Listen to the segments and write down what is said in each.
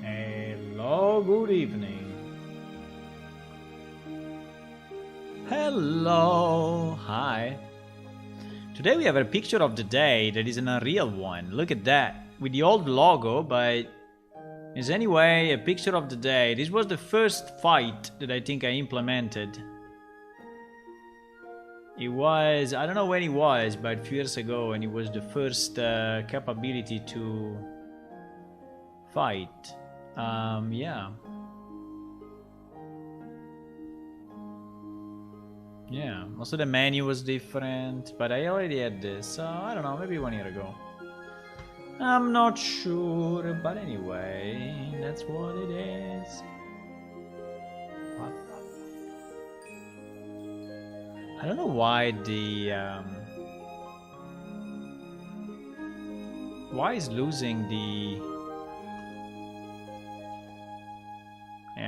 Hello, good evening. Hello, hi. Today we have a picture of the day that is an unreal one. Look at that, with the old logo, but is anyway a picture of the day. This was the first fight that I think I implemented. It was, I don't know when it was, but a few years ago, and it was the first capability to fight. Yeah. Yeah, also the menu was different, but I already had this, so I don't know, maybe 1 year ago. I'm not sure, but anyway, that's what it is. I don't know why the why is losing the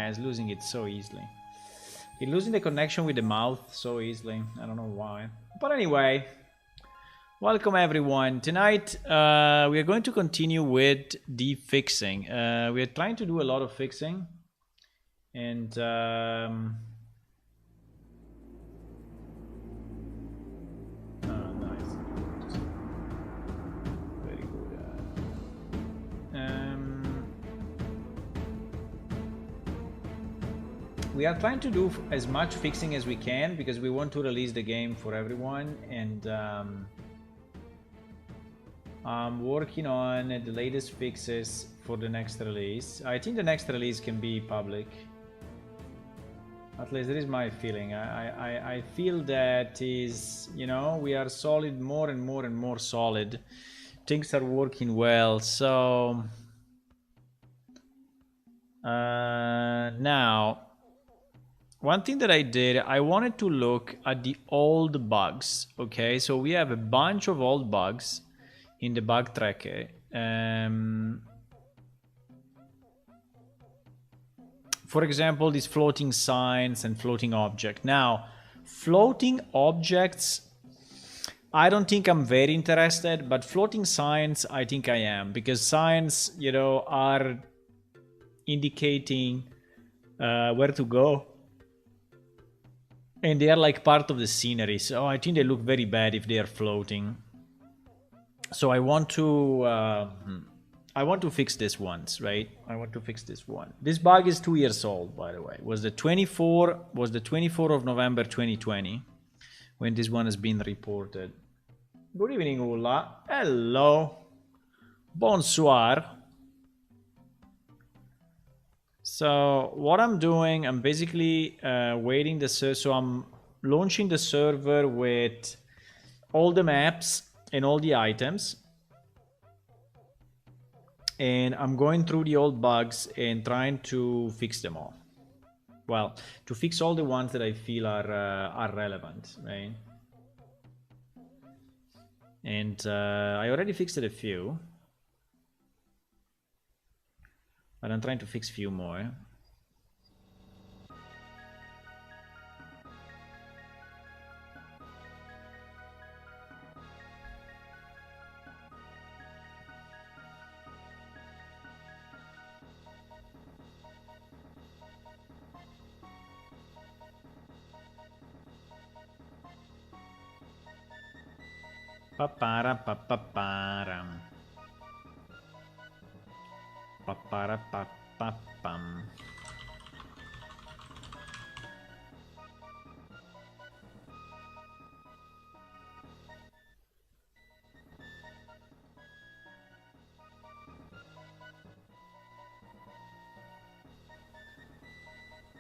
it's losing it so easily. It's losing the connection with the mouth so easily. I don't know why. But anyway, welcome everyone. Tonight we are going to continue with the fixing. We are trying to do a lot of fixing, and we are trying to do as much fixing as we can because we want to release the game for everyone, and I'm working on the latest fixes for the next release. I think the next release can be public. At least that is my feeling. I feel that is, you know, we are solid, more and more solid. Things are working well, so now one thing that I did, I wanted to look at the old bugs. Okay, so we have a bunch of old bugs in the bug tracker. For example, these floating signs and floating object. Now, floating objects, I don't think I'm very interested, but floating signs, I think I am, because signs, you know, are indicating where to go. And they are like part of the scenery, so I think they look very bad if they are floating. So I want to fix this once, right? I want to fix this one. This bug is 2 years old, by the way. Was the 24th of November 2020 when this one has been reported. Good evening, Ulla. Hello. Bonsoir. So what I'm doing, I'm basically waiting the server. So I'm launching the server with all the maps and all the items. And I'm going through the old bugs and trying to fix them all. Well, to fix all the ones that I feel are relevant, right? And I already fixed it a few. But I'm trying to fix a few more. Papara papaparam. Papara papapam.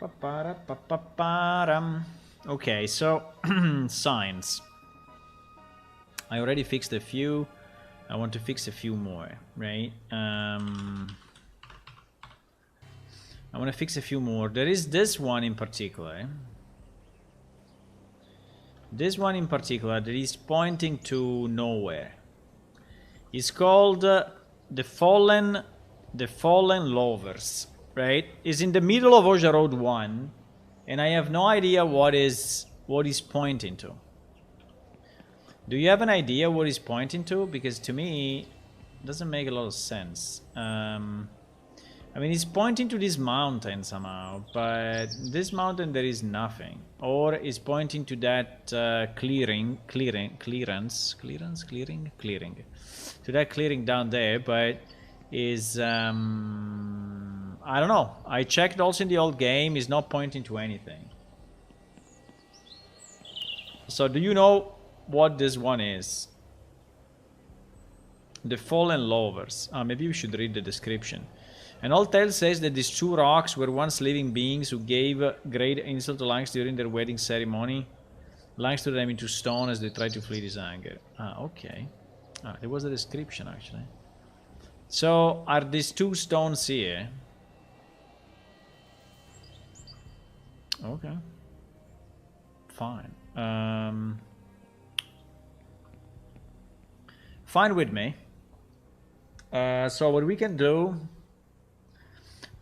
Papara papaparam. Okay, so signs. I already fixed a few. I want to fix a few more, right? I want to fix a few more. There is this one in particular. This one in particular that is pointing to nowhere. It's called the Fallen Lovers, right? It's in the middle of Oja Road 1, and I have no idea what is pointing to. Do you have an idea what he's pointing to? Because to me, it doesn't make a lot of sense. I mean, he's pointing to this mountain somehow, but this mountain there is nothing. Or he's pointing to that clearing. To that clearing down there, but is I don't know. I checked also in the old game. He's not pointing to anything. So do you know what this one is? The Fallen Lovers. Maybe we should read the description. An old tale says that these two rocks were once living beings who gave great insult to Langs during their wedding ceremony. Langs threw them into stone as they tried to flee his anger. Okay. There was a description actually. So are these two stones here? Okay. Fine. Fine with me. So what we can do,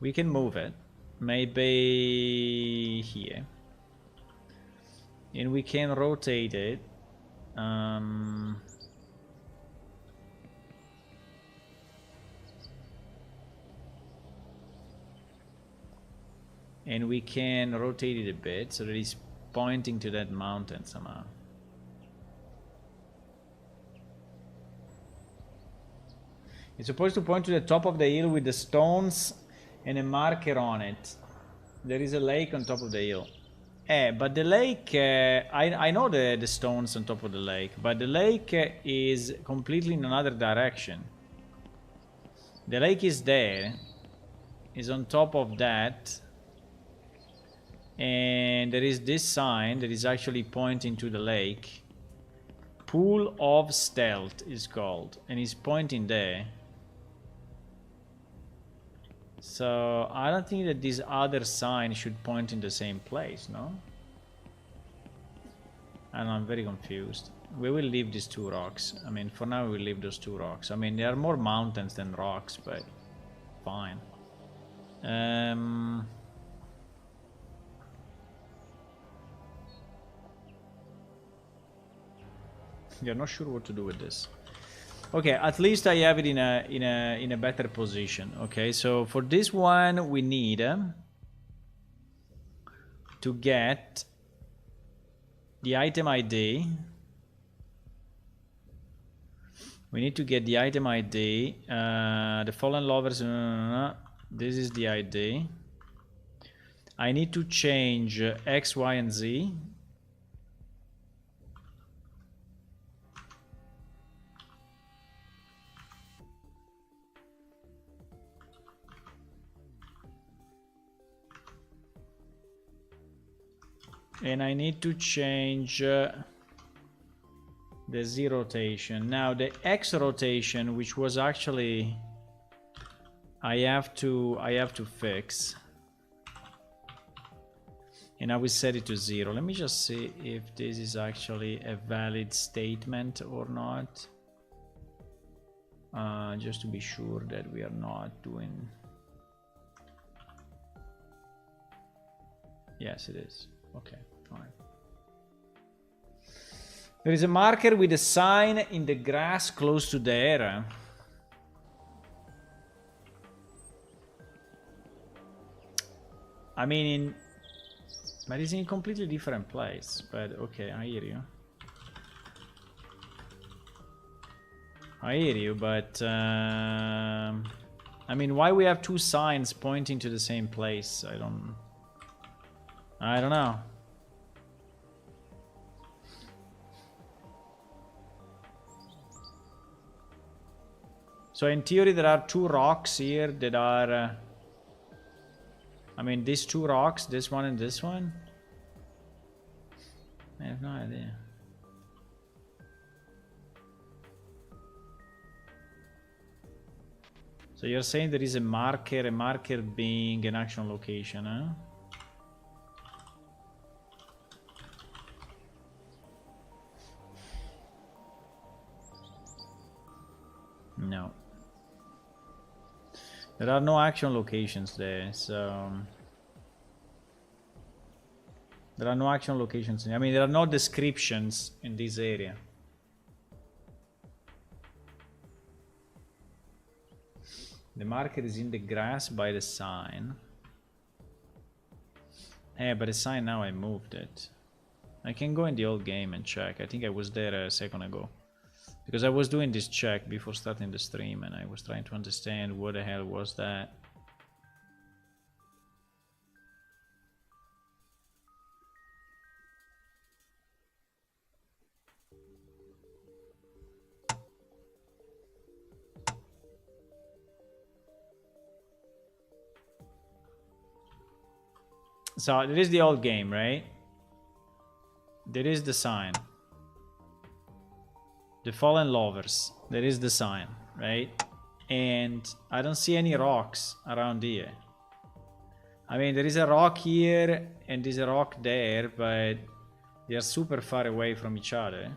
we can move it maybe here, and we can rotate it and we can rotate it a bit so that it's pointing to that mountain somehow. It's supposed to point to the top of the hill with the stones and a marker on it. There is a lake on top of the hill. But the lake, I know the stones on top of the lake, but the lake is completely in another direction. The lake is there, is on top of that, and there is this sign that is actually pointing to the lake. Pool of Stealth is called, and it's pointing there. So I don't think that this other sign should point in the same place, no? And I'm very confused. We will leave these two rocks. I mean, for now we will leave those two rocks. I mean, there are more mountains than rocks, but fine. You're not sure what to do with this. Okay, at least I have it in a better position. Okay, so for this one we need to get the item ID. We need to get the item ID. The Fallen Lovers. This is the ID. I need to change X, Y, and Z. And I need to change the Z rotation. Now the X rotation, which was actually I have to fix. And I will set it to 0. Let me just see if this is actually a valid statement or not. Just to be sure that we are not doing... Yes, it is. Okay, fine. There is a marker with a sign in the grass close to the area. I mean, but it's in a completely different place. But okay, I hear you. I hear you, but I mean, why we have two signs pointing to the same place? I don't know. So in theory, there are two rocks here that are. I mean, these two rocks, this one and this one. I have no idea. So you're saying there is a marker being an action location, huh? No. There are no action locations there, so... There are no action locations. I mean, there are no descriptions in this area. The marker is in the grass by the sign. Yeah, but the sign now I moved it. I can go in the old game and check. I think I was there a second ago. Because I was doing this check before starting the stream and I was trying to understand what the hell was that. So there is the old game, right? There is the sign. The Fallen Lovers. There is the sign, right? And I don't see any rocks around here. I mean, there is a rock here and there's a rock there, but they are super far away from each other.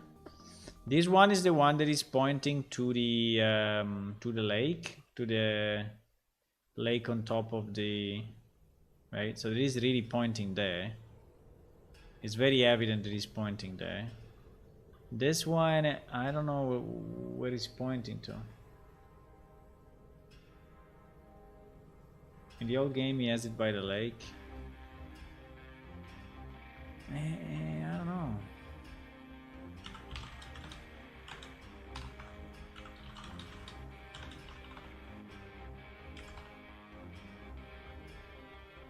This one is the one that is pointing to the lake on top of the... Right, so it is really pointing there. It's very evident that it's pointing there. This one, I don't know where it's pointing to. In the old game, he has it by the lake. I don't know.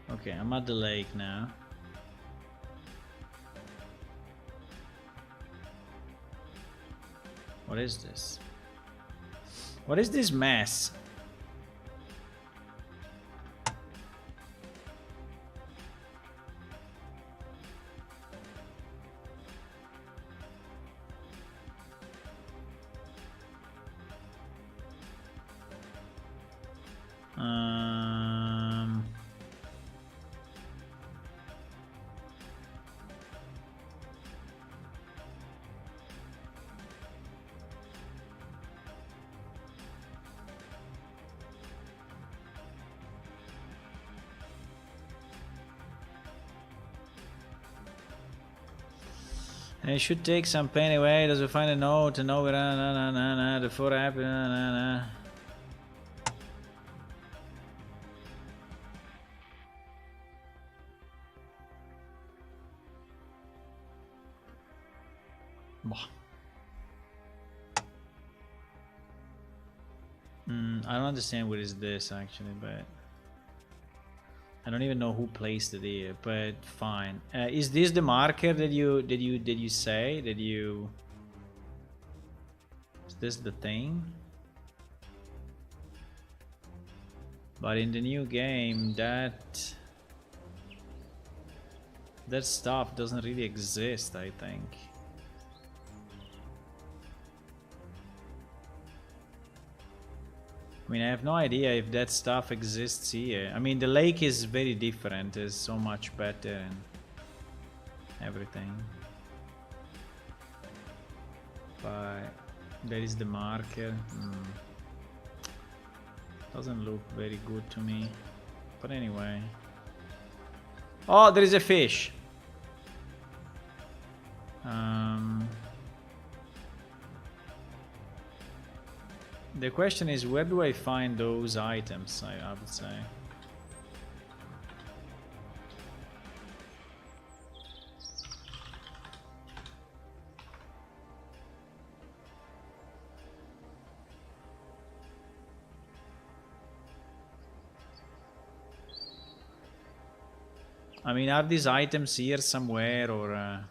Okay, I'm at the lake now. What is this? What is this mess? And it should take some pain away. Does it find a note to know where the photo happened? I don't understand what is this actually, but I don't even know who placed it here. But fine. Is this the marker that you say that you? Is this the thing? But in the new game, that That stuff doesn't really exist, I think. I mean, I have no idea if that stuff exists here. I mean, the lake is very different. It's so much better and everything. But there is the marker. Doesn't look very good to me. But anyway. Oh, there is a fish. The question is, where do I find those items, I would say. I mean, are these items here somewhere, or...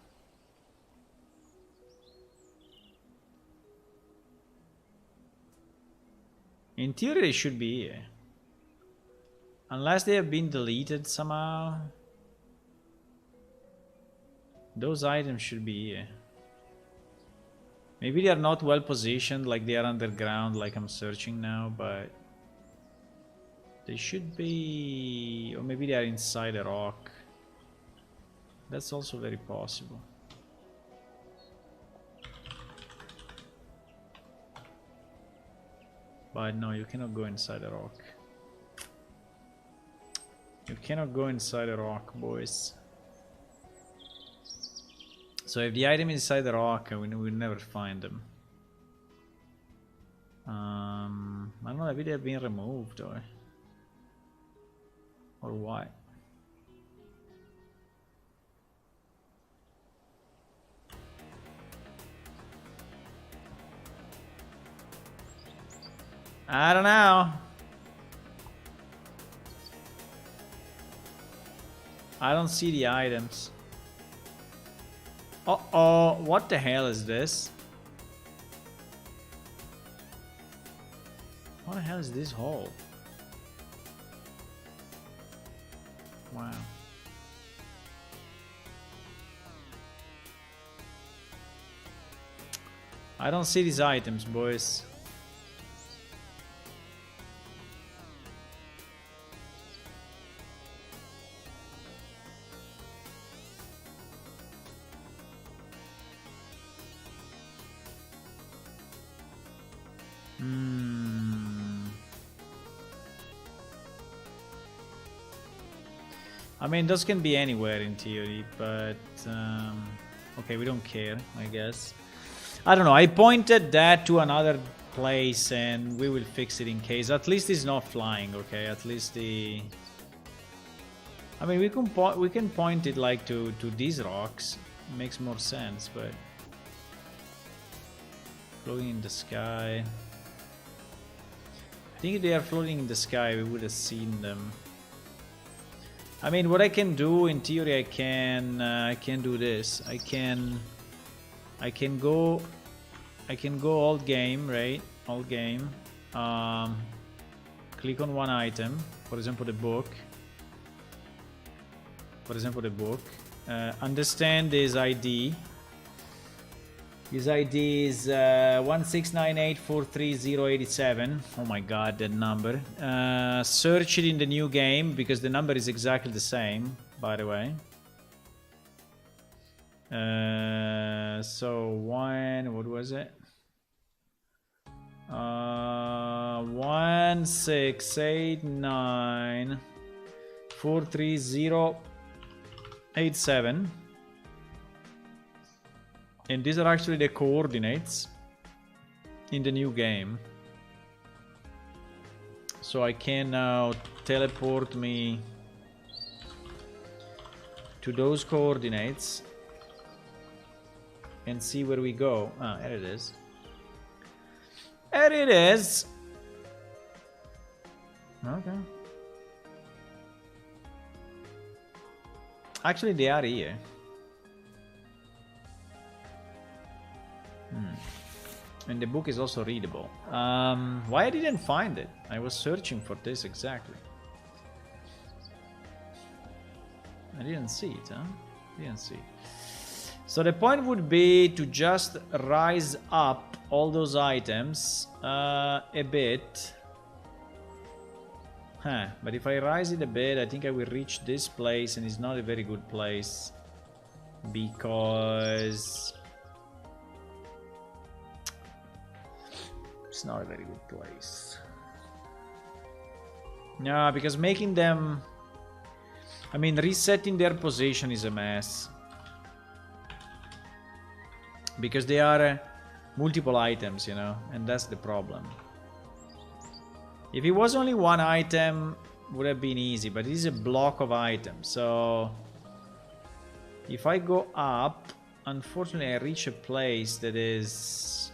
In theory, they should be here. Unless they have been deleted somehow. Those items should be here. Maybe they are not well positioned, like they are underground, like I'm searching now, but... They should be... Or maybe they are inside a rock. That's also very possible. But no, you cannot go inside a rock. You cannot go inside a rock, boys. So if the item is inside the rock, we'll never find them. I don't know, maybe they've been removed or what. I don't know. I don't see the items. Uh-oh, what the hell is this? What the hell is this hole? Wow. I don't see these items, boys. I mean, those can be anywhere in theory, but okay, we don't care, I guess. I don't know, I pointed that to another place and we will fix it in case. At least it's not flying, okay? At least the... I mean, we can point it like to these rocks. It makes more sense, but... Floating in the sky... I think if they are floating in the sky, we would have seen them. I mean, what I can do in theory, I can do this. I can go alt game, right? Alt game. Click on one item, for example, the book. Understand this ID. His ID is 1698438087. Oh my god, that number. Search it in the new game because the number is exactly the same, by the way. So what was it? 1689438087. And these are actually the coordinates in the new game. So I can now teleport me to those coordinates and see where we go. Ah, there it is. There it is. Okay. Actually, they are here. And the book is also readable. Why I didn't find it? I was searching for this exactly. I didn't see it, huh? Didn't see. So the point would be to just rise up all those items a bit. Huh, but if I rise it a bit, I think I will reach this place, and it's not a very good place. Because it's not a very good place. No, because making them... I mean, resetting their position is a mess. Because they are multiple items, you know, and that's the problem. If it was only one item, would have been easy, but it is a block of items, so... If I go up, unfortunately I reach a place that is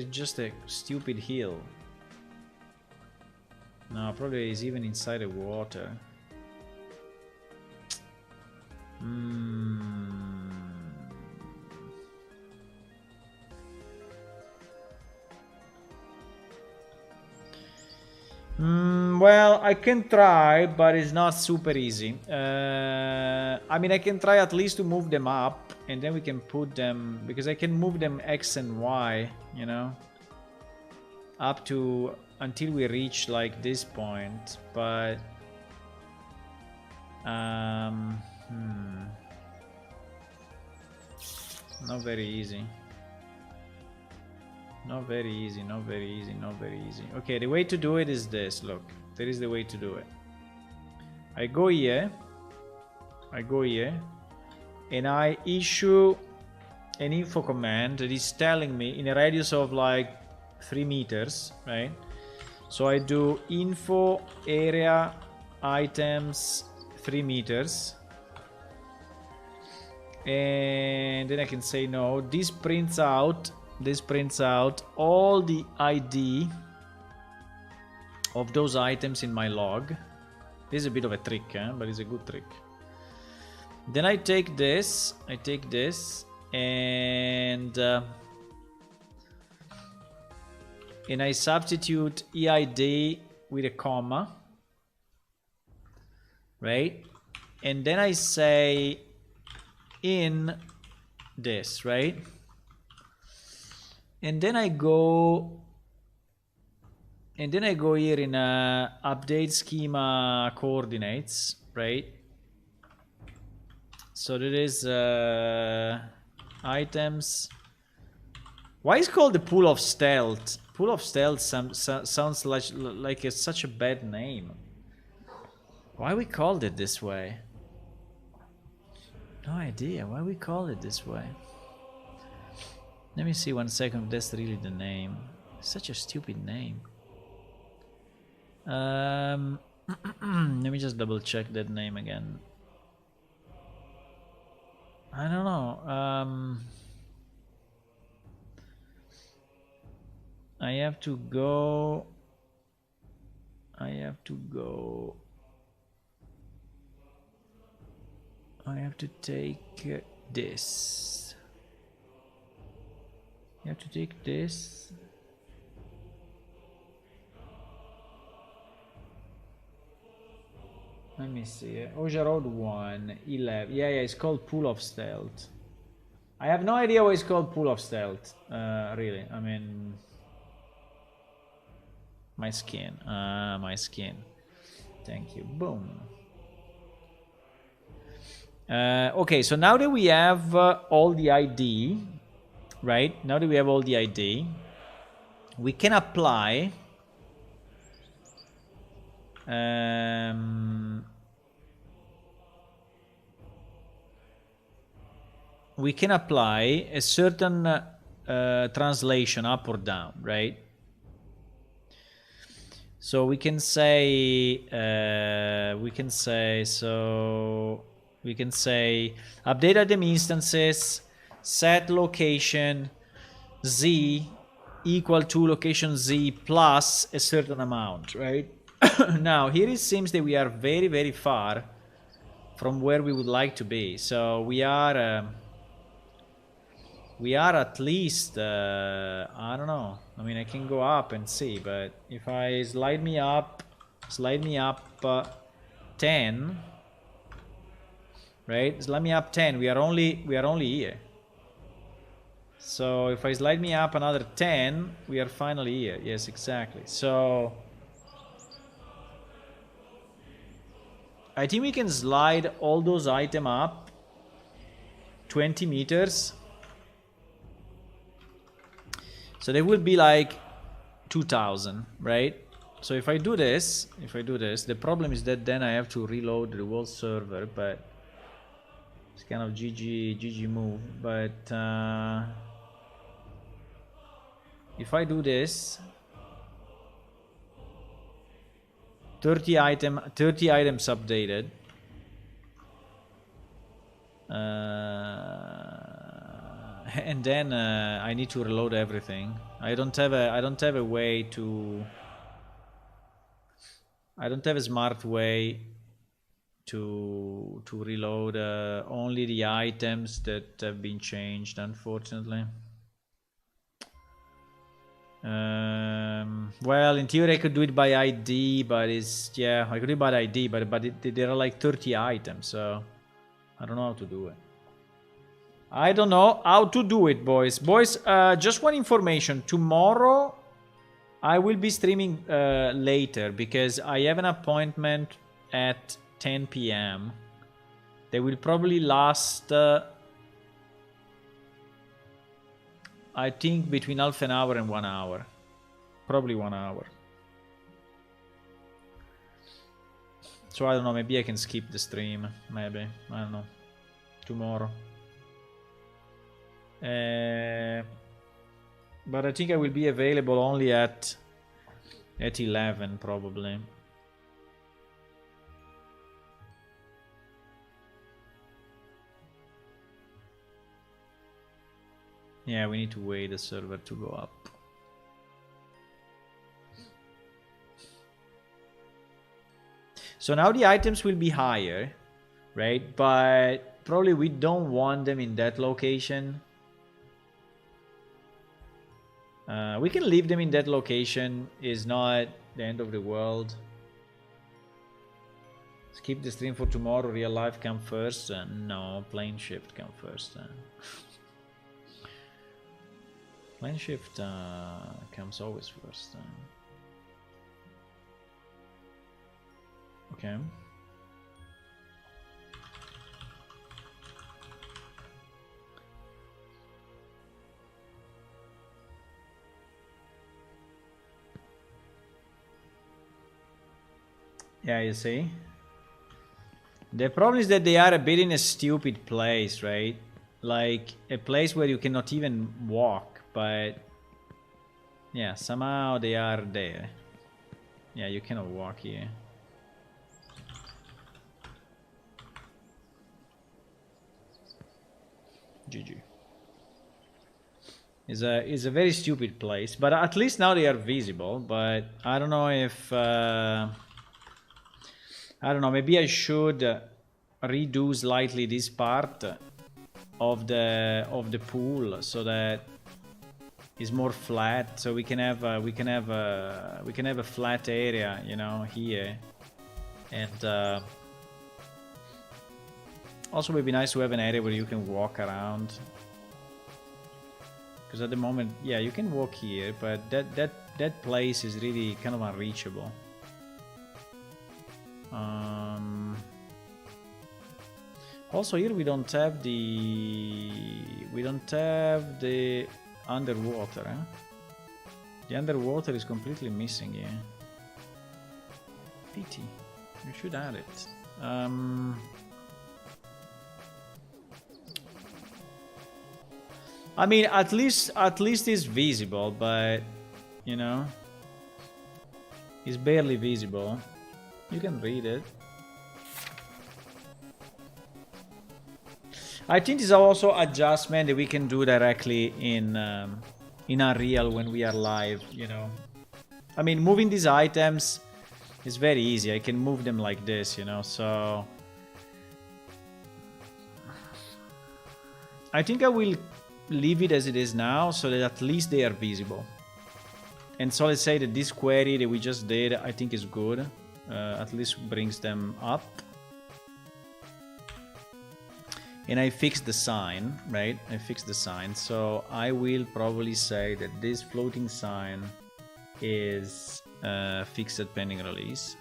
just a stupid hill. No, probably is even inside the water. Well, I can try, but it's not super easy. I mean, I can try at least to move them up, and then we can put them... Because I can move them X and Y, you know? Up to... Until we reach, like, this point, but... Not very easy. Not very easy, not very easy, not very easy. Okay, the way to do it is this, look. There is the way to do it. I go here, and I issue an info command that is telling me in a radius of like 3 meters, right? So I do info area items 3 meters. And then I can say no. This prints out all the ID of those items in my log. This is a bit of a trick, but it's a good trick. Then I take this, and I substitute EID with a comma, right? And then I say in this, right? And then I go here in update schema coordinates, right? So that is items. Why is it called the pool of stealth? Pool of stealth sounds like it's such a bad name. Why we called it this way? No idea why we call it this way. Let me see 1 second if that's really the name. Such a stupid name. Let me just double check that name again. I don't know. I have to go. I have to take this. You have to take this. Let me see. Oja Road 1, 11. Yeah, it's called Pool of Stealth. I have no idea why it's called Pool of Stealth. Really. I mean... My skin. My skin. Thank you. Boom. Okay, so now that we have all the ID, right? Now that we have all the ID, we can apply a certain translation up or down, right? So we can say update item instances, set location z equal to location z plus a certain amount, right? Now here it seems that we are very, very far from where we would like to be. So we are at least I don't know. I mean, I can go up and see, but if I slide me up 10, right? Slide me up 10. We are only here. So if I slide me up another 10, we are finally here. Yes, exactly. So I think we can slide all those items up 20 meters. So they will be like 2000, right? So if I do this, the problem is that then I have to reload the whole server, but it's kind of GG move. But if I do this, 30 items updated. And then I need to reload everything. I don't have a way to. I don't have a smart way to reload only the items that have been changed, unfortunately. Well, in theory I could do it by ID, but it's, yeah, I could do it by ID, but there are like 30 items, so I don't know how to do it. I don't know how to do it, boys. Just one information. Tomorrow I will be streaming later because I have an appointment at 10 p.m. They will probably last, I think, between half an hour and 1 hour. Probably 1 hour. So I don't know, maybe I can skip the stream. Maybe. I don't know. Tomorrow. But I think I will be available only at 11 probably. Yeah, we need to wait the server to go up. So now the items will be higher, right? But probably we don't want them in that location. We can leave them in that location. Is not the end of the world. Skip the stream for tomorrow. Real life come first. No, plane shift come first. Plane shift comes always first. Okay. Yeah, you see? The problem is that they are a bit in a stupid place, right? Like a place where you cannot even walk, but yeah, somehow they are there. Yeah, you cannot walk here. GG. Is a very stupid place, but at least now they are visible. But I don't know if I don't know. Maybe I should redo slightly this part of the pool so that it's more flat, so we can have a flat area, you know, here, and also it would be nice to have an area where you can walk around. Because at the moment, yeah, you can walk here, but that place is really kind of unreachable. Also here we don't have the underwater. Eh? The underwater is completely missing here. Pity. You should add it. I mean, at least it's visible, but you know, it's barely visible. You can read it. I think this is also adjustment that we can do directly in Unreal when we are live. You know, I mean, moving these items is very easy. I can move them like this, you know. So I think I will leave it as it is now, so that at least they are visible. And so let's say that this query that we just did, I think is good. At least brings them up. and I fixed the sign, right? I fixed the sign, so I will probably say that this floating sign is fixed pending release.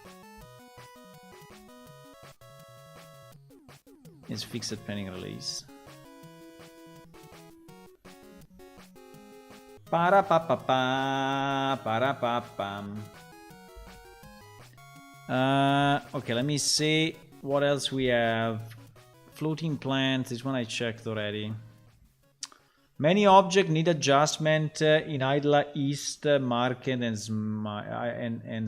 It's fixed pending release. Para pa pa pa, para pa pam. Okay, let me see what else we have. Floating plant, this one I checked already. Many objects need adjustment in Idla East, Market, and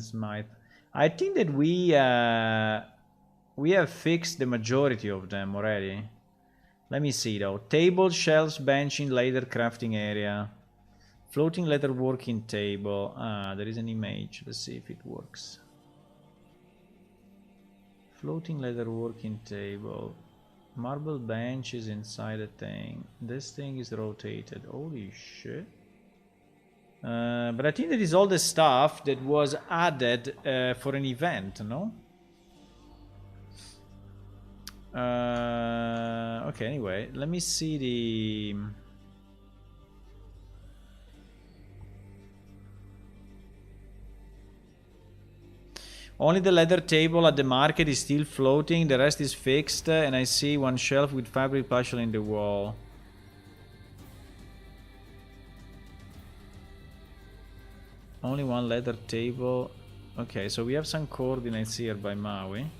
Smythe. I think that we have fixed the majority of them already. Let me see though. Table, shelves, benching, ladder crafting area. Floating leather working table. There is an image. Let's see if it works. Floating leather working table. Marble bench is inside the thing. This thing is rotated. Holy shit. But I think that is all the stuff that was added for an event, no? Okay, anyway, let me see the... Only the leather table at the market is still floating, the rest is fixed, and I see one shelf with fabric partially in the wall. Only one leather table. Okay, so we have some coordinates here by Maui.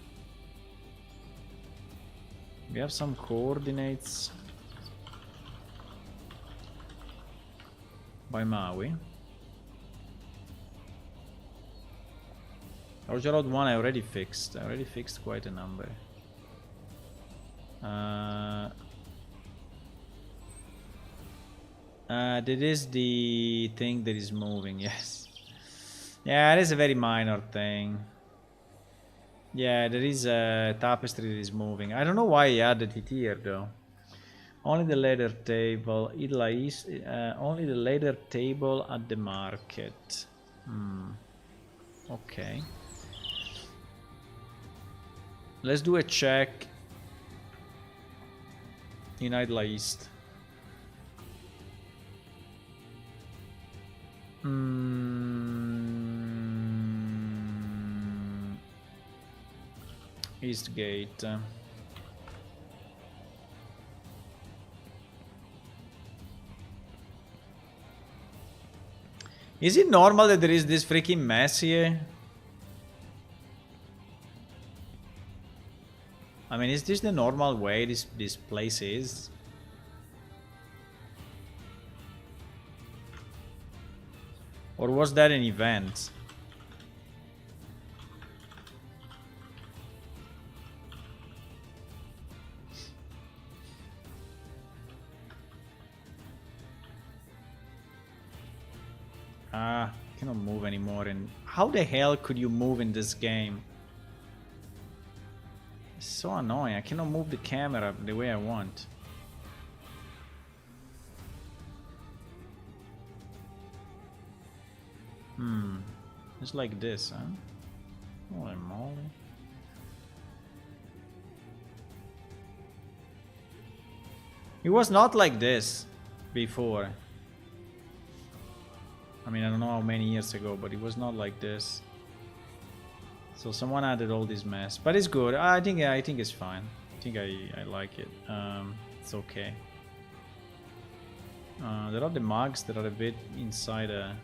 We have some coordinates by Maui. Orchard Road 1 I already fixed. I already fixed quite a number. That is the thing that is moving, yes. Yeah, it is a very minor thing. Yeah, there is a tapestry that is moving. I don't know why he added it here though. Only the leather table. Only the leather table at the market. Okay. Let's do a check in Idla East. East Gate. Is it normal that there is this freaking mess here? I mean, is this the normal way this place is? Or was that an event? I cannot move anymore. And how the hell could you move in this game? It's so annoying. I cannot move the camera the way I want. It's like this, huh? Holy moly. It was not like this before. I mean, I don't know how many years ago, but it was not like this. So someone added all this mess, but it's good. I think it's fine. I think I like it. It's okay. There are the mugs that are a bit inside a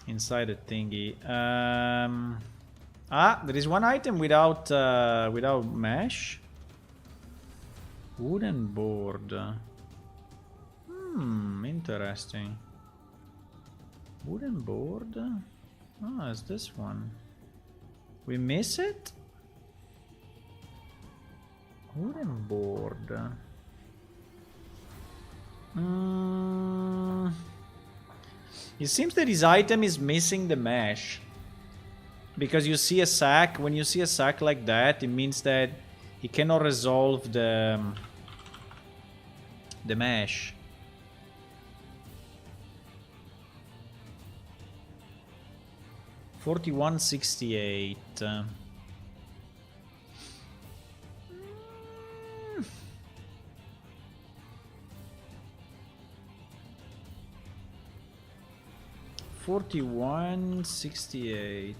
thingy. There is one item without mesh. Wooden board. Interesting. Wooden board. It's this one. We miss it? Wooden board. It seems that his item is missing the mesh. Because you see a sack, when you see a sack like that, it means that he cannot resolve the mesh. $41.68. 4168.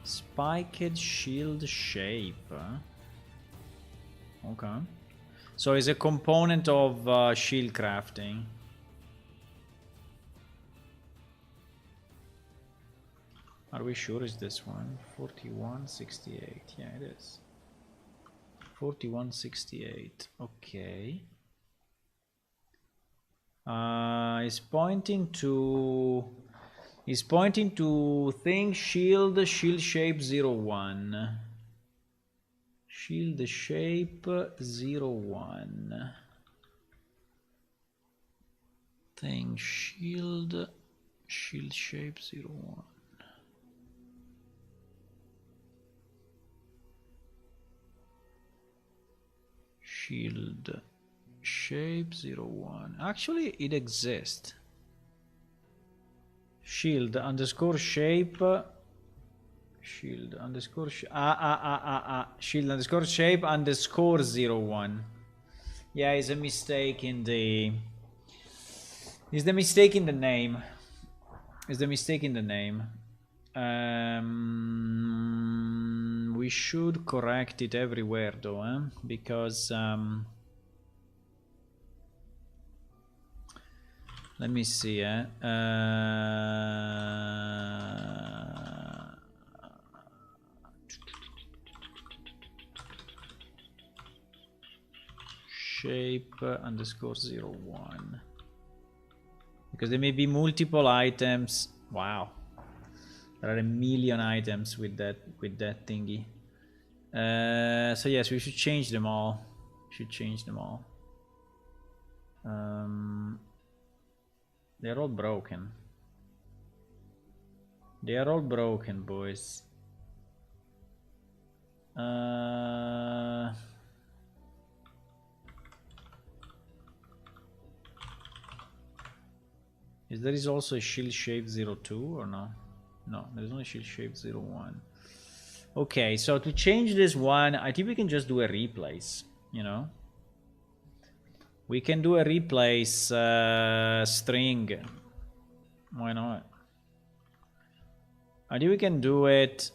Spiked shield shape. Okay. So it's a component of shield crafting. Are we sure it's this one? 4168. Yeah, it is. 4168. Okay. It's pointing to thing shield shape 01. Shield shape 01. Thing shield shape 01. Shield shape 01. Actually, it exists. Shield underscore shape. Shield underscore shield underscore shape underscore 01. Yeah, it's a mistake in the. It's the mistake in the name. It's the mistake in the name. We should correct it everywhere though, because let me see, shape underscore 01, because there may be multiple items. Wow, there are a million items with that thingy. So yes, we should change them all. They're all broken. They are all broken, boys. There is also a shield shape 02 or no? No, there's only shield shape 01. Okay, so to change this one, I think we can just do a replace, you know? We can do a replace string. Why not? I think we can do it.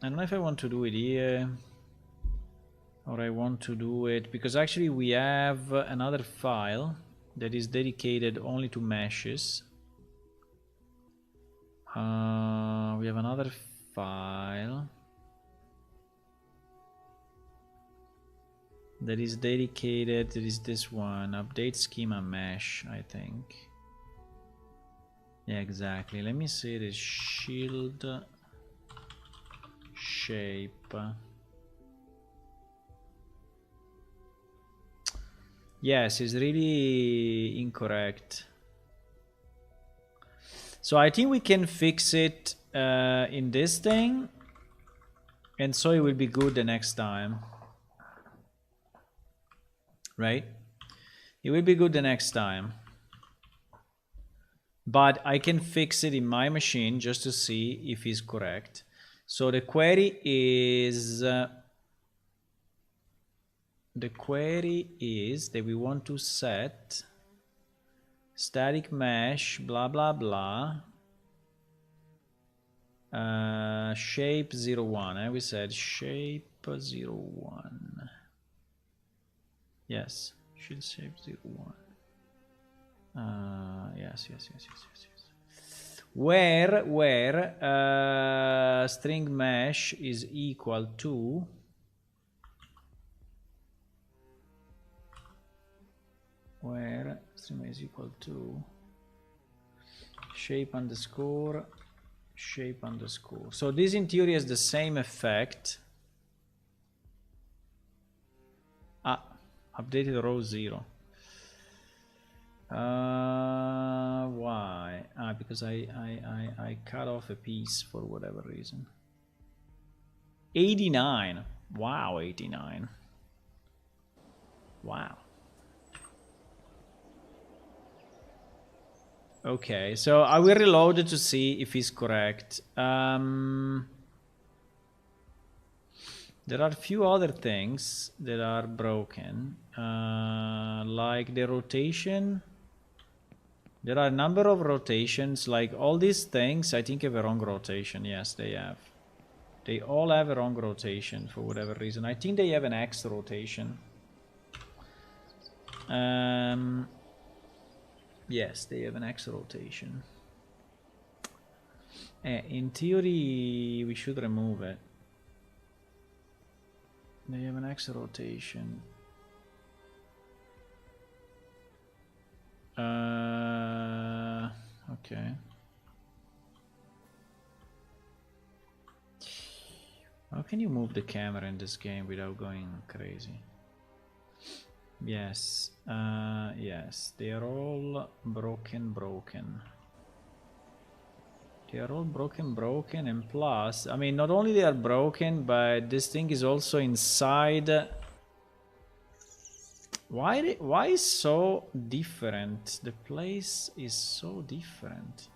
I don't know if I want to do it here or I want to do it because actually we have another file that is dedicated only to meshes. We have another file that is dedicated. It is this one, update schema mesh, I think. Yeah, exactly. Let me see this shield shape. Yes, it's really incorrect. So I think we can fix it in this thing, and so it will be good the next time. Right? It will be good the next time. But I can fix it in my machine just to see if it's correct. So the query is that we want to set static mesh blah blah blah shape 01. We said shape 01. Yes, shield shape 01. Yes. Where string mesh is equal to shape underscore. So this in theory has the same effect. Updated row 0. Why? Because I cut off a piece for whatever reason. 89. Wow, 89. Wow. Okay, so I will reload it to see if it's correct. There are a few other things that are broken, like the rotation. There are a number of rotations, like all these things I think have a wrong rotation. Yes, they have. They all have a wrong rotation for whatever reason. I think they have an X rotation. Yes, they have an X rotation. In theory, we should remove it. They have an X rotation. Okay. How can you move the camera in this game without going crazy? Yes, yes, they are all broken. They are all broken, and plus, I mean, not only they are broken, but this thing is also inside. Why is so different? The place is so different.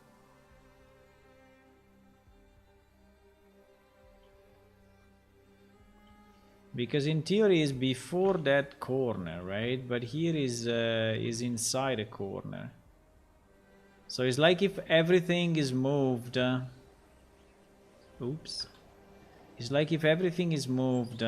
Because in theory is before that corner, right? But here is inside a corner. So it's like if everything is moved. Oops. It's like if everything is moved.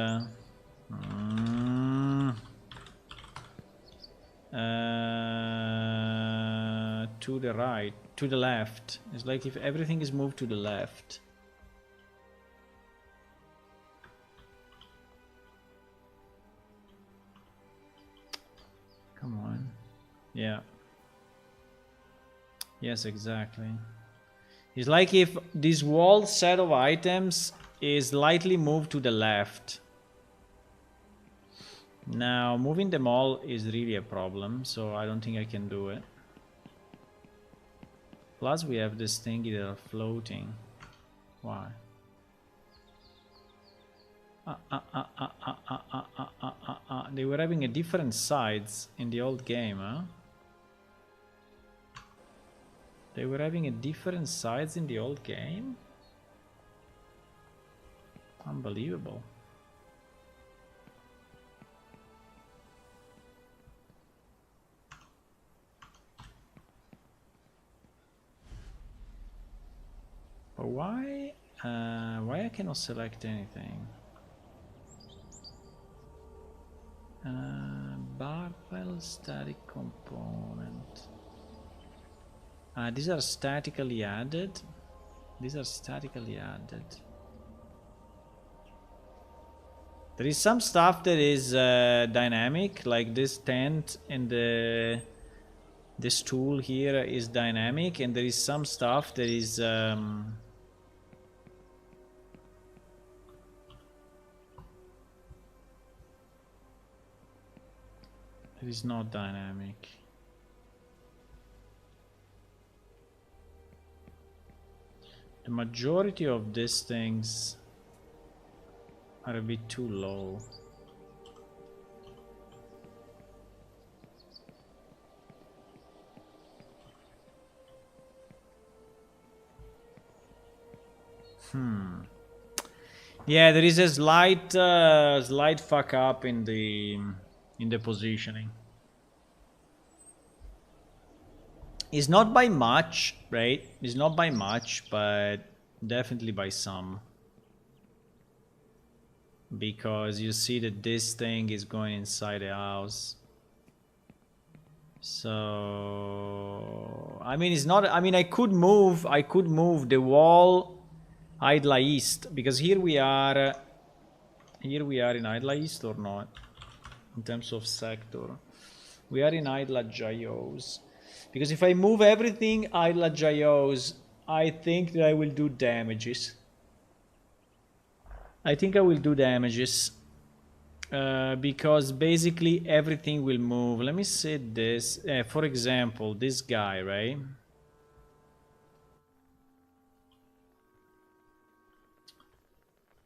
To the right, to the left. It's like if everything is moved to the left. Come on. Yeah. Yes, exactly. It's like if this wall set of items is slightly moved to the left. Now, moving them all is really a problem, so I don't think I can do it. Plus, we have this thing that are floating. Why? They were having a different sides in the old game, huh? They were having a different sides in the old game? Unbelievable. But why I cannot select anything? Barbell static component. These are statically added. These are statically added. There is some stuff that is dynamic, like this tent and this tool here is dynamic, and there is some stuff that is not dynamic. The majority of these things are a bit too low. Yeah, there is a slight fuck up in the positioning. It's not by much, right? It's not by much, but definitely by some. Because you see that this thing is going inside the house. So I mean, it's not. I mean, I could move the wall Idla East, because here we are in Idla East or not, in terms of sector. We are in Idla Jayos. Because if I move everything Idla Jayos, I think that I will do damages. I think I will do damages. Because basically everything will move. Let me say this. For example, this guy, right?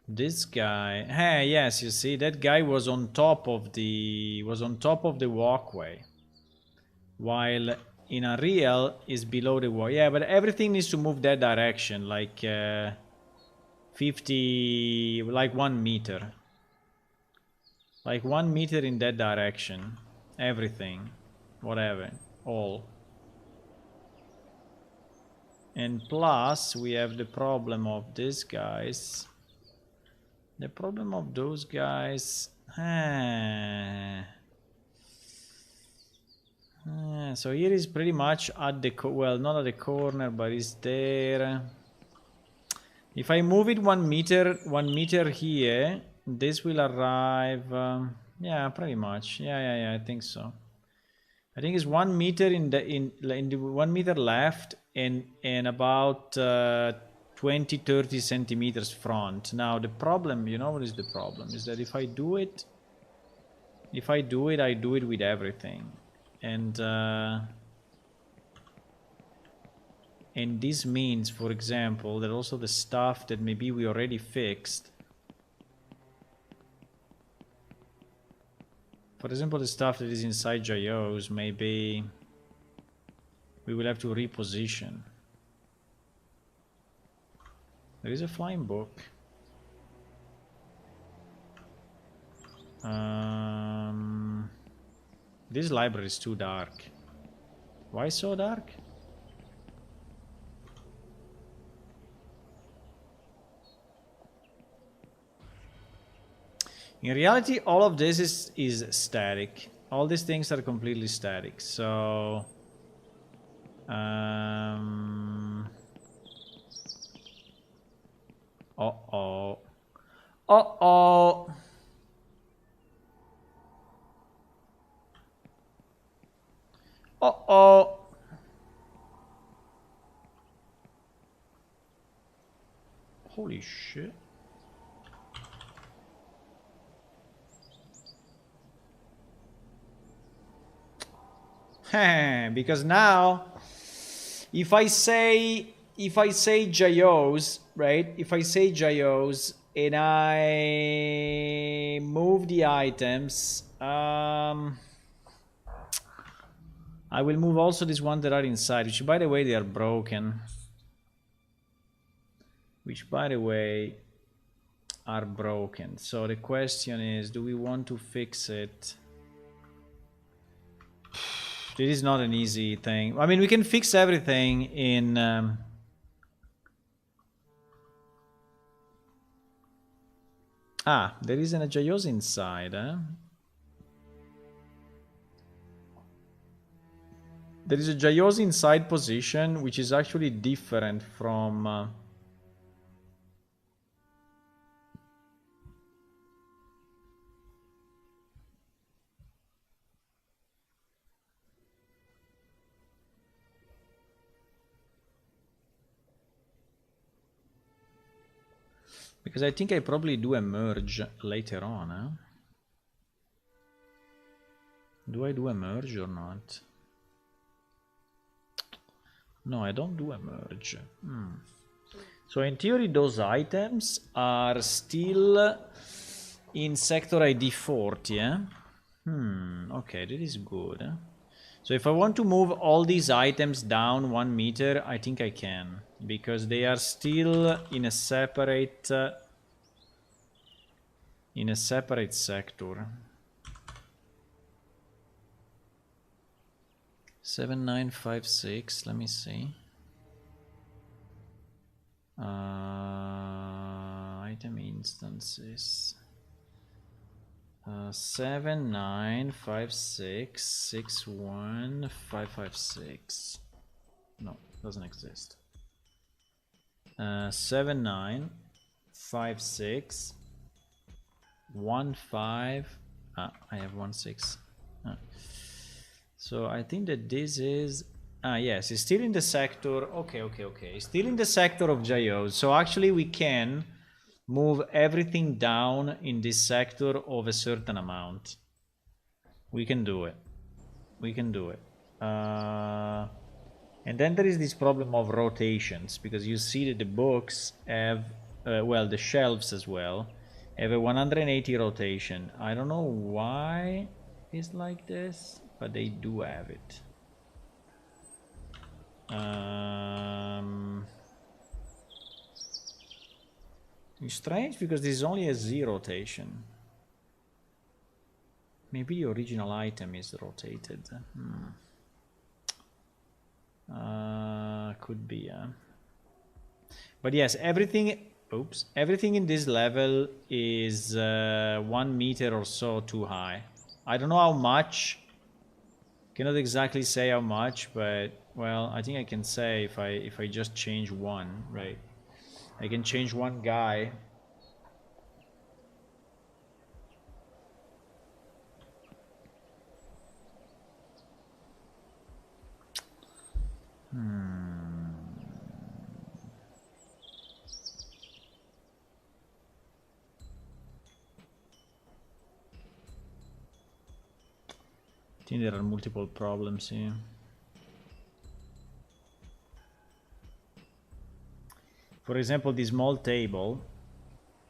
This guy. Hey, yes, you see, that guy was on top of the walkway. While in Unreal is below the wall. Yeah, but everything needs to move that direction, like 50, like 1 meter. Like 1 meter in that direction. Everything. Whatever. All. And plus, we have the problem of these guys. The problem of those guys... so here is pretty much at the... well, not at the corner, but it's there. If I move it 1 meter here, this will arrive... yeah, pretty much. Yeah, I think so. I think it's 1 meter in the 1 meter left and about 20-30 centimeters front. Now the problem, you know what is the problem? Is that if I do it, I do it with everything, and this means, for example, that also the stuff that maybe we already fixed. For example, the stuff that is inside gyos, maybe we will have to reposition. There is a flying book. This library is too dark. Why so dark? In reality, all of this is static. All these things are completely static. So, uh-oh. Uh-oh. Uh-oh. Holy shit. Because now, if I say gyos, right? If I say gyos and I move the items, I will move also these ones that are inside, which by the way they are broken. Which by the way are broken. So the question is, do we want to fix it? It is not an easy thing. I mean, we can fix everything in... there is an gyos inside, eh? There is a gyos inside position, which is actually different from... because I think I probably do a merge later on, eh? Do I do a merge or not? No, I don't do a merge. So in theory, those items are still in sector ID 40, eh? Okay, that is good. Eh? So if I want to move all these items down 1 meter, I think I can. Because they are still in a separate... sector. 7956, let me see. Item instances. 795661556. No, doesn't exist. 7956 15. I have 16. So I think that this is... yes, it's still in the sector. Okay. Still in the sector of gyos. So actually we can move everything down in this sector of a certain amount. We can do it. And then there is this problem of rotations, because you see that the books have, well, the shelves as well, have a 180 rotation. I don't know why it's like this, but they do have it. It's strange because this is only a Z rotation. Maybe the original item is rotated. Could be, But yes, everything in this level is 1 meter or so too high. I don't know how much. Cannot exactly say how much, but well, I think I can say if I just change one, right? I can change one guy. I think there are multiple problems here. For example, this small table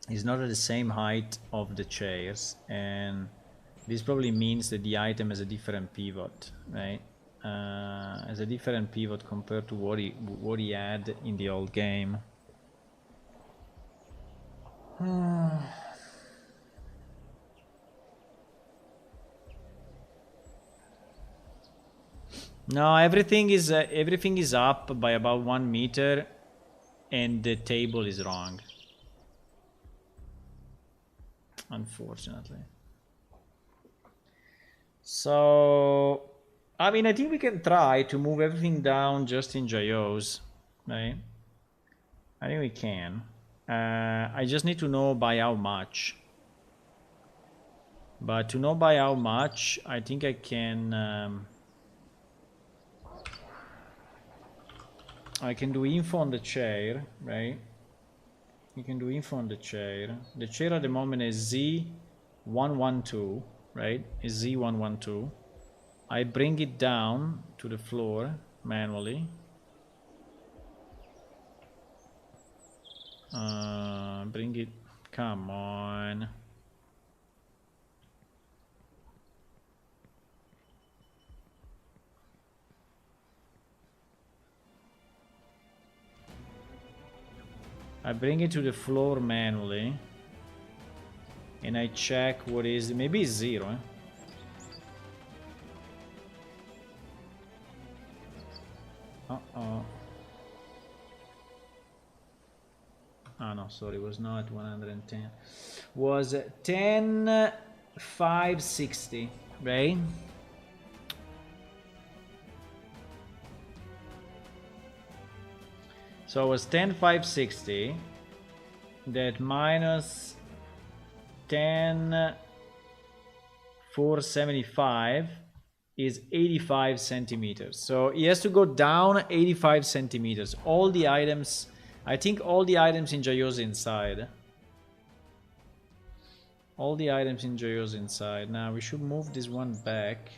is not at the same height of the chairs, and this probably means that the item has a different pivot, right? Has a different pivot compared to what he had in the old game. No, everything is up by about 1 meter, and the table is wrong. Unfortunately. So, I mean, I think we can try to move everything down just in GIOs, right? I think we can. I just need to know by how much. But to know by how much, I think I can... I can do info on the chair, right? You can do info on the chair. The chair at the moment is Z112, right? Is Z112. I bring it down to the floor manually. Bring it. Come on. I bring it to the floor manually, and I check what is, maybe it's 0, eh? Uh-oh. Ah, no, sorry, it was not 110. Was 10,560, right? So it was 10,560, that minus 10,475 is 85 centimeters. So he has to go down 85 centimeters. All the items, I think all the items in Jayo's inside. All the items in Jayo's inside. Now we should move this one back.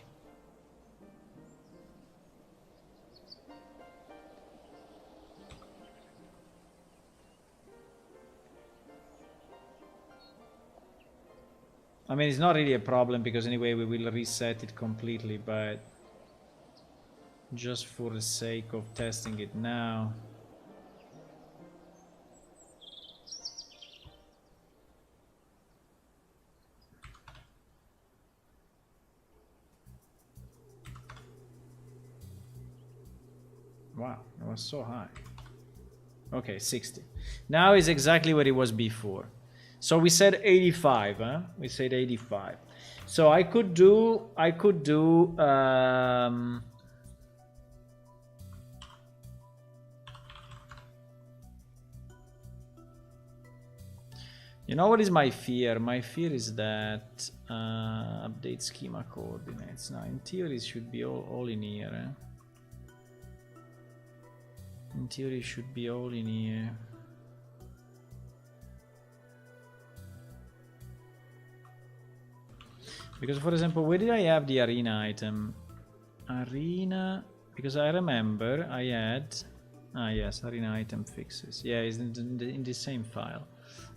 I mean, it's not really a problem because anyway we will reset it completely, but just for the sake of testing it now. Wow, it was so high. Okay, 60. Now is exactly what it was before. So we said 85, huh? We said 85. So I could do, you know what is my fear? My fear is that update schema coordinates. Now in theory it should be all in here, eh? In theory it should be all in here. Because, for example, where did I have the arena item? Arena, because I remember I had, yes, arena item fixes. Yeah, it's in the same file.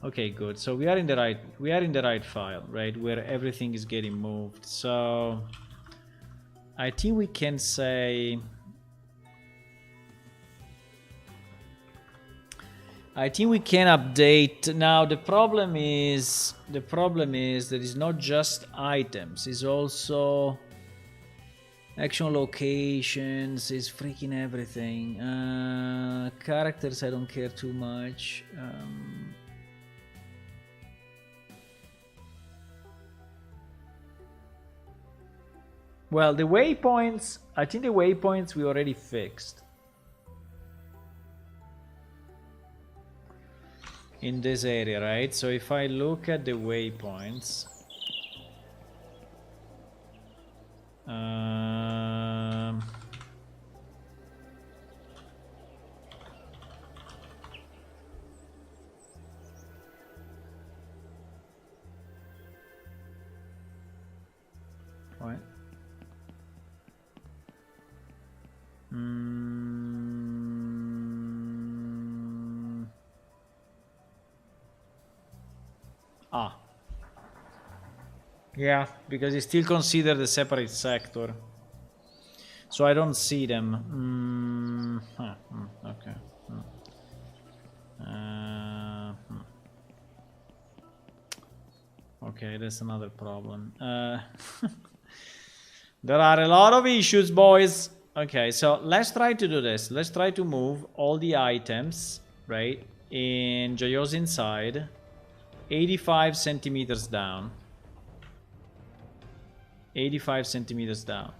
Okay, good. So we are in the right file, right, where everything is getting moved. So I think we can say, I think we can update. Now the problem is that it's not just items, it's also Action locations is freaking everything. Characters I don't care too much. Well, the waypoints, I think the waypoints we already fixed. In this area, right? So if I look at the waypoints... what? Yeah, because it's still considered a separate sector. So I don't see them. Okay. Okay, that's another problem. There are a lot of issues, boys. Okay, so let's try to do this. Let's try to move all the items, right, in Jayo's inside 85 centimeters down. 85 centimeters down.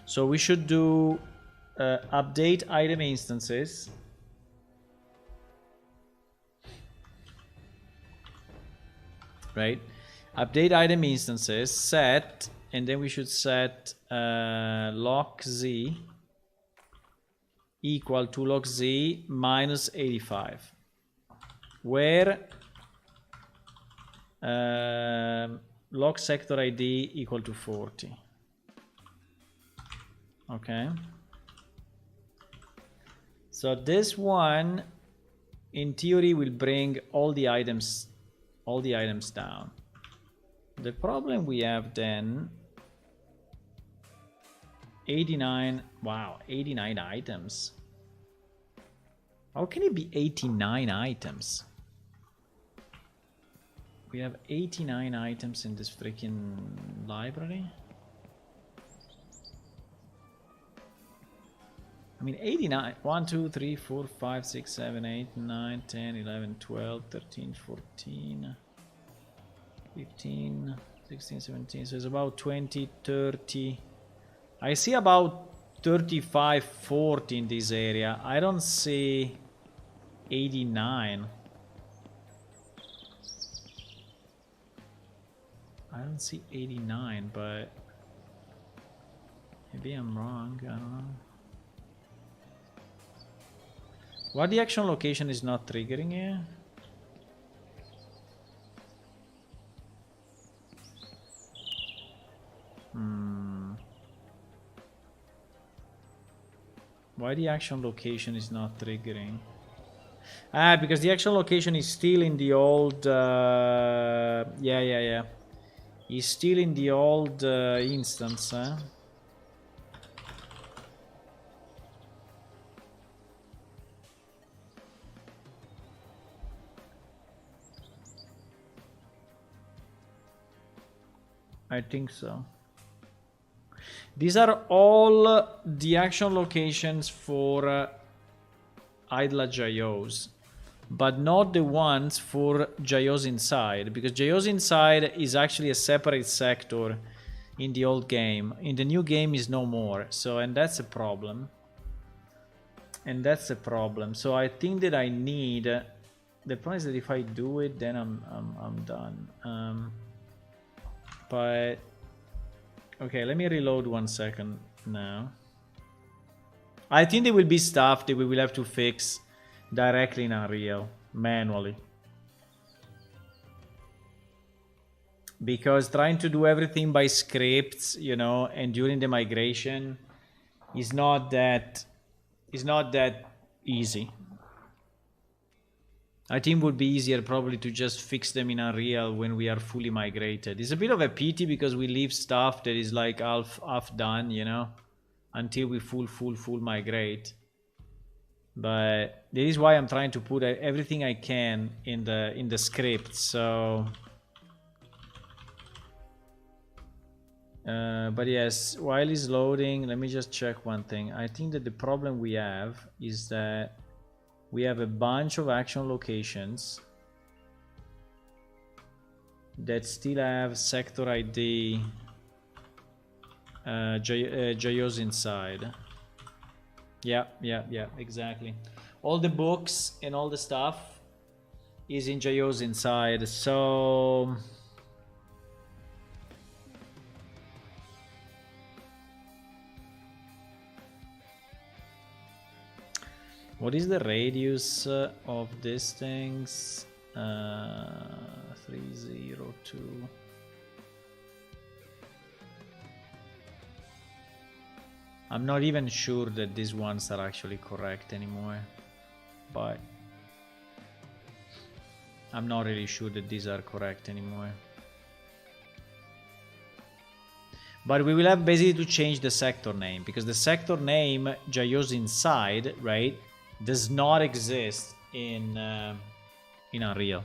So we should do update item instances. Right? Update item instances, set, and then we should set lock z equal to lock z minus 85. Where lock sector ID equal to 40. Okay. So this one, in theory, will bring all the items down. The problem we have then, 89, wow, 89 items. How can it be 89 items? We have 89 items in this freaking library. I mean, 89. 1, 2, 3, 4, 5, 6, 7, 8, 9, 10, 11, 12, 13, 14, 15, 16, 17. So it's about 20, 30. I see about 35, 40 in this area. I don't see 89. I don't see 89, but maybe I'm wrong. I don't know. Why the action location is not triggering here? Why the action location is not triggering? Because the action location is still in the old... yeah. He's still in the old instance, huh? I think so. These are all the action locations for Idla Jayos, but not the ones for Jayos Inside, because Jayos Inside is actually a separate sector in the old game. In the new game is no more, so, and that's a problem. So I think that I need... the problem is that if I do it, then I'm done. But okay, let me reload 1 second now. I think there will be stuff that we will have to fix directly in Unreal, manually. Because trying to do everything by scripts, you know, and during the migration is not that easy. I think it would be easier probably to just fix them in Unreal when we are fully migrated. It's a bit of a pity because we leave stuff that is like half done, you know, until we full migrate. But that is why I'm trying to put everything I can in the script. So But yes, while it's loading, let me just check one thing. I think that the problem we have is that we have a bunch of action locations that still have sector ID JOs inside. Yeah, exactly. All the books and all the stuff is in JOs inside, so what is the radius of these things? 302. I'm not even sure that these ones are actually correct anymore, but I'm not really sure that these are correct anymore. But we will have basically to change the sector name, because the sector name JOs inside, right, does not exist in Unreal.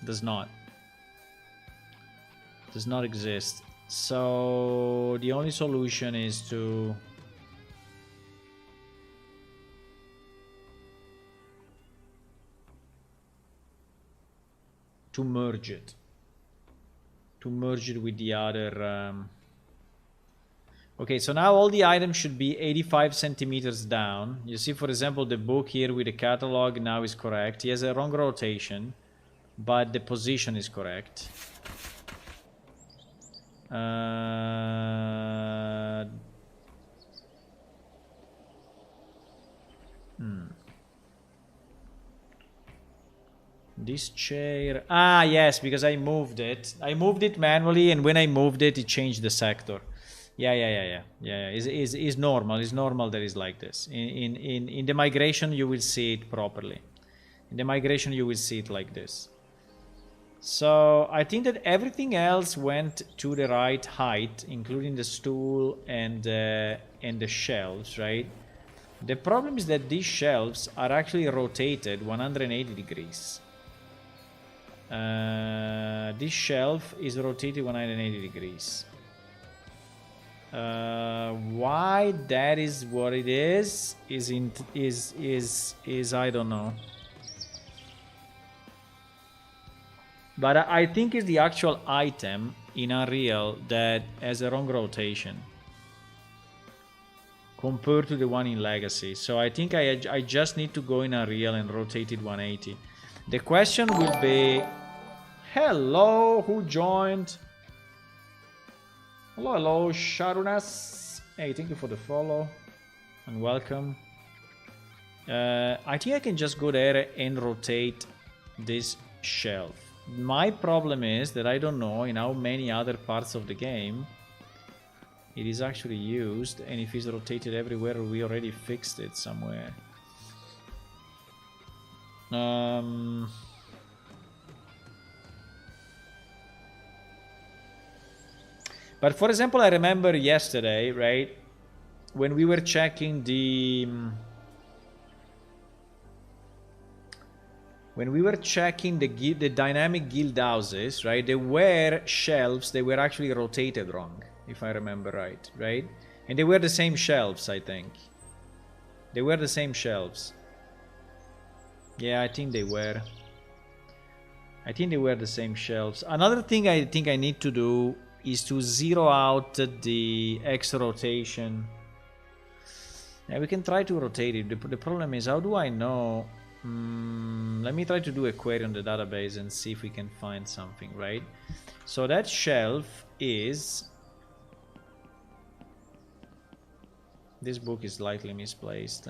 Does not exist. So the only solution is to merge it. To merge it with the other. Okay, so now all the items should be 85 centimeters down. You see, for example, the book here with the catalog now is correct. He has a wrong rotation, but the position is correct. This chair. Ah, yes, because I moved it. I moved it manually, and when I moved it, it changed the sector. Yeah. It's normal. It's normal that it's like this. In the migration, you will see it properly. In the migration, you will see it like this. So I think that everything else went to the right height, including the stool and the shelves, right? The problem is that these shelves are actually rotated 180 degrees. This shelf is rotated 180 degrees. Why that is what it is I don't know. But I think it's the actual item in Unreal that has a wrong rotation compared to the one in Legacy. So I think I just need to go in Unreal and rotate it 180. The question will be, hello, who joined? Hello, Sharunas. Hey, thank you for the follow and welcome. I think I can just go there and rotate this shelf. My problem is that I don't know in how many other parts of the game it is actually used, and if it's rotated everywhere, we already fixed it somewhere. But for example, I remember yesterday, right, when we were checking the dynamic guild houses, right, there were shelves, they were actually rotated wrong, if I remember right? And they were the same shelves, I think. They were the same shelves. Yeah, I think they were. I think they were the same shelves. Another thing I think I need to do is to zero out the X rotation. Yeah, we can try to rotate it. The problem is, how do I know? Let me try to do a query on the database and see if we can find something, right? So that shelf is... This book is slightly misplaced.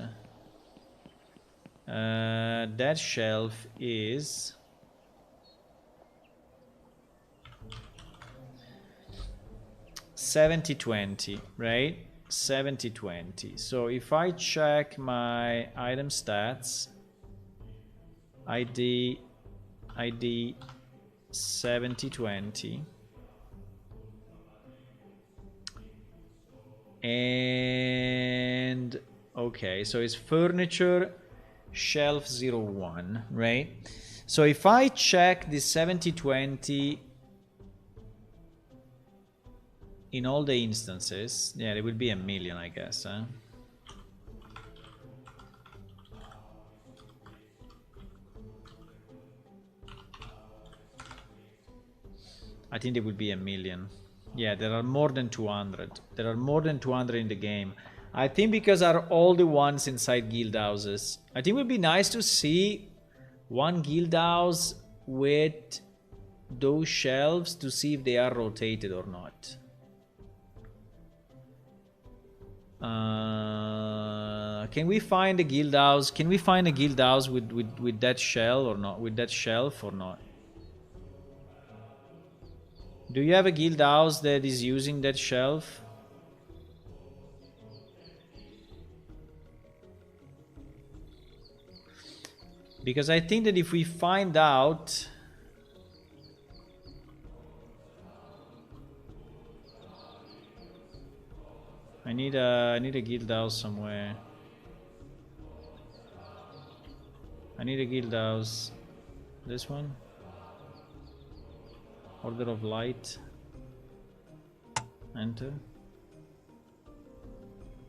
That shelf is... 70-20, right? 70-20. So if I check my item stats, ID 70-20, and okay, so it's furniture shelf 01, right? So if I check the 70-20 in all the instances, yeah, it would be 1,000,000, I guess, huh? I think it would be 1,000,000. Yeah, there are more than 200. There are more than 200 in the game. I think because are all the ones inside guild houses. I think it would be nice to see one guild house with those shelves to see if they are rotated or not. Can we find a guild house? Can we find a guild house with that shell or not? With that shelf or not? Do you have a guild house that is using that shelf? Because I think that if we find out... I need a guild house somewhere. I need a guild house. This one? Order of Light. Enter.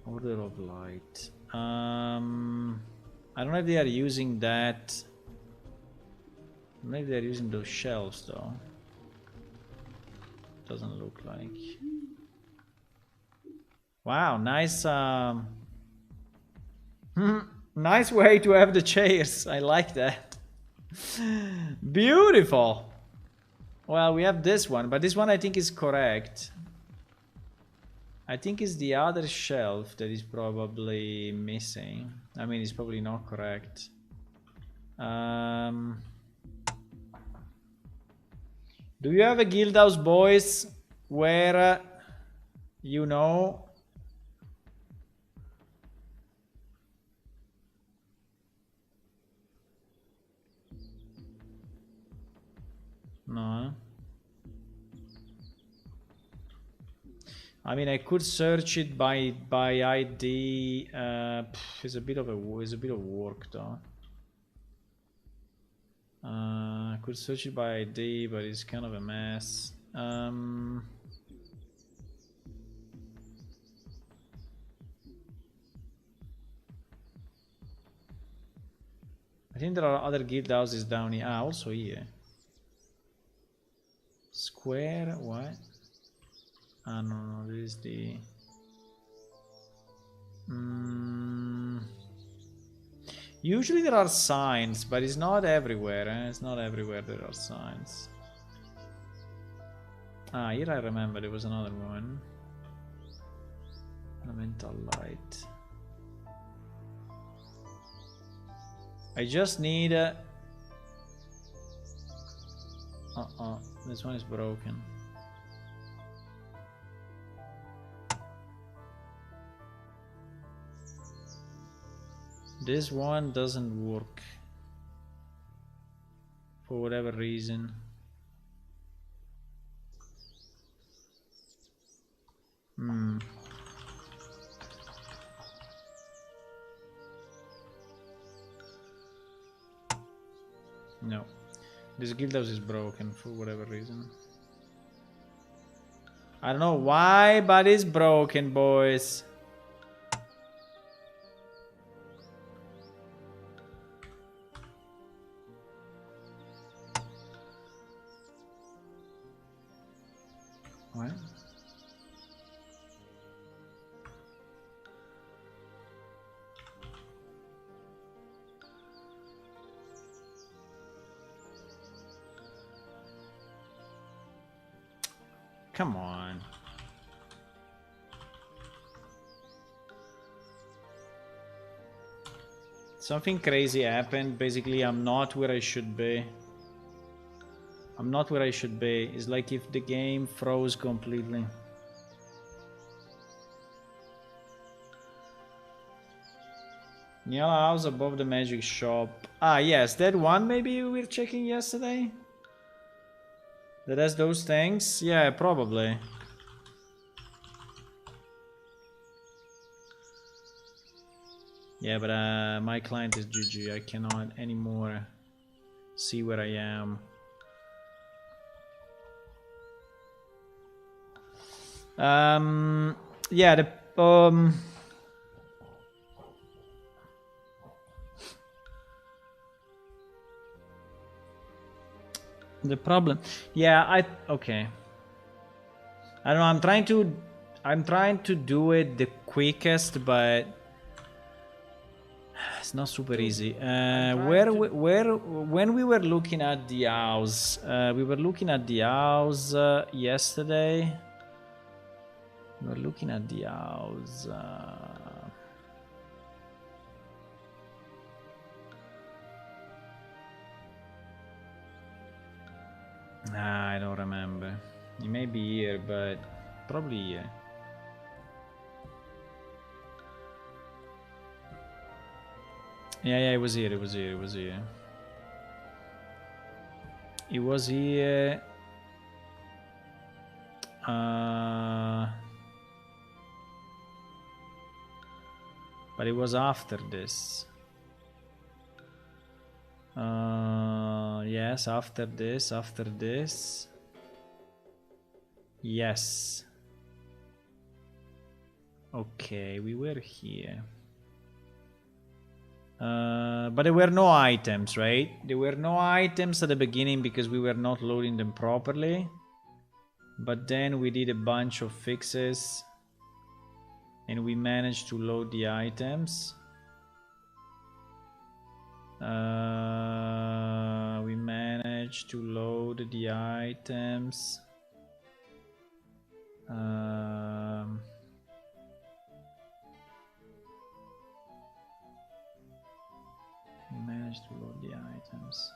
Order of Light. I don't know if they are using that. Maybe they're using those shelves though. Doesn't look like. Wow, nice nice way to have the chairs. I like that. Beautiful. Well, we have this one, but this one I think is correct. I think it's the other shelf that is probably missing. I mean, it's probably not correct. Do you have a guild house, boys, where you know? No. I mean, I could search it by ID. It's a bit of work though. I could search it by ID, but it's kind of a mess. I think there are other guild houses down here. Ah, also here. Square, what? Ah, no, this is the... Usually there are signs, but it's not everywhere, eh? It's not everywhere there are signs. Ah, here I remember there was another one. Elemental Light. I just need a... this one is broken. This one doesn't work for whatever reason. No, this guild house is broken for whatever reason. I don't know why, but it's broken, boys. What? Come on. Something crazy happened. Basically, I'm not where I should be. I'm not where I should be. It's like if the game froze completely. Yellow house above the magic shop. Ah, yes, that one maybe we were checking yesterday? That has those things? Yeah, probably. Yeah, but my client is GG. I cannot anymore see where I am. Yeah, the problem. Yeah, okay. I don't know. I'm trying to do it the quickest, but it's not super easy. When we were looking at the house, we were looking at the house yesterday. We were looking at the house. I don't remember. It may be here, but probably here. Yeah, it was here. It was here. It was here. It was here. But it was after this. Yes, after this. After this. Yes. Okay, we were here. But there were no items, right? There were no items at the beginning because we were not loading them properly. But then we did a bunch of fixes and we managed to load the items. We managed to load the items. We managed to load the items.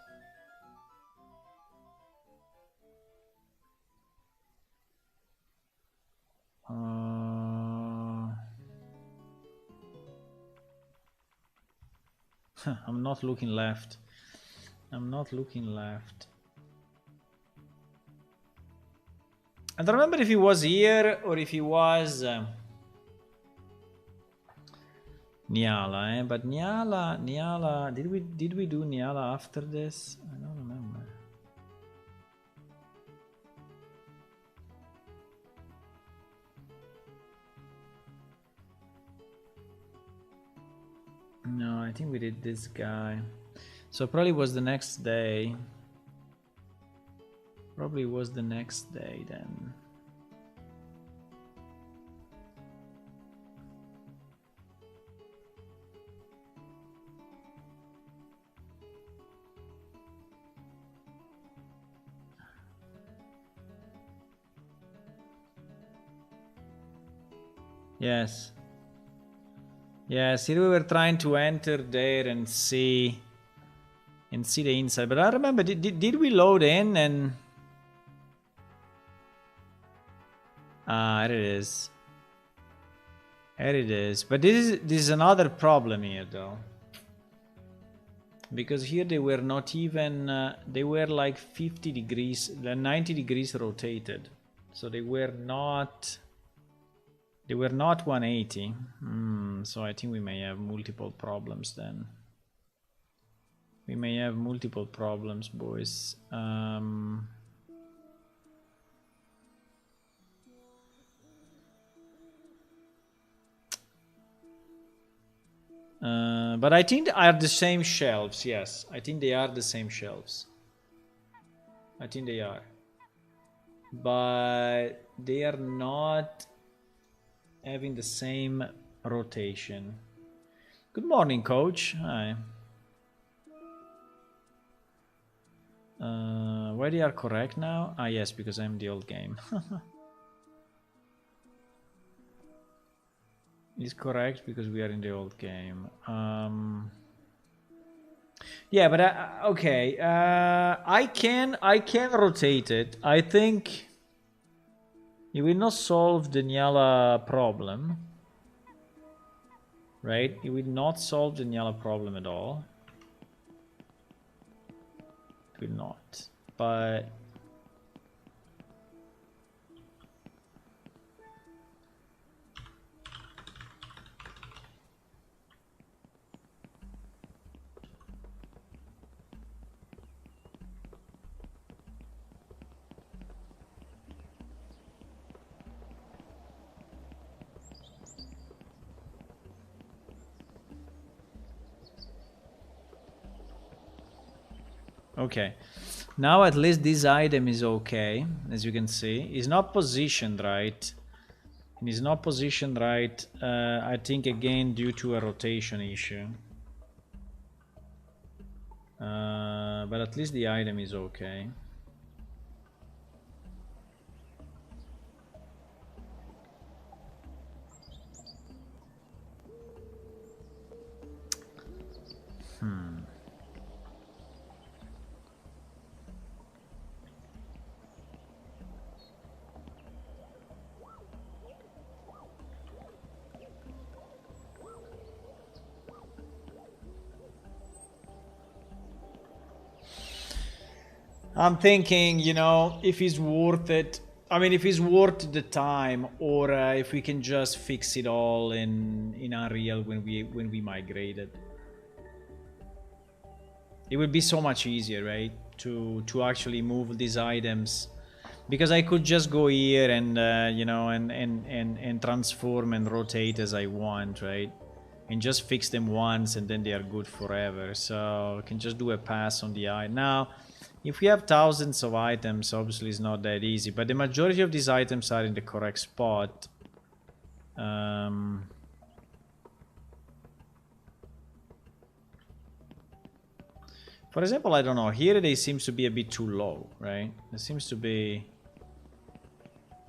I'm not looking left. I'm not looking left. I don't remember if he was here or if he was Nyala, but Nyala, did we do Nyala after this? I don't remember. No, I think we did this guy. So probably was the next day. Probably was the next day then. Yes. Yes, here we were trying to enter there and see the inside. But I remember, did we load in and... Ah, there it is. There it is. But this is another problem here, though. Because here they were not even... they were like 50 degrees, 90 degrees rotated. So they were not... They were not 180. So I think we may have multiple problems then. We may have multiple problems, boys. But I think they are the same shelves. Yes, I think they are the same shelves. I think they are. But they are not having the same rotation. Good morning, coach. Hi. Why they are correct now? Ah, yes, because I'm the old game. It's correct because we are in the old game. Yeah, but okay. I can rotate it. I think it will not solve the Nyala problem, right? It will not solve the Nyala problem at all. It will not, but Okay. Now at least this item is okay, as you can see. It's not positioned right. It's not positioned right, I think again due to a rotation issue. But at least the item is okay. I'm thinking, you know, if it's worth it. I mean, if it's worth the time, or if we can just fix it all in Unreal when we migrate it. It would be so much easier, right? To actually move these items, because I could just go here and you know, and transform and rotate as I want, right? And just fix them once, and then they are good forever. So I can just do a pass on the eye now. If we have thousands of items, obviously it's not that easy, but the majority of these items are in the correct spot. For example, I don't know, here they seems to be a bit too low, right? It seems to be,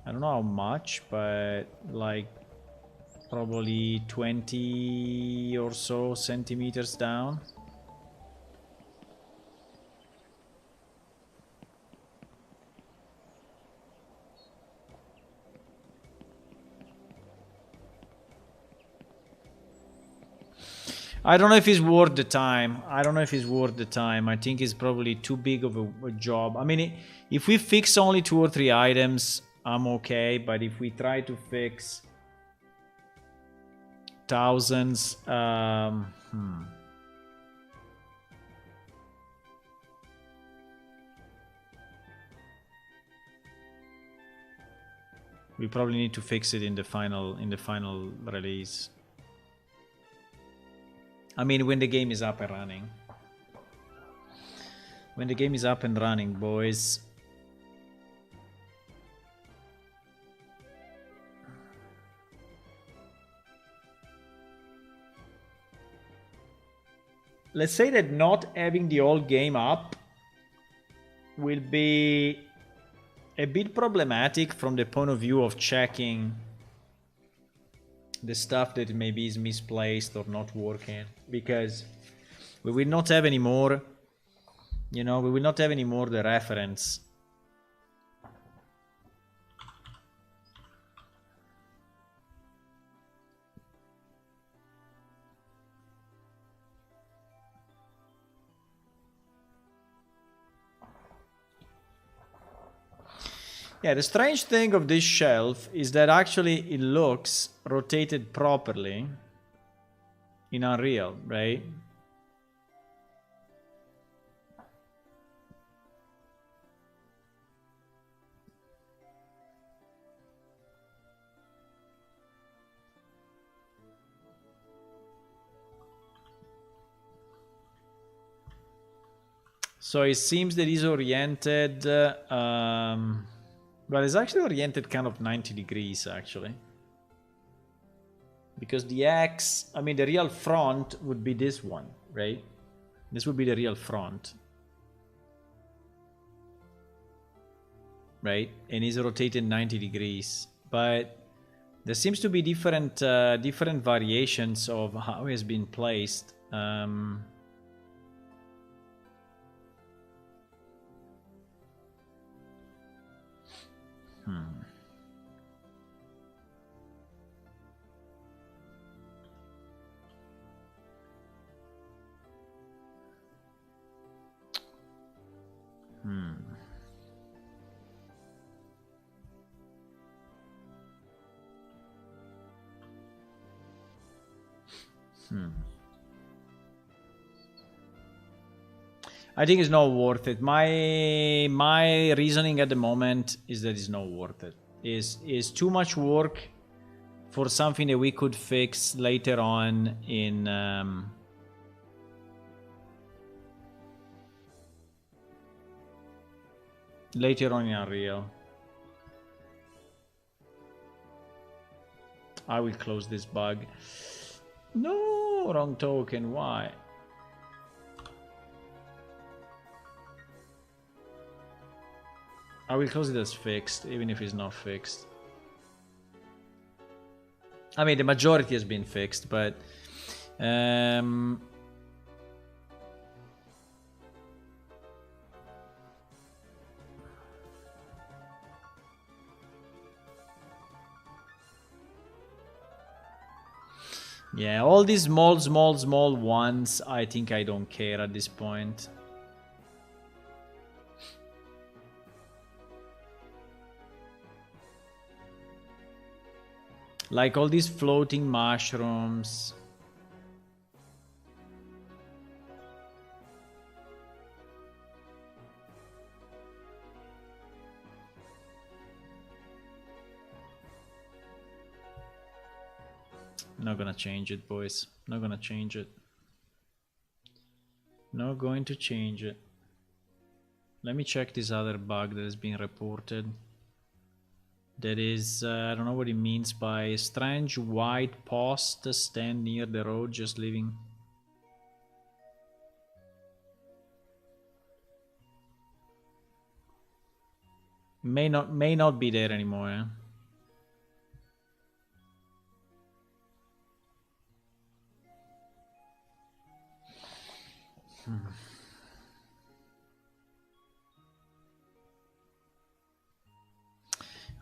I don't know how much, but like probably 20 or so centimeters down. I don't know if it's worth the time. I don't know if it's worth the time. I think it's probably too big of a job. I mean, if we fix only 2 or 3 items, I'm okay. But if we try to fix thousands, we probably need to fix it in the final release. I mean, when the game is up and running. When the game is up and running, boys. Let's say that not having the whole game up will be a bit problematic from the point of view of checking the stuff that maybe is misplaced or not working, because we will not have any more, you know, we will not have any more the reference. Yeah, the strange thing of this shelf is that actually it looks rotated properly in Unreal, right? So it seems that it's oriented, well, it's actually oriented kind of 90 degrees, actually. Because the X, I mean, the real front would be this one, right? This would be the real front. Right? And it's rotated 90 degrees. But there seems to be different variations of how it has been placed. I think it's not worth it. My reasoning at the moment is that it's not worth it. Is too much work for something that we could fix later on in later on in Unreal. I will close this bug. No, wrong token. Why? I will close it as fixed, even if it's not fixed. I mean, the majority has been fixed, but yeah, all these small ones, I think I don't care at this point. Like all these floating mushrooms. Not gonna change it, boys. Not gonna change it. Not going to change it. Let me check this other bug that has been reported. That is, I don't know what it means by strange white post stand near the road just leaving. May not be there anymore. Eh?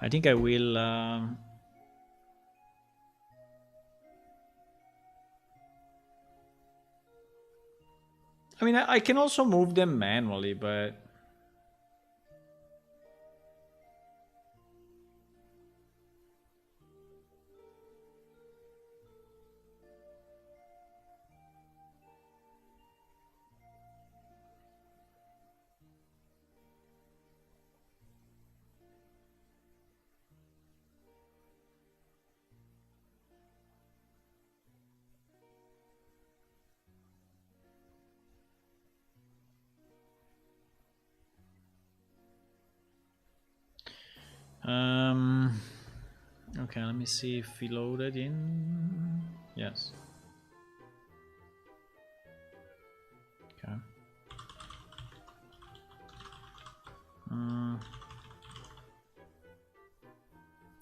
I think I will. I mean, I can also move them manually, but okay, let me see if we loaded in. Yes. Okay.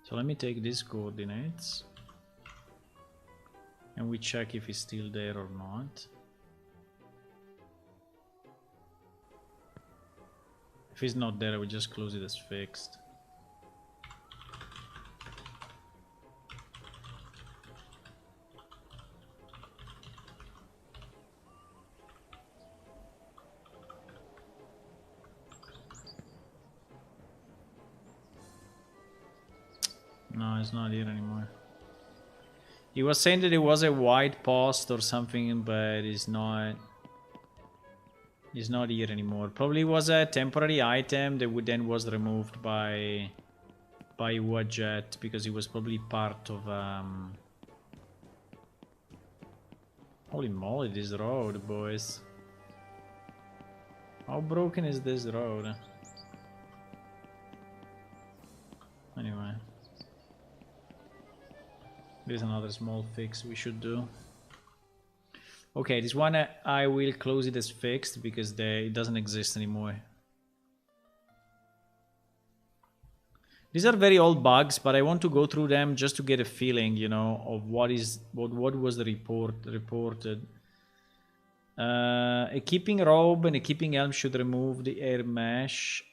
So let me take these coordinates and we check if it's still there or not. If it's not there, I will just close it as fixed. No, it's not here anymore. He was saying that it was a white post or something, but it's not. It's not here anymore. Probably was a temporary item that would then was removed by Wadjet because it was probably part of. Holy moly, this road, boys! How broken is this road? Anyway. There's another small fix we should do. Okay, this one I will close it as fixed because it doesn't exist anymore. These are very old bugs, but I want to go through them just to get a feeling, you know, of what was the reported. A keeping robe and a keeping helm should remove the air mesh.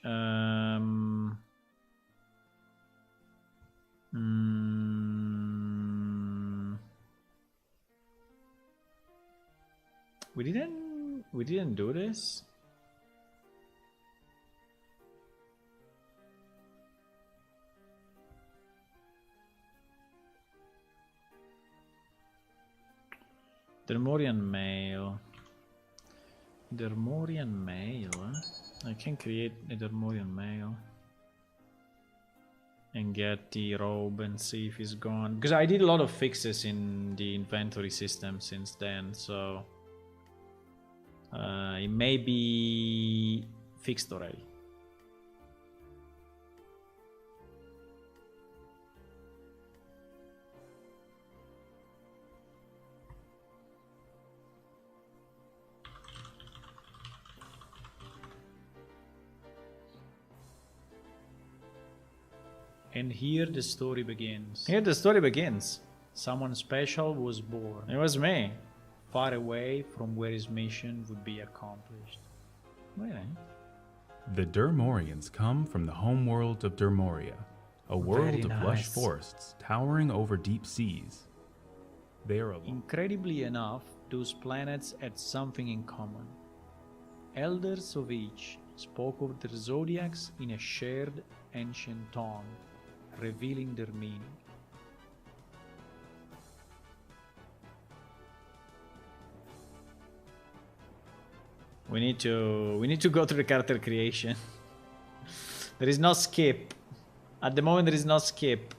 We didn't do this. Dermorian mail. Dermorian mail. I can create a Dermorian mail and get the robe and see if it's gone. Because I did a lot of fixes in the inventory system since then, so it may be fixed already. And here the story begins. Here the story begins. Someone special was born, It was me. far away from where his mission would be accomplished. Really? The Dermorians come from the homeworld of Dermoria, a world Very of lush nice. forests towering over deep seas. They are alone. Incredibly enough, those planets had something in common. Elders of each spoke of their zodiacs in a shared ancient tongue, revealing their meaning. We need to go through the character creation. There is no skip. At the moment there is no skip.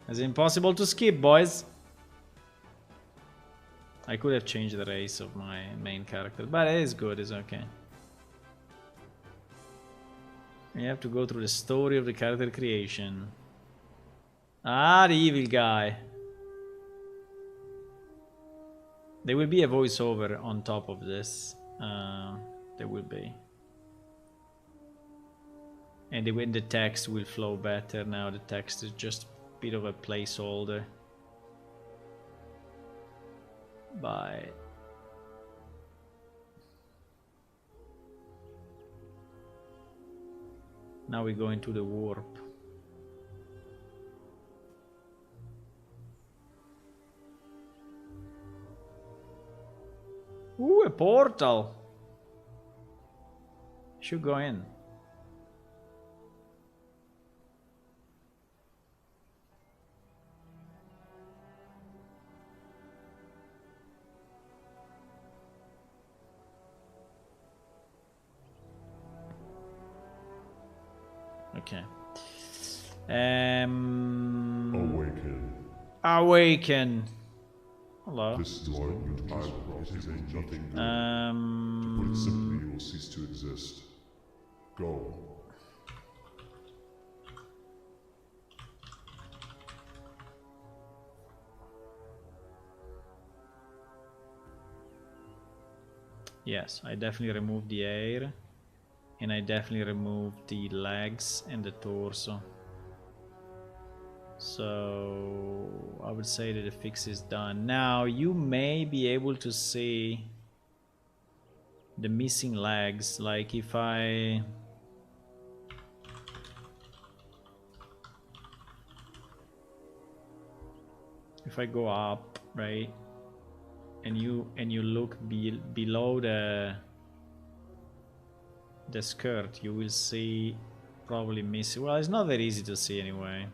It's impossible to skip, boys. I could have changed the race of my main character, but it is good, it's okay. You have to go through the story of the character creation. Ah, the evil guy. There will be a voiceover on top of this. There will be. And when the text will flow better now, the text is just a bit of a placeholder. Bye. Now we go into the warp. Ooh, a portal. Should go in. Okay. Awaken. Awaken. Hello. This enlightenment island is a nothing good. To put it simply, you will cease to exist. Go. Yes, I definitely removed the air. And I definitely removed the legs and the torso. So I would say that the fix is done. Now you may be able to see the missing legs. Like if I go up, right, and you look below the skirt, you will see probably missing. Well, it's not very easy to see anyway,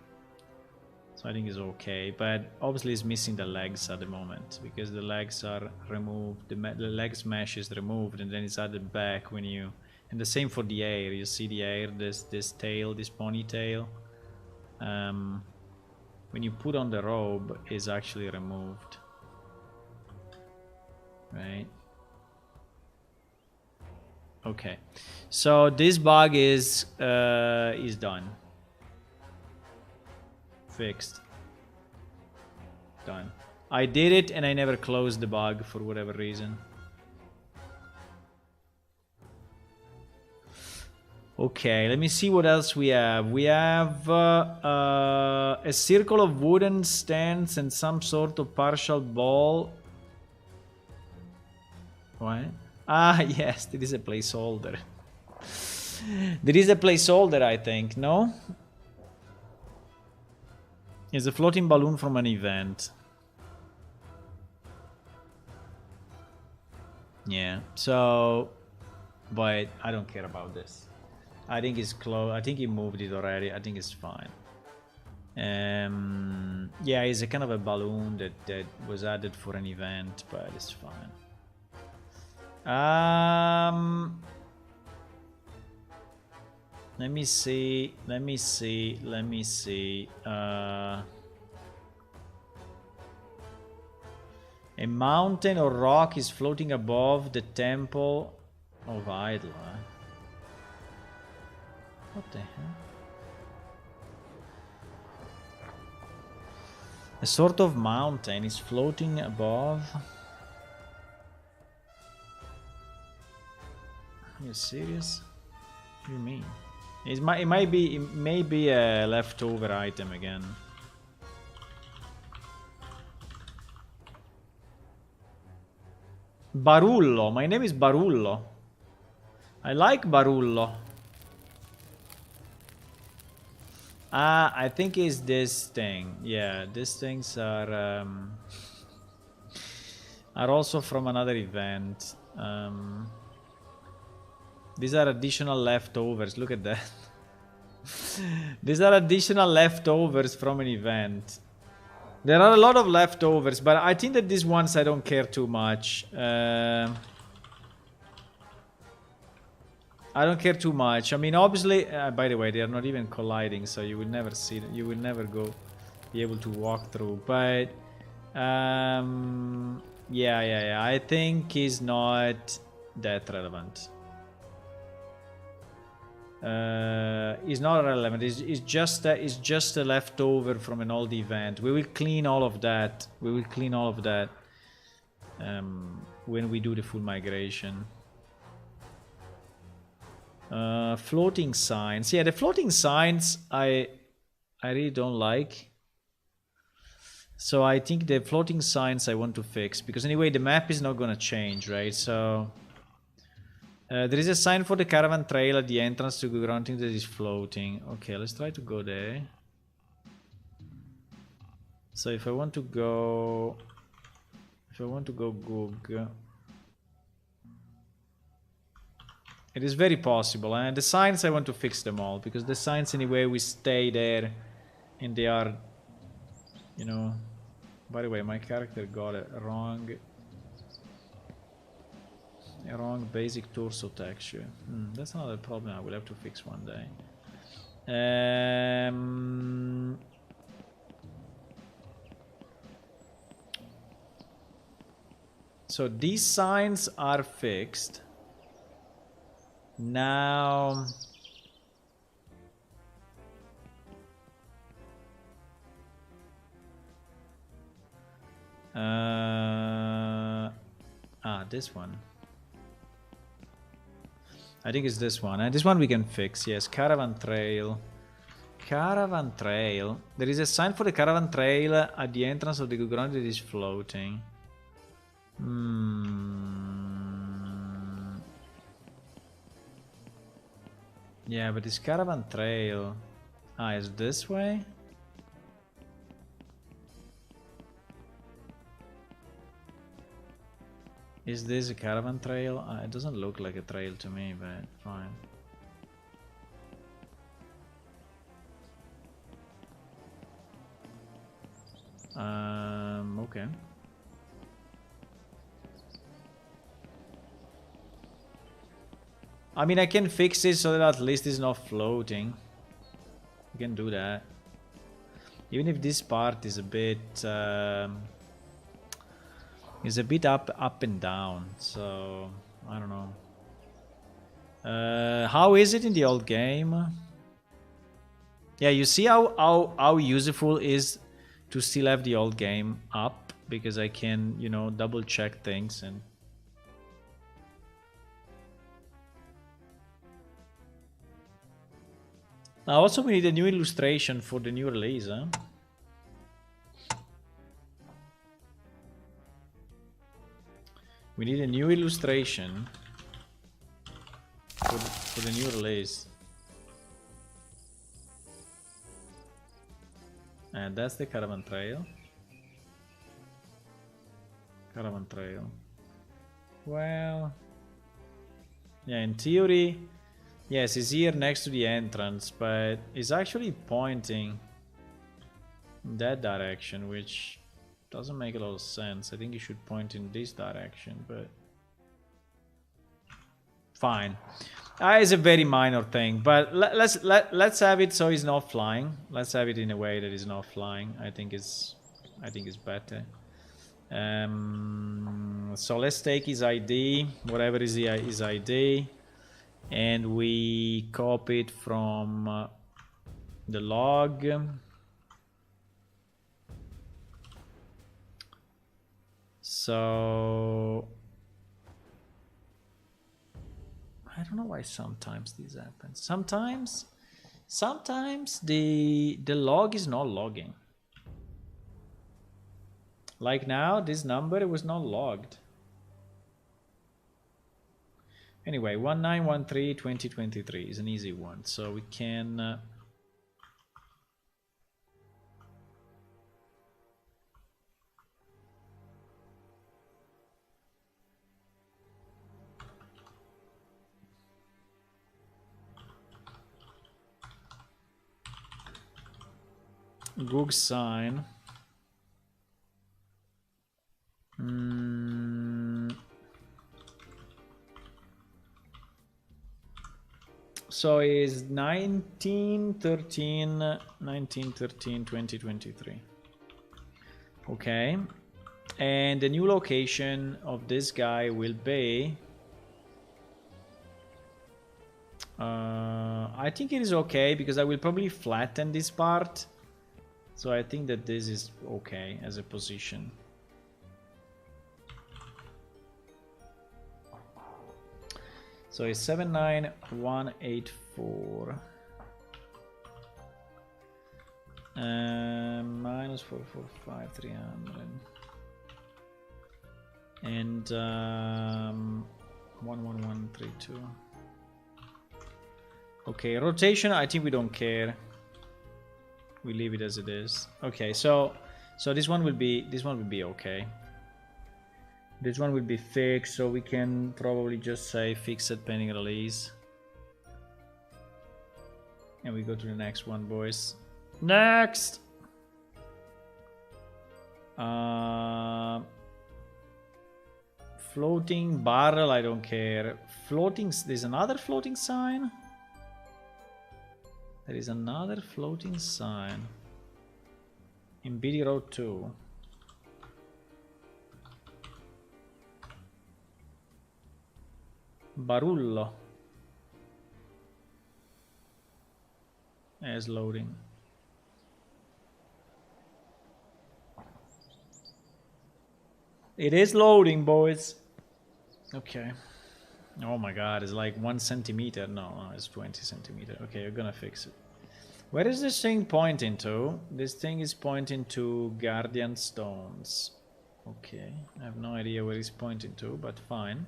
so I think it's okay, but obviously it's missing the legs at the moment because the legs are removed, the legs mesh is removed and then it's added back when you, and the same for the hair. You see the hair, this tail, this ponytail, when you put on the robe is actually removed, right? Okay, so this bug is done, fixed, done. I did it and I never closed the bug for whatever reason. Okay, let me see what else we have. We have a circle of wooden stands and some sort of partial ball. What? Ah, yes, there is a placeholder. There is a placeholder, I think, no? It's a floating balloon from an event. Yeah, so... But I don't care about this. I think it's close. I think he moved it already. I think it's fine. Yeah, it's a kind of a balloon that was added for an event, but it's fine. Let me see. A mountain or rock is floating above the temple of Idol. What the hell? A sort of mountain is floating above. Are you serious? What do you mean? It may be a leftover item again. Barullo. My name is Barullo. I like Barullo. Ah, I think it's this thing. Yeah, these things are also from another event. These are additional leftovers. Look at that. These are additional leftovers from an event. There are a lot of leftovers, but I think that these ones I don't care too much. I don't care too much. I mean, obviously, by the way, they are not even colliding, so you will never see them. You will never be able to walk through. But yeah. I think it's not that relevant. It's not relevant. It's just a leftover from an old event. We will clean all of that. When we do the full migration. Floating signs. Yeah, the floating signs I really don't like. So I think the floating signs I want to fix, because anyway the map is not gonna change, right? So there is a sign for the caravan trail at the entrance to the grounding that is floating. Okay, let's try to go there. So if I want to go Goog, it is very possible, and the signs I want to fix them all, because the signs anyway we stay there and they are, you know. By the way, my character got a wrong basic torso texture. That's not a problem I will have to fix one day. So these signs are fixed. Now this one. I think it's this one. And this one we can fix. Yes, caravan trail. Caravan trail. There is a sign for the caravan trail at the entrance of the ground that is floating. Yeah, but this caravan trail... Ah, is this way? Is this a caravan trail? It doesn't look like a trail to me, but fine. Okay. I mean, I can fix it so that at least it's not floating. You can do that. Even if this part is a bit... up and down, so I don't know. How is it in the old game? Yeah, you see how useful it is to still have the old game up, because I can, you know, double check things. And also we need a new illustration for the new release, huh? We need a new illustration for the new release. And that's the caravan trail. Caravan trail. Well... Yeah, in theory... Yes, it's here next to the entrance, but it's actually pointing in that direction, which... doesn't make a lot of sense. I think you should point in this direction, but fine. It's a very minor thing, but let's have it so it's not flying. Let's have it in a way that is not flying. I think it's better. So let's take his ID, whatever is his ID, and we copy it from the log. So I don't know why sometimes this happens. Sometimes the log is not logging. Like now, this number was not logged. Anyway, 1913-2023 is an easy one, so we can Goog sign. So is 1913-2023. Okay. And the new location of this guy will be I think it is okay because I will probably flatten this part. So I think that this is okay as a position. So it's 79184 minus 445 300 and 11132. Okay, rotation, I think we don't care. We leave it as it is. Okay, so this one will be okay. This one will be fixed, so we can probably just say fixed pending release. And we go to the next one, boys. Next! Floating barrel, I don't care. Floating, there's another floating sign? There is another floating sign. In BD Road 2. Barullo is loading. It is loading, boys. Okay. Oh my god, it's like 1 centimeter. No, it's 20 centimeter. Okay, you're gonna fix it. Where is this thing pointing to? This thing is pointing to Guardian Stones. Okay, I have no idea where it's pointing to, but fine.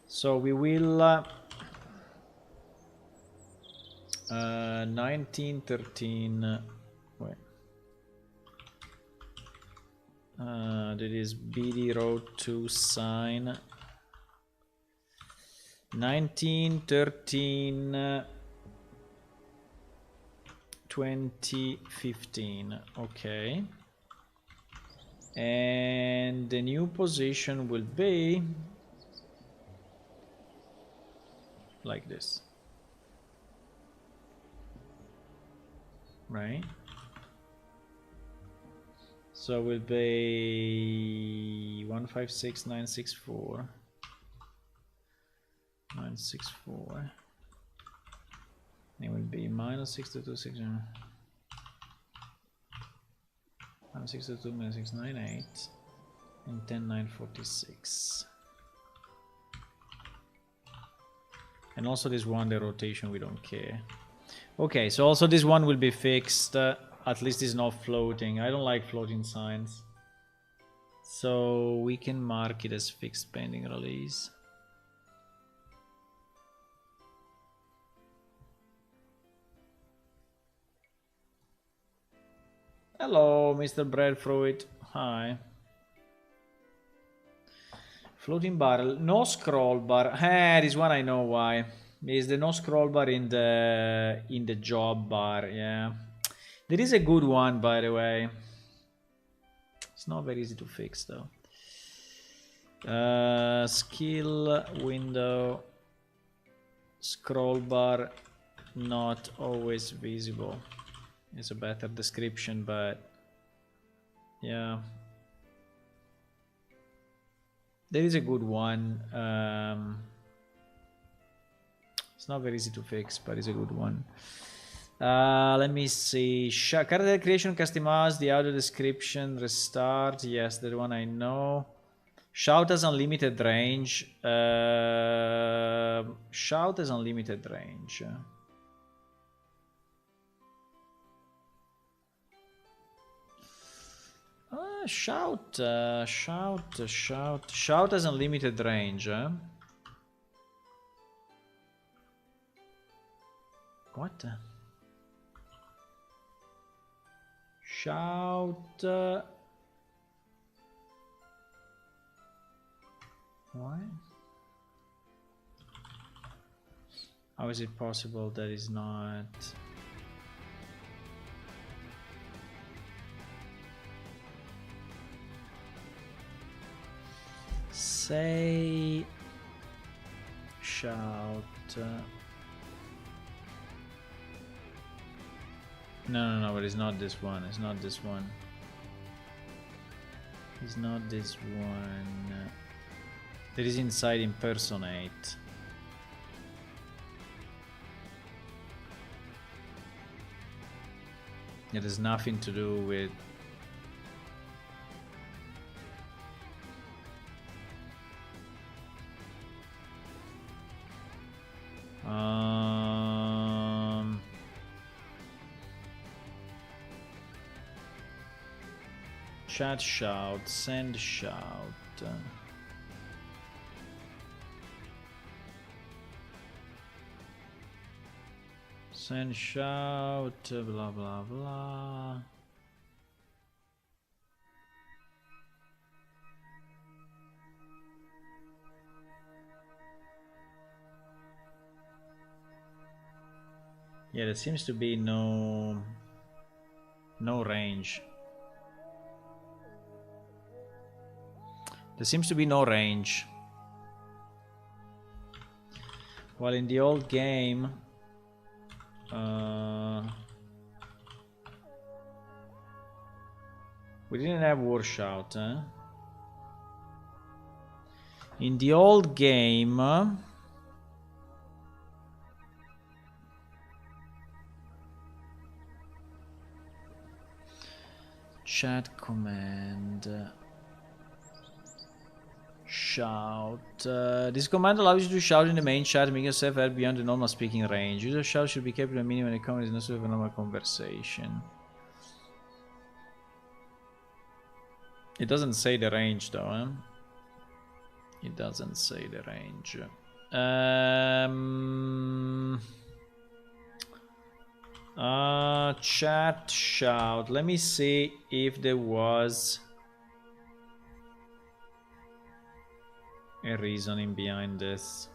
So we will 1913 wait that is BD Road 2 sign 1913 2015. Okay, and the new position will be like this, right? So it will be 156964 964. It will be minus 626 minus 622 minus 698 and 10946. And also this one, the rotation, we don't care. Okay, so also this one will be fixed. At least it's not floating. I don't like floating signs. So we can mark it as fixed pending release. Hello, Mr. Breadfruit. Hi. Floating barrel, no scroll bar. This one I know why. Is the no scroll bar in the job bar? Yeah, there is a good one, by the way. It's not very easy to fix though. Skill window, scroll bar, not always visible. It's a better description, but yeah. There is a good one. It's not very easy to fix, but it's a good one. Let me see. Character creation, customize the audio description, restart. Yes, that one I know. Shout has unlimited range. Shout has unlimited range. Shout has unlimited range. What? Shout. Why? How is it possible that is not? Say shout. No, but it's not this one. It's not this one. It's not this one. That is inside impersonate. It has nothing to do with. Chat shout, send shout. Send shout, blah blah blah. Yeah, there seems to be no range. There seems to be no range. While in the old game, we didn't have war shout, huh? In the old game, chat command. Shout. This command allows you to shout in the main chat, making yourself heard beyond the normal speaking range. User shout should be kept to a minimum when the comment is not sort of a normal conversation. It doesn't say the range though, huh? It doesn't say the range. Chat shout. Let me see if there was a reasoning behind this.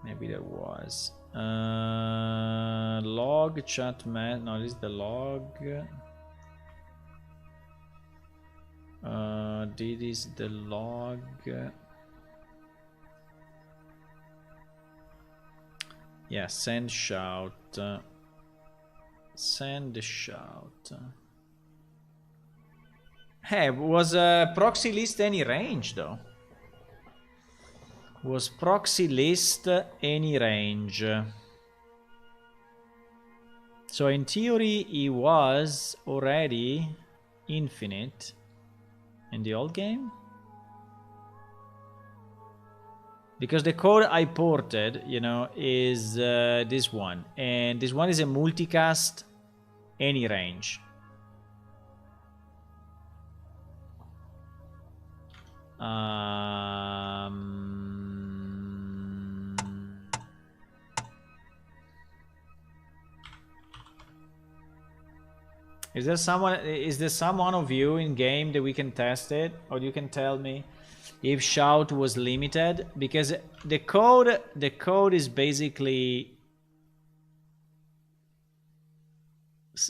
Maybe there was. Log chat man. No, this is the log. This is the log. Yeah, send shout. Send the shout. Hey, was proxy list any range though? Was proxy list any range? So in theory it was already infinite in the old game? Because the code I ported, you know, is this one. And this one is a multicast any range. Is there someone of you in game that we can test it, or you can tell me if shout was limited? Because the code is basically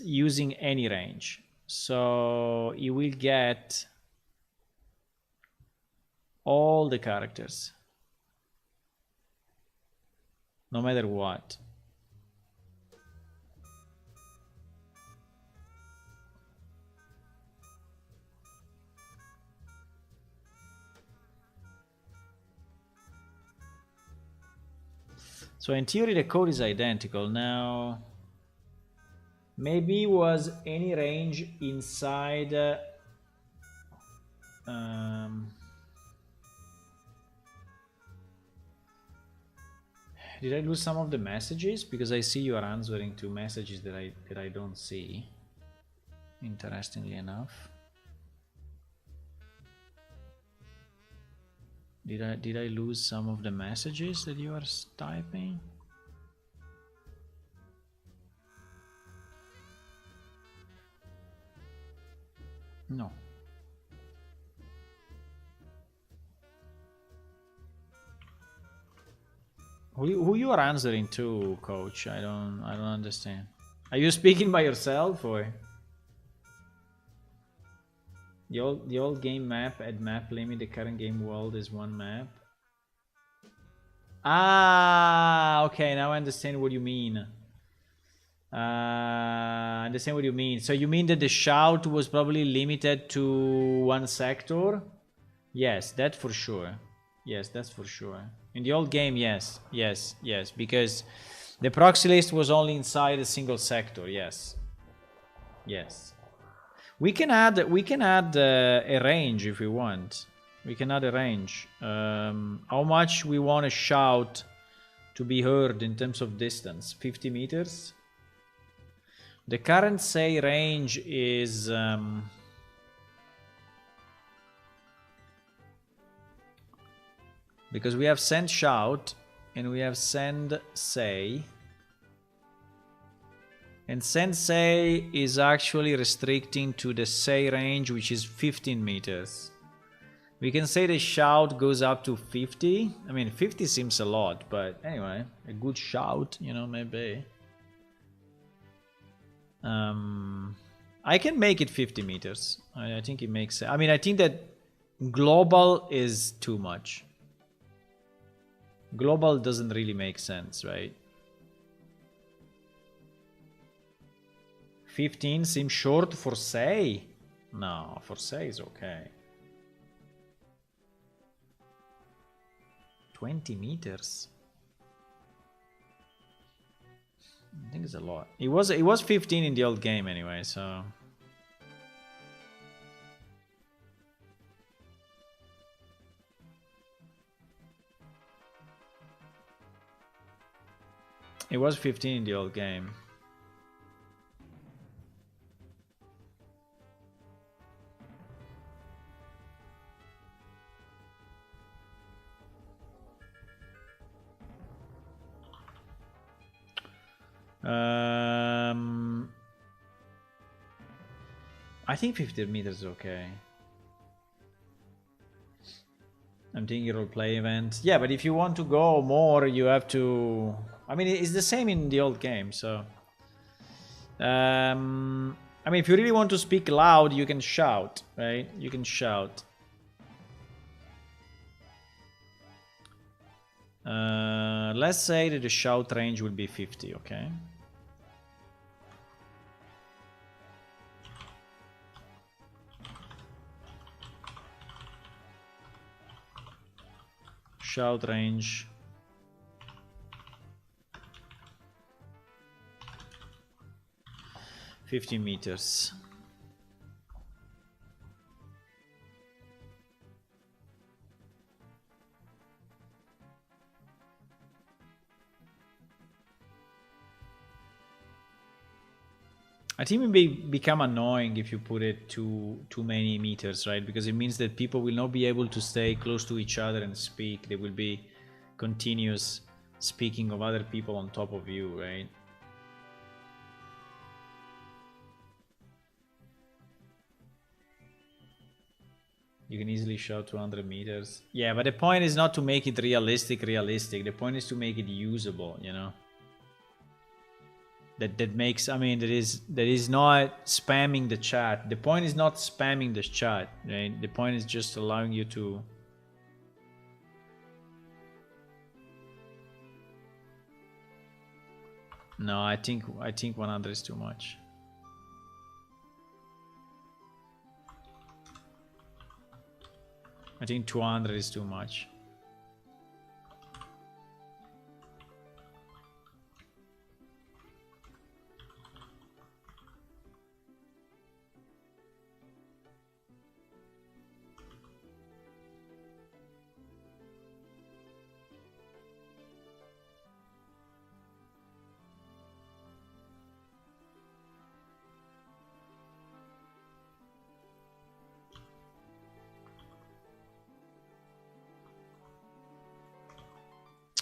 using any range, so you will get all the characters no matter what. So in theory the code is identical. Now maybe was any range inside Did I lose some of the messages? Because I see you are answering to messages that I don't see. Interestingly enough. Did I lose some of the messages that you are typing? No. Who you are answering to, coach? I don't understand. Are you speaking by yourself or the old game map at map limit? The current game world is one map. Ah, okay. Now I understand what you mean. Understand what you mean. So you mean that the shout was probably limited to one sector? Yes, that for sure. Yes, that's for sure. In the old game, yes, because the proxy list was only inside a single sector. Yes. We can add a range if we want. We can add a range. How much we want to shout to be heard in terms of distance? 50 meters. The current say range is because we have send shout and we have send say, and send say is actually restricting to the say range, which is 15 meters. We can say the shout goes up to 50. I mean, 50 seems a lot, but anyway, a good shout, you know, maybe. I can make it 50 meters. I think it makes sense. I mean, I think that global is too much. Global doesn't really make sense, right? 15 seems short for say. No, for say is okay. 20 meters. I think it's a lot. It was 15 in the old game anyway, so it was 15 in the old game. I think 50 meters is okay. I'm thinking roleplay event. Yeah, but if you want to go more, you have to... I mean, it's the same in the old game, so... I mean, if you really want to speak loud, you can shout, right? You can shout. Let's say that the shout range will be 50, okay? Shout range 50 meters. I think it may become annoying if you put it too many meters, right? Because it means that people will not be able to stay close to each other and speak. There will be continuous speaking of other people on top of you, right? You can easily shout 200 meters. Yeah, but the point is not to make it realistic. The point is to make it usable, you know? That makes, I mean, that is not spamming the chat. The point is not spamming the chat, right? The point is just allowing you to... No, I think 100 is too much. I think 200 is too much.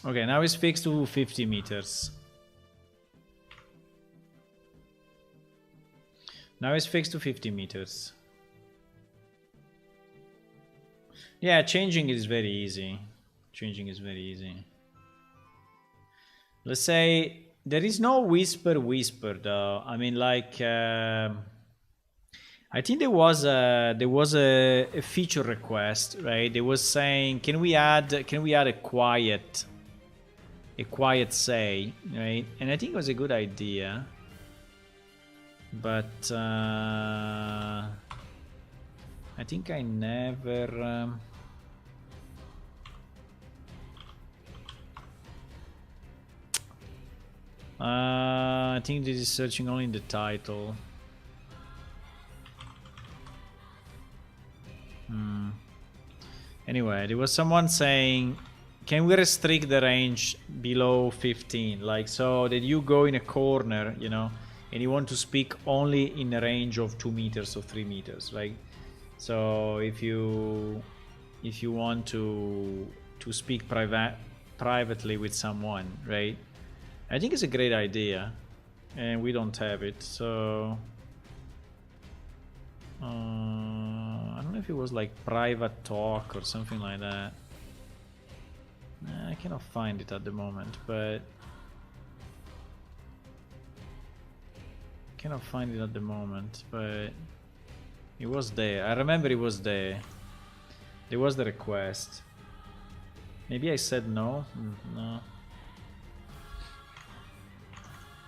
Okay, now it's fixed to 50 meters. Now it's fixed to 50 meters. Yeah, changing is very easy. Changing is very easy. Let's say there is no whisper though. I mean, like I think there was a feature request, right? They was saying, can we add a quiet say, right? And I think it was a good idea, but I think I never. I think this is searching only in the title. Anyway, there was someone saying, can we restrict the range below 15? Like, so that you go in a corner, you know, and you want to speak only in a range of 2 meters or 3 meters, right? So if you want to speak privately with someone, right? I think it's a great idea, and we don't have it, so I don't know if it was like private talk or something like that. I cannot find it at the moment, but it was there. I remember it was there. There was the request. Maybe I said no. No.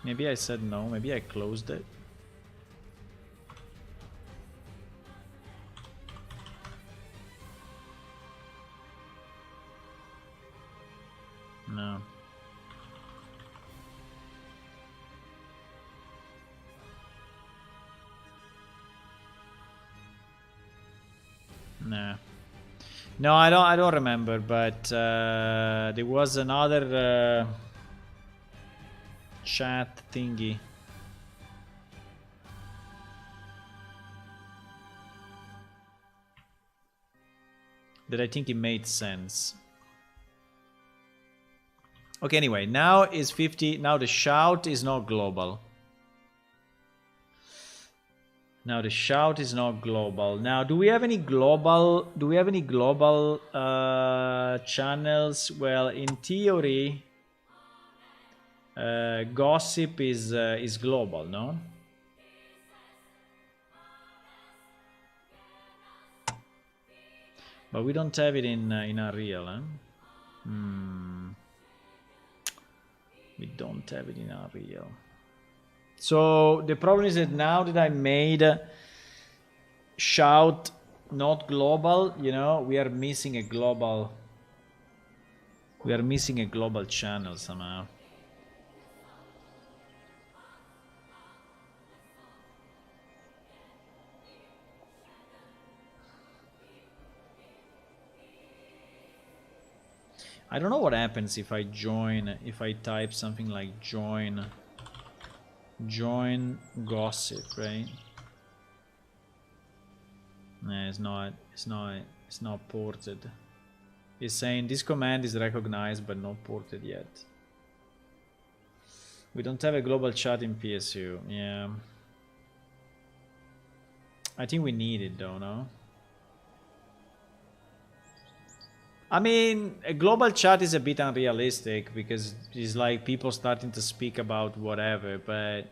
Maybe I said no. Maybe I closed it. No. Nah. No, I don't remember, but there was another chat thingy. That I think it made sense. Okay, anyway, now is 50. Now the shout is not global. Now the shout is not global. Now, do we have any global? Channels? Well, in theory, gossip is global, no? But we don't have it in Unreal, huh? We don't have it in Unreal. So the problem is that now that I made shout not global, you know, we are missing a global. We are missing a global channel somehow. I don't know what happens if I join, if I type something like join gossip, right? Nah, it's not ported. It's saying this command is recognized but not ported yet. We don't have a global chat in PSU. Yeah. I think we need it though, no? I mean, a global chat is a bit unrealistic because it's like people starting to speak about whatever, but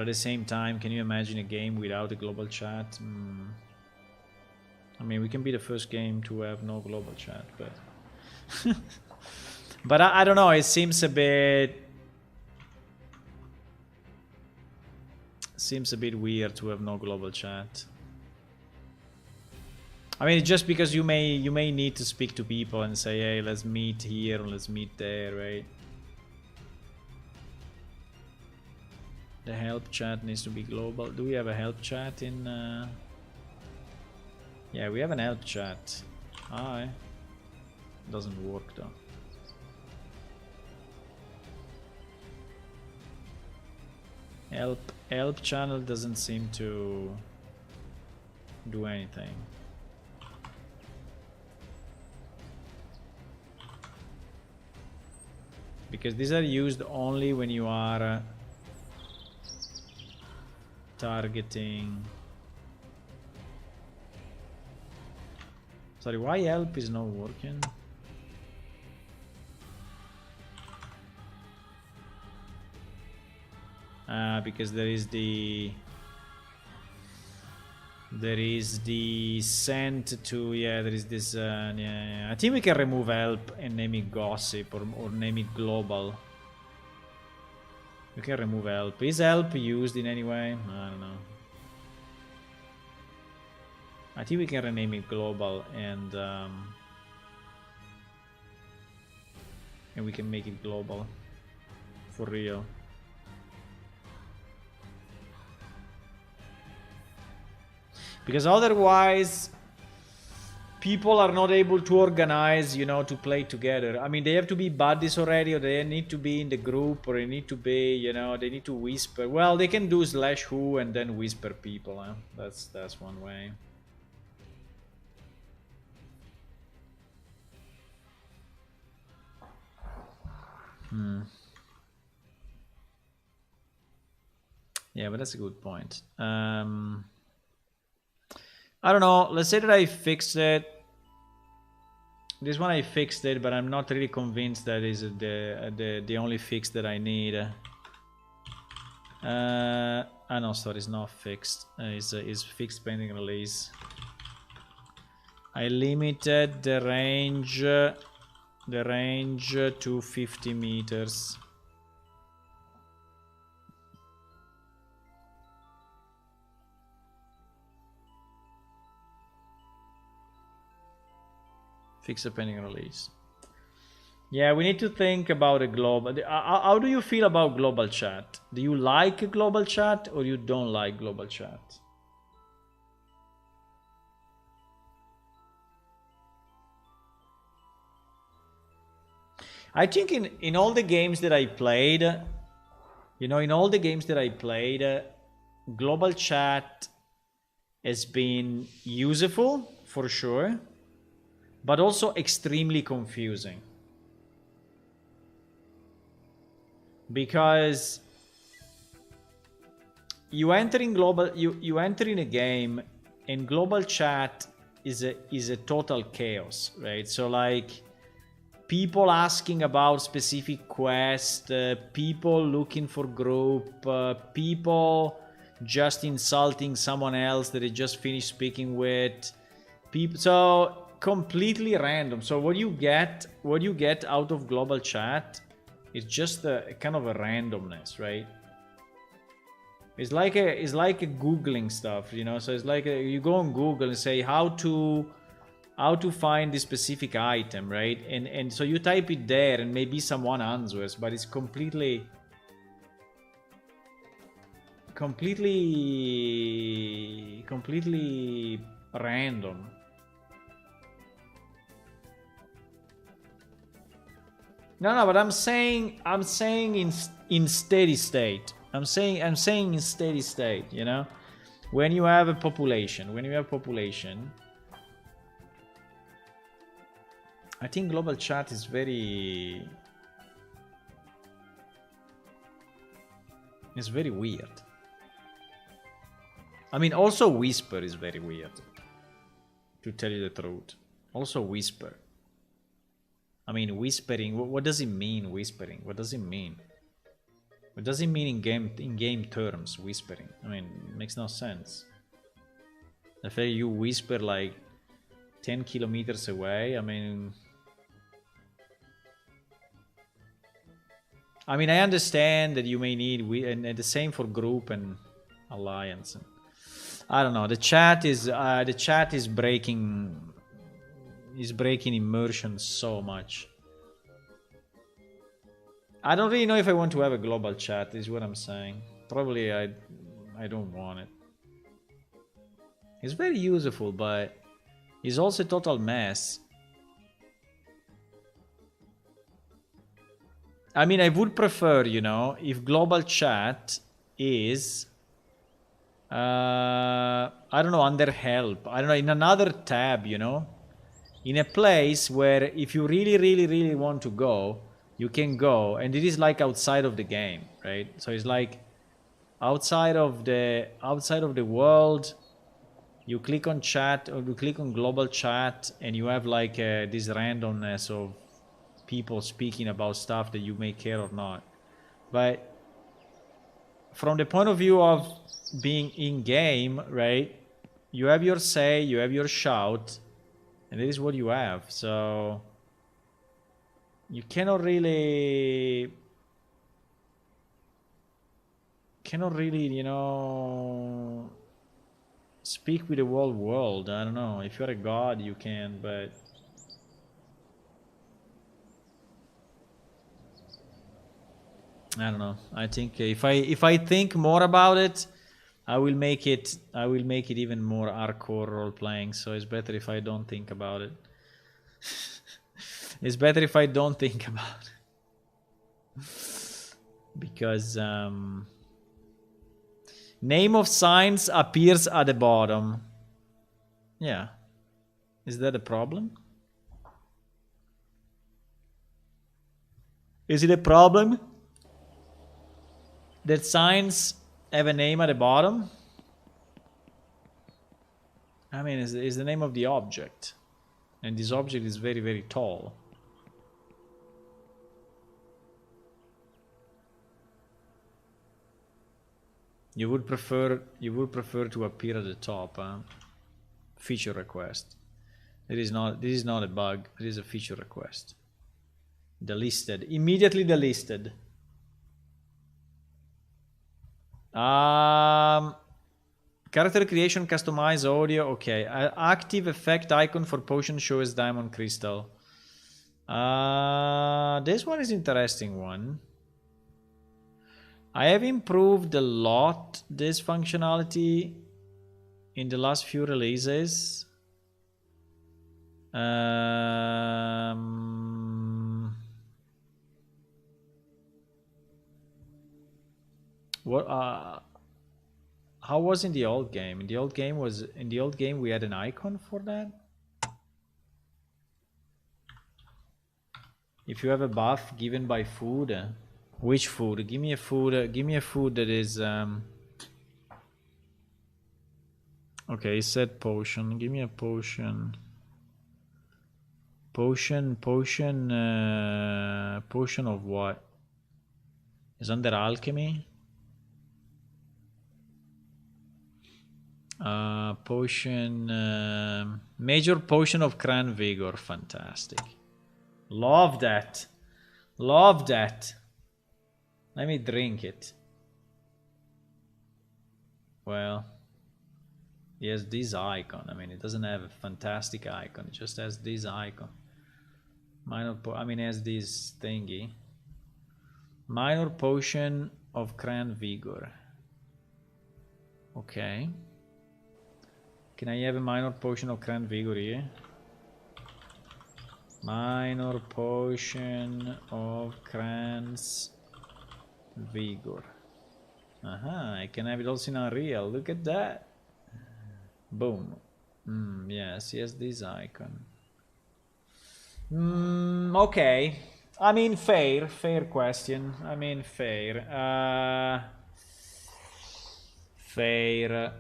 at the same time, can you imagine a game without a global chat? I mean, we can be the first game to have no global chat, but but I don't know, it seems a bit weird to have no global chat. I mean, just because you may need to speak to people and say, hey, let's meet here or let's meet there, right? The help chat needs to be global. Do we have a help chat in... Yeah, we have an help chat. Hi. Doesn't work though. Help channel doesn't seem to do anything. because these are used only when you are targeting. Sorry, why help is not working? Because there is the sent to, yeah, there is this yeah. I think we can remove help and name it gossip or name it global. We can remove help. Is help used in any way? I don't know. I think we can rename it global and we can make it global for real. Because otherwise, people are not able to organize, you know, to play together. I mean, they have to be buddies already, or they need to be in the group, or they need to be, you know, they need to whisper. Well, they can do /who and then whisper people. Huh? That's one way. Yeah, but that's a good point. I don't know. Let's say that I fixed it. This one I fixed it, but I'm not really convinced that is the only fix that I need. No, sorry, it's not fixed. It's fixed pending release. I limited the range to 50 meters. Fix a pending release. Yeah, we need to think about a global. How do you feel about global chat? Do you like global chat or you don't like global chat? I think in all the games that I played, you know, in all the games that I played, global chat has been useful for sure, but also extremely confusing. Because you enter in you enter in a game and global chat is a total chaos, right? So like people asking about specific quests, people looking for group, people just insulting someone else that they just finished speaking with, people. So completely random. So what you get out of global chat is just a kind of a randomness, right? It's like a googling stuff, you know. So it's like you go on Google and say how to find this specific item, right? And so you type it there and maybe someone answers, but it's completely random. No, but I'm saying in steady state. I'm saying in steady state, you know? When you have a population, I think global chat is very weird. I mean, also whisper is very weird, to tell you the truth. Also whisper. I mean, whispering, what does it mean, whispering? What does it mean? What does it mean in game terms, whispering? I mean, it makes no sense. The fact you whisper like 10 kilometers away, I mean, I understand that you may need, and the same for group and alliance. I don't know. The chat is breaking immersion so much. I don't really know if I want to have a global chat, is what I'm saying. Probably I don't want it. It's very useful, but it's also a total mess. I mean, I would prefer, you know, if global chat is I don't know, under help. I don't know, in another tab, you know, in a place where if you really want to go, you can go, and it is like outside of the game, right? So it's like outside of the world. You click on chat, or you click on global chat, and you have like this randomness of people speaking about stuff that you may care or not. But from the point of view of being in game, right, you have your say, you have your shout, and it is what you have. So you cannot really, you know, speak with the whole world. I don't know. If you're a god, you can, but I don't know. I think if I think more about it, I will make it even more hardcore role playing. So it's better if I don't think about it. It's better if I don't think about it. Because name of signs appears at the bottom. Yeah. Is that a problem? Is it a problem that signs have a name at the bottom? I mean, is the name of the object. And this object is very, very tall. You would prefer to appear at the top, huh? Feature request. This is not a bug, it is a feature request. Delisted. Immediately delisted. Character creation, customize audio. Okay. Active effect icon for potion shows diamond crystal. This one is interesting one. I have improved a lot this functionality in the last few releases. How was in the old game? In the old game we had an icon for that. If you have a buff given by food, which food? Give me a food. Give me a food that is. Okay, said potion. Give me a potion. Potion of what? Is under alchemy. Potion. Major potion of cran vigor. Fantastic. Love that. Love that. Let me drink it. Well, he has this icon. I mean, it doesn't have a fantastic icon. It just has this icon. It has this thingy. Minor potion of cran vigor. Okay. Can I have a minor potion of cran vigor here? Minor potion of cran's vigor. Aha, I can have it also in Unreal. Look at that. Boom. Yes, he has this icon. Okay. I mean, fair question. I mean, fair. Fair.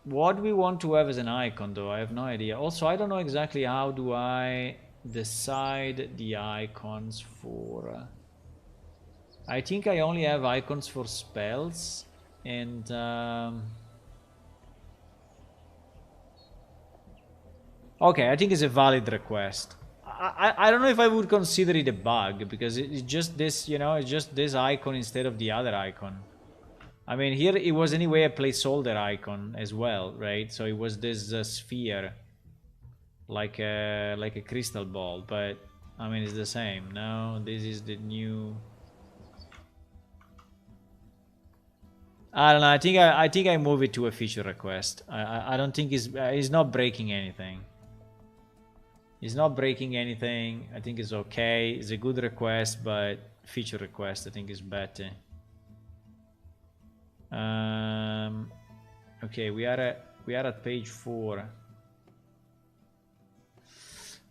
What we want to have as an icon, though, I have no idea. Also, I don't know exactly how do I decide the icons for... I think I only have icons for spells and... Okay, I think it's a valid request. I don't know if I would consider it a bug, because it's just this, you know, it's just this icon instead of the other icon. I mean, here it was anyway a placeholder icon as well, right? So it was this sphere, like a crystal ball, but I mean it's the same. Now this is the new. I don't know. I think I move it to a feature request. I don't think it's not breaking anything. It's not breaking anything. I think it's okay. It's a good request, but feature request I think is better. Okay, we are at page 4.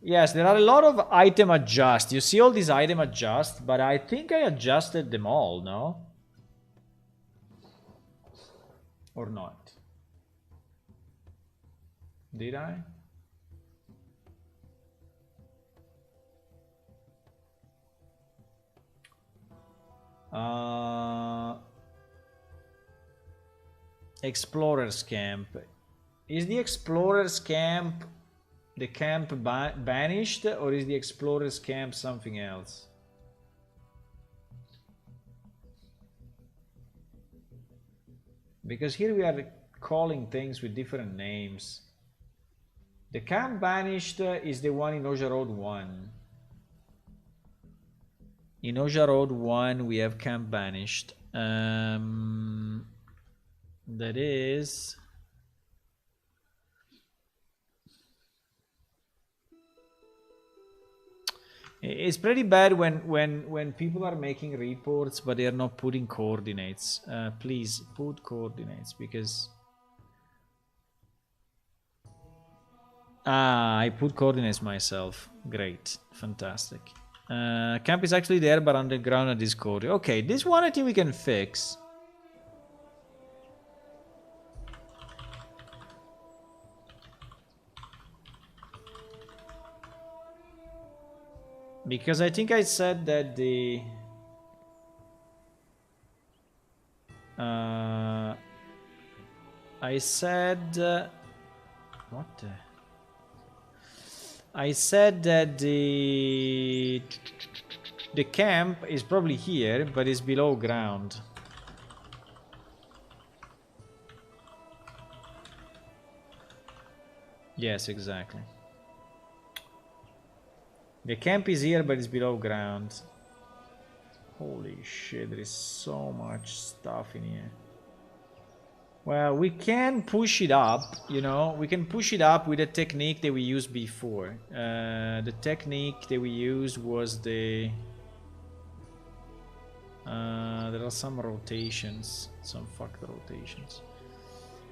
Yes, there are a lot of item adjust. You see all these item adjust, but I think I adjusted them all, no? Or not? Did I? Explorer's Camp. Is the Explorer's Camp the camp banished, or is the Explorer's Camp something else? Because here we are calling things with different names. The camp banished is the one in Oja Road 1. In Oja Road 1 we have camp banished. That is... It's pretty bad when people are making reports but they are not putting coordinates. Please put coordinates, because I put coordinates myself. Great, fantastic. Camp is actually there but underground at Discord. Okay, this one I think we can fix. Because I think I said that the I said what the? I said that the camp is probably here, but it's below ground. Yes, exactly. The camp is here, but it's below ground. Holy shit, there is so much stuff in here. Well, we can push it up, you know. We can push it up with a technique that we used before. The technique that we used was the... there are some rotations, some fucked rotations.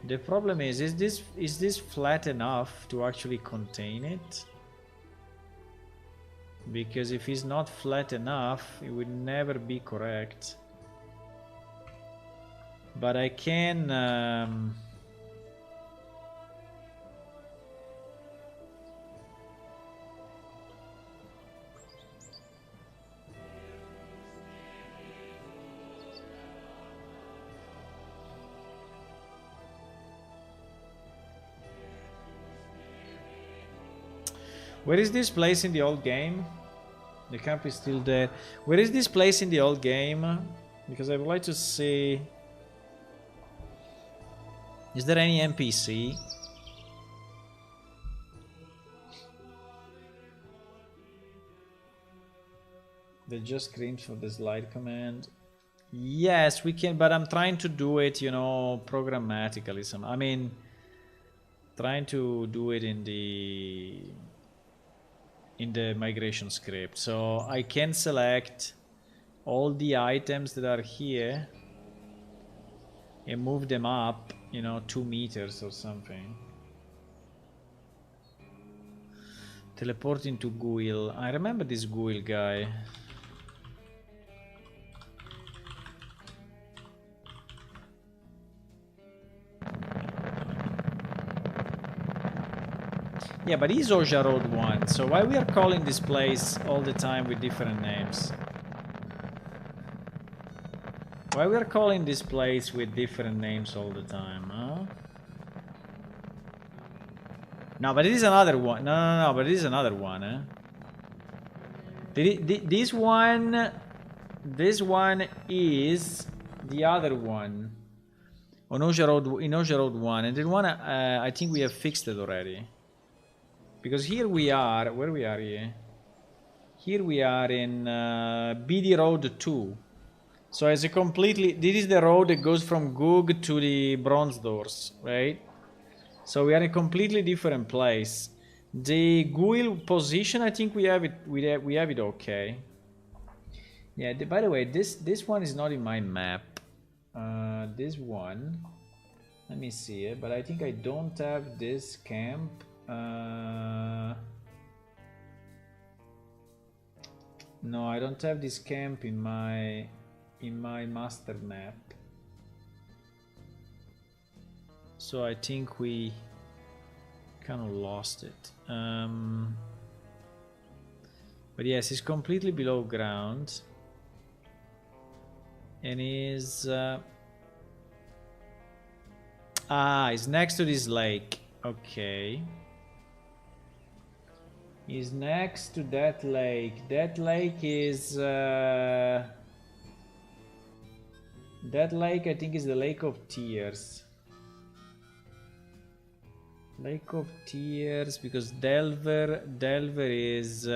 The problem is this flat enough to actually contain it? Because if it's not flat enough, it would never be correct. But I can... Where is this place in the old game? The camp is still there. Where is this place in the old game? Because I would like to see... Is there any NPC? They just screamed for the slide command. Yes, we can, but I'm trying to do it, you know, programmatically. I mean, trying to do it in the migration script. So I can select all the items that are here and move them up, you know, 2 meters or something. Teleport into Guil. I remember this Guil guy. Yeah, but he's Oja Road 1, so why we are calling this place all the time with different names? Why we are calling this place with different names all the time, huh? No, but it is another one. No, but it is another one, eh? This one is the other one. On Oja Road, in Oja Road 1, and then one I think we have fixed it already. Because here we are, where we are here? Here we are in BD Road 2. So it's a completely, this is the road that goes from Goog to the Bronze Doors, right? So we are in a completely different place. The Guil position, I think we have it, we have it okay. Yeah, by the way, this one is not in my map. This one, let me see it, but I think I don't have this camp. No, I don't have this camp in my master map. So I think we kind of lost it. But yes, it's completely below ground. And is it's next to this lake. Okay. He's next to that lake. That lake is that lake, I think, is the Lake of Tears. Lake of Tears, because Delver is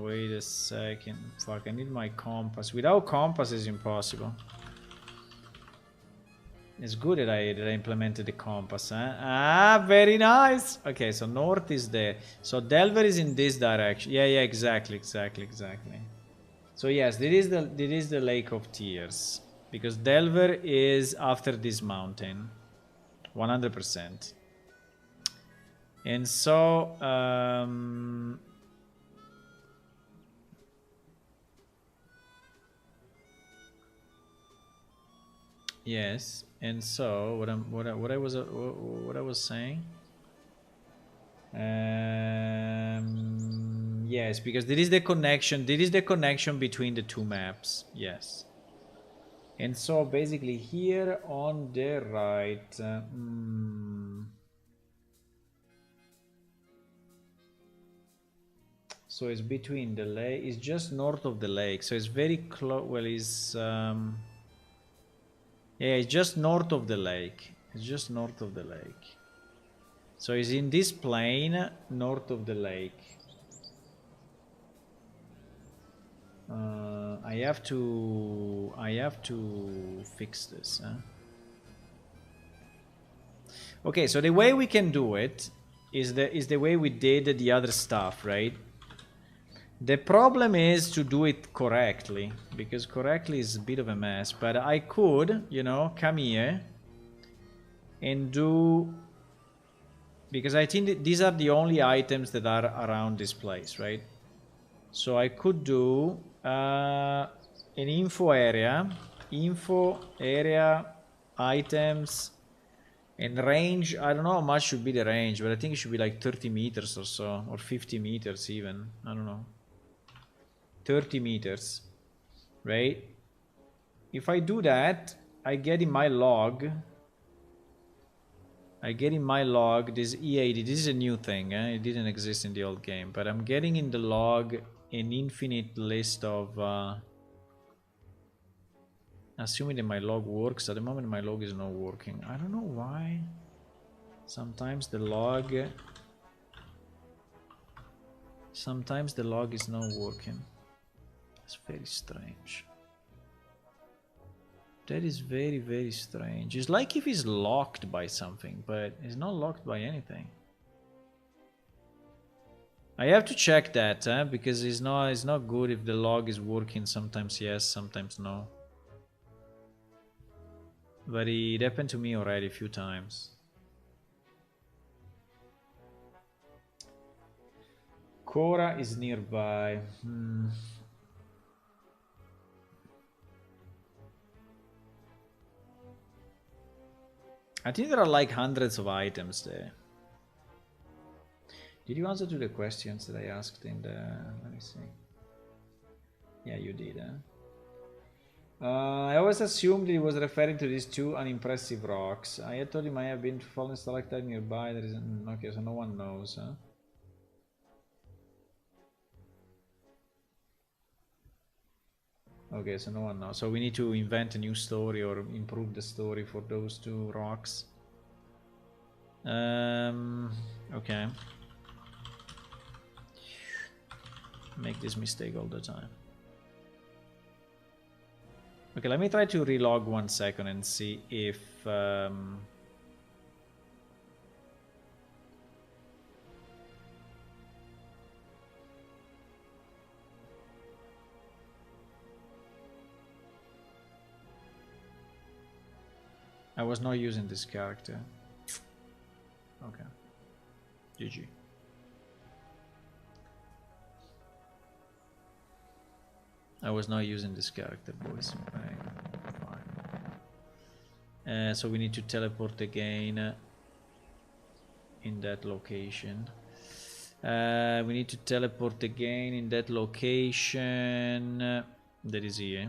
wait a second. Fuck, I need my compass. Without compass is impossible. It's good that I implemented the compass, huh? Ah, very nice. Okay, so north is there. So Delver is in this direction. Yeah, exactly. So yes, this is the Lake of Tears, because Delver is after this mountain, 100%. And so yes, and so what I was saying. Yes, because there is the connection. There is the connection between the two maps. Yes. And so basically here on the right, so it's between the lake. It's just north of the lake. So it's very close. Well, it's yeah, it's just north of the lake. It's just north of the lake. So it's in this plain north of the lake. I have to fix this. Huh? Okay, so the way we can do it is the way we did the other stuff, right? The problem is to do it correctly, because correctly is a bit of a mess. But I could, you know, come here and do, because I think these are the only items that are around this place, right? So I could do an info area, items, and range. I don't know how much should be the range, but I think it should be like 30 meters or so, or 50 meters even. I don't know. 30 meters, right? If I do that, I get in my log this E80. This is a new thing, eh? It didn't exist in the old game, but I'm getting in the log an infinite list of assuming that my log works. At the moment my log is not working. I don't know why. Sometimes the log is not working. It's very strange. That is very, very strange. It's like if it's locked by something, but it's not locked by anything. I have to check that, because it's not good if the log is working. Sometimes yes, sometimes no. But it happened to me already a few times. Cora is nearby. I think there are like hundreds of items there. Did you answer to the questions that I asked in the... Let me see. Yeah, you did, huh? I always assumed he was referring to these two unimpressive rocks. I had thought he might have been fallen stalactite nearby. There isn't... Okay, so no one knows, huh? Okay, so no one knows. So we need to invent a new story or improve the story for those two rocks. Okay. Make this mistake all the time. Okay, let me try to relog 1 second and see if... I was not using this character. Okay. GG. I was not using this character, boys. Right. Fine. So we need to teleport again in that location. We need to teleport again in that location. That is here.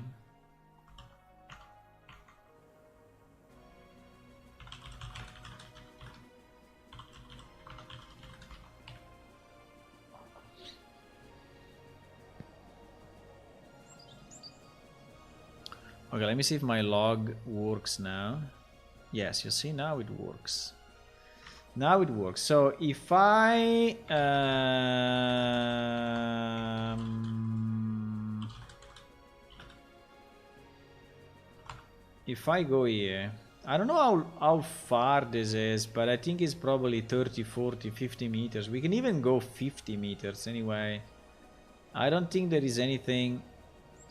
Okay, let me see if my log works now. Yes, you see, now it works. Now it works. So if I go here, I don't know how far this is, but I think it's probably 30, 40, 50 meters. We can even go 50 meters anyway. I don't think there is anything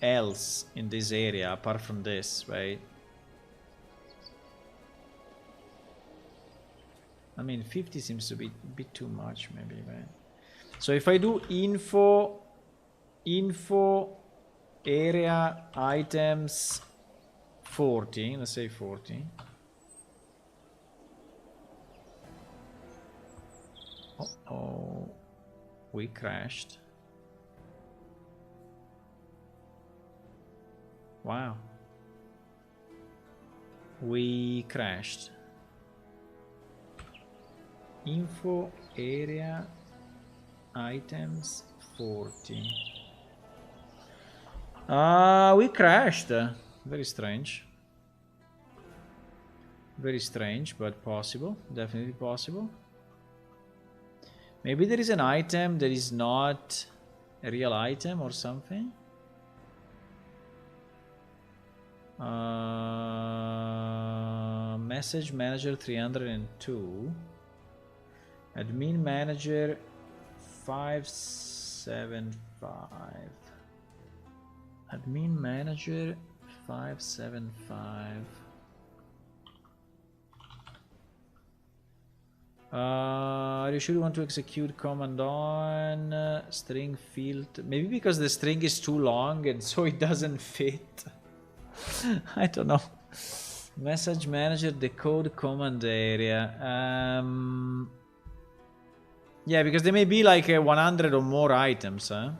else in this area apart from this, right? I mean, 50 seems to be a bit too much, maybe, right? So if I do info area items 40, let's say 40. Oh, we crashed. Wow. We crashed. Info area items 40. We crashed. Very strange. Very strange, but possible. Definitely possible. Maybe there is an item that is not a real item or something. Message manager 302. Admin manager 575. Admin manager 575. Are you sure you want to execute command on string field? Maybe because the string is too long and so it doesn't fit. I don't know. Message manager decode command area. Yeah, because there may be like 100 or more items, huh?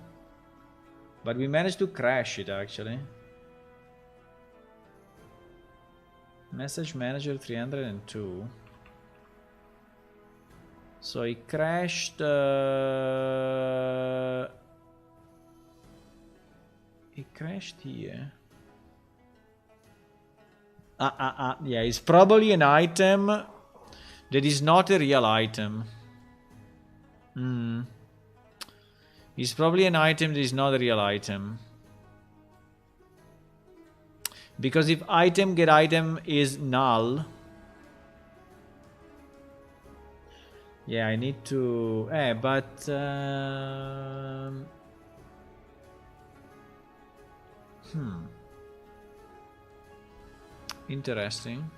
But we managed to crash it actually. Message manager 302. So it crashed. It crashed here. Yeah, it's probably an item that is not a real item. It's probably an item that is not a real item. Because if item get item is null. Yeah, I need to... but... Interesting.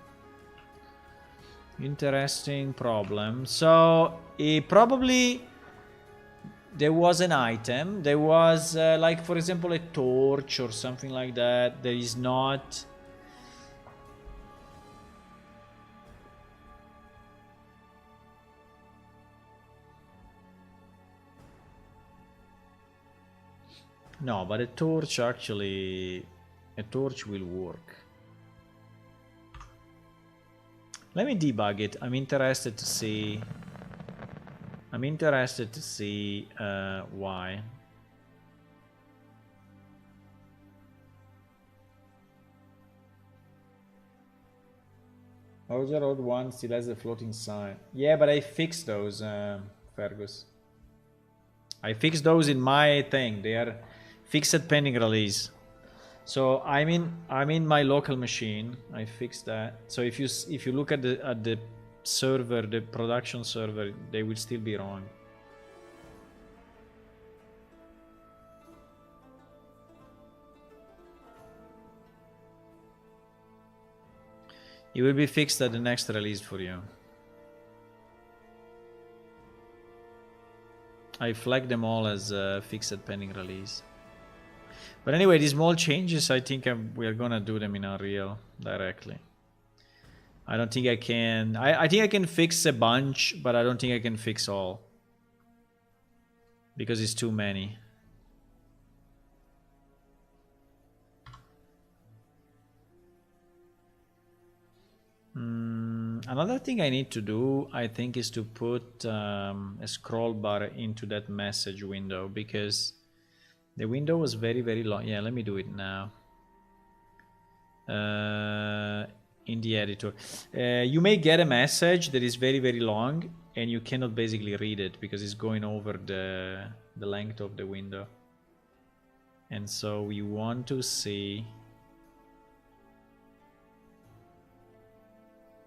Interesting problem. So, probably... There was an item. There was, like, for example, a torch or something like that. There is not... No, but a torch actually... A torch will work. Let me debug it. I'm interested to see... why. Roger Road 1 still has a floating sign. Yeah, but I fixed those, Fergus. I fixed those in my thing. They are fixed pending release. So I'm in my local machine. I fixed that. So if you look at the server, the production server, they will still be wrong. It will be fixed at the next release for you. I flagged them all as fixed pending release. But anyway, these small changes, I think we are gonna do them in Unreal directly. I don't think I can. I think I can fix a bunch, but I don't think I can fix all. Because it's too many. Another thing I need to do, I think, is to put a scroll bar into that message window, because the window was very, very long. Yeah, let me do it now. In the editor. You may get a message that is very, very long, and you cannot basically read it because it's going over the length of the window. And so we want to see...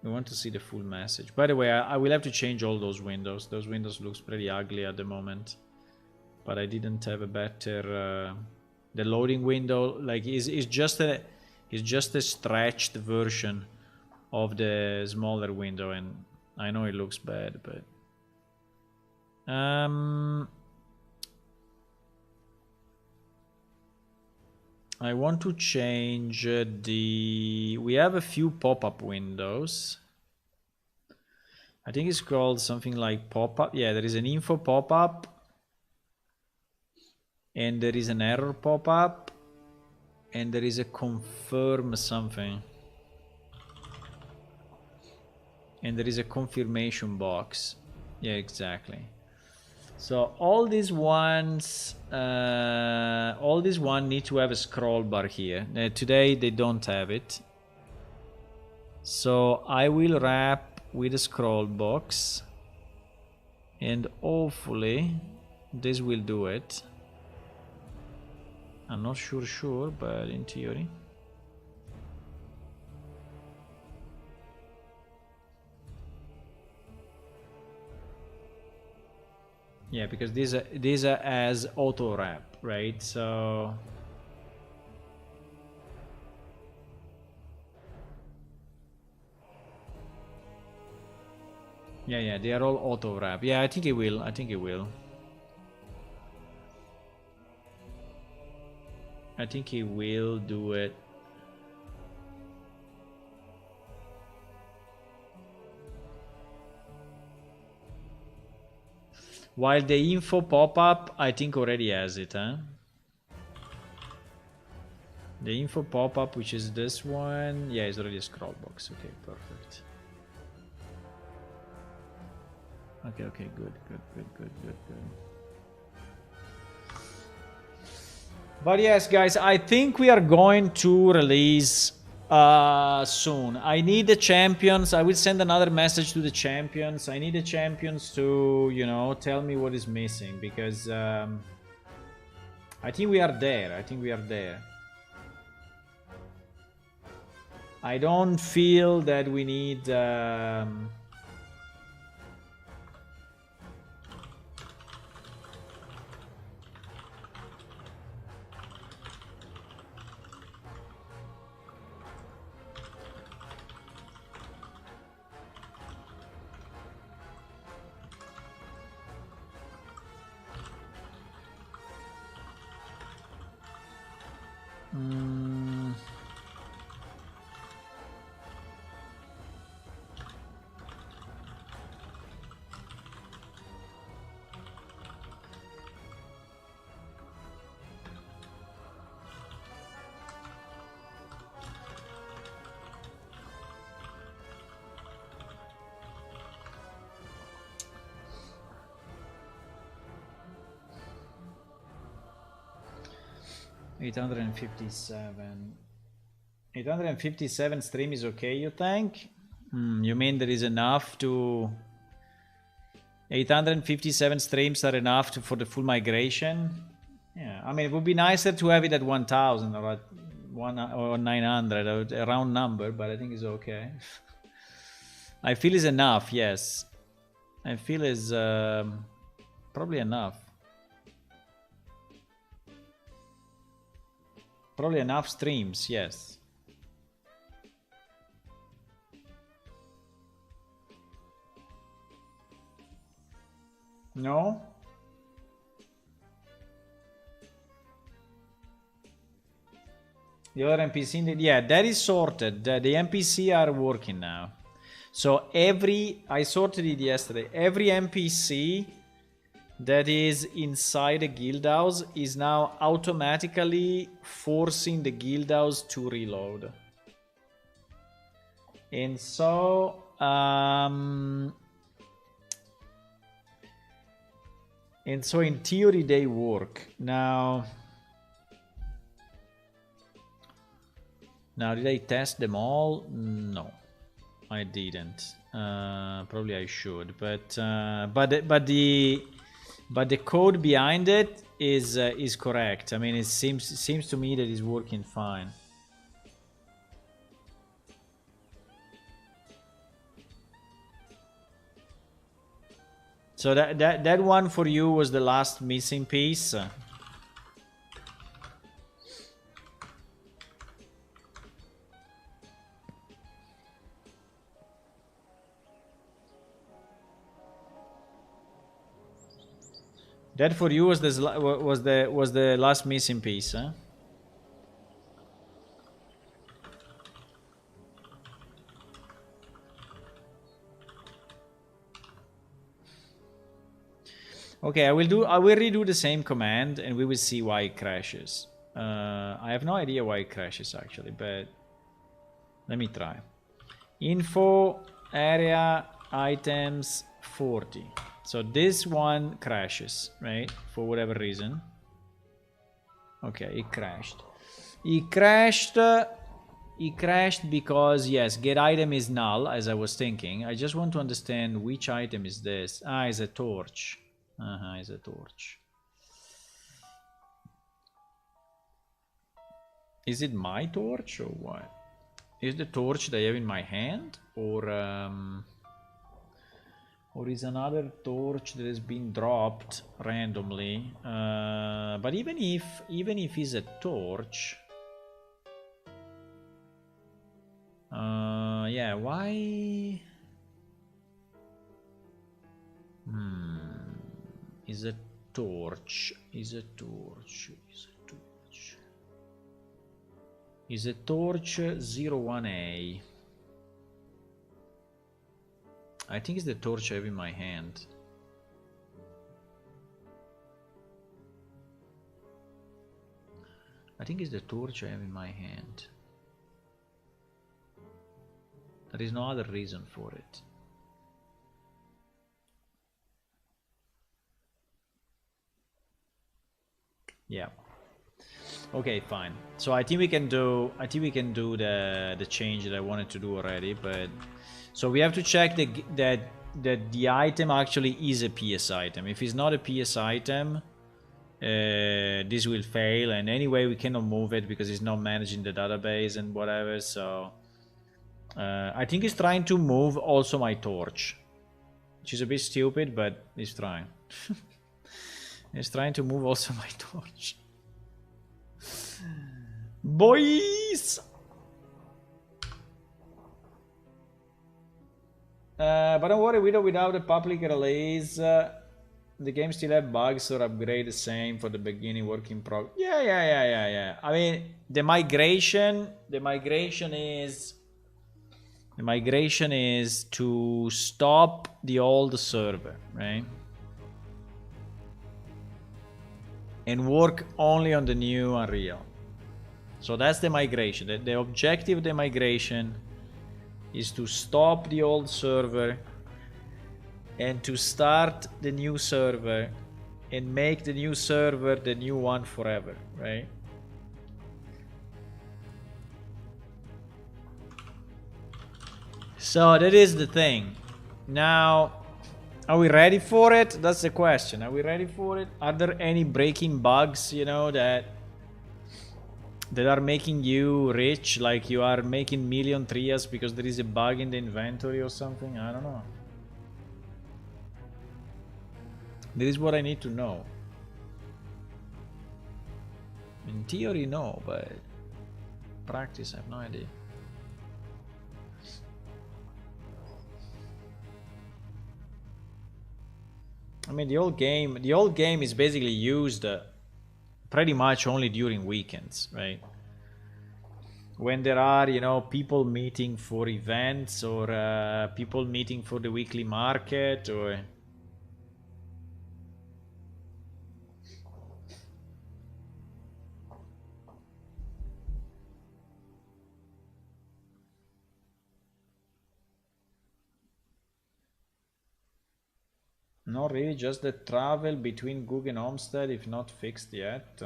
We want to see the full message. By the way, I will have to change all those windows. Those windows looks pretty ugly at the moment. But I didn't have a better... the loading window, like, is just a stretched version of the smaller window, and I know it looks bad, but... I want to change the... We have a few pop-up windows. I think it's called something like pop-up. Yeah, there is an info pop-up. And there is an error pop-up. And there is a confirm something. And there is a confirmation box. Yeah, exactly. So all these ones need to have a scroll bar here. Today they don't have it. So I will wrap with a scroll box, and hopefully this will do it. I'm not sure, but in theory. Yeah, because these are as auto wrap, right? So yeah, they are all auto wrap. Yeah, I think it will. I think it will do it. While the info pop-up, I think already has it, huh? The info pop-up, which is this one, yeah, it's already a scroll box. Okay, perfect. Okay, good. But yes, guys, I think we are going to release soon. I need the champions. I will send another message to the champions. I need the champions to, you know, tell me what is missing, because I think we are there. I don't feel that we need $857. 857 stream is okay, you think? You mean there is enough to... 857 streams are enough for the full migration? Yeah, I mean, it would be nicer to have it at 1000 or at 900, a round number, but I think it's okay. I feel it's enough, yes. I feel it's probably enough. Probably enough streams, yes. No? The other NPC, yeah, that is sorted. The NPC are working now. So I sorted it yesterday. Every NPC that is inside the guild house is now automatically forcing the guild house to reload. And so, in theory they work. Now, did I test them all? No, I didn't. Probably I should, but the code behind it is correct. I mean, it seems to me that it's working fine. So that one for you was the last missing piece. That for you was the last missing piece, huh? Okay, I will redo the same command and we will see why it crashes. I have no idea why it crashes actually, but let me try. Info area items 40. So this one crashes, right? For whatever reason. Okay, it crashed. It crashed because, yes, get item is null, as I was thinking. I just want to understand which item is this. Ah, it's a torch. It's a torch. Is it my torch or what? Is the torch that I have in my hand? Or is another torch that has been dropped randomly? But even if it's a torch, yeah, why? Is a torch? Is a torch 01A? I think it's the torch I have in my hand. I think it's the torch I have in my hand. There is no other reason for it. Yeah. Okay, fine. So I think we can do the change that I wanted to do already, but so we have to check that the item actually is a PS item. If it's not a PS item, this will fail, and anyway we cannot move it because it's not managing the database and whatever. So I think it's trying to move also my torch, which is a bit stupid, but it's trying. It's trying to move also my torch. Boys! But don't worry, without the public release, the game still have bugs or upgrade the same for the beginning working prog. Yeah. I mean, the migration is to stop the old server, right? And work only on the new Unreal. So that's the migration. The objective of the migration is to stop the old server and to start the new server and make the new server the new one forever, right? So that is the thing. Now, are we ready for it? That's the question. Are we ready for it? Are there any breaking bugs, you know, that are making you rich? Like you are making million trias because there is a bug in the inventory or something? I don't know. This is what I need to know. In theory, no, but practice, I have no idea. I mean, the old game is basically used pretty much only during weekends, right? when there are, you know, people meeting for events or people meeting for the weekly market or... Not really, just the travel between Gug and Homestead, if not fixed yet.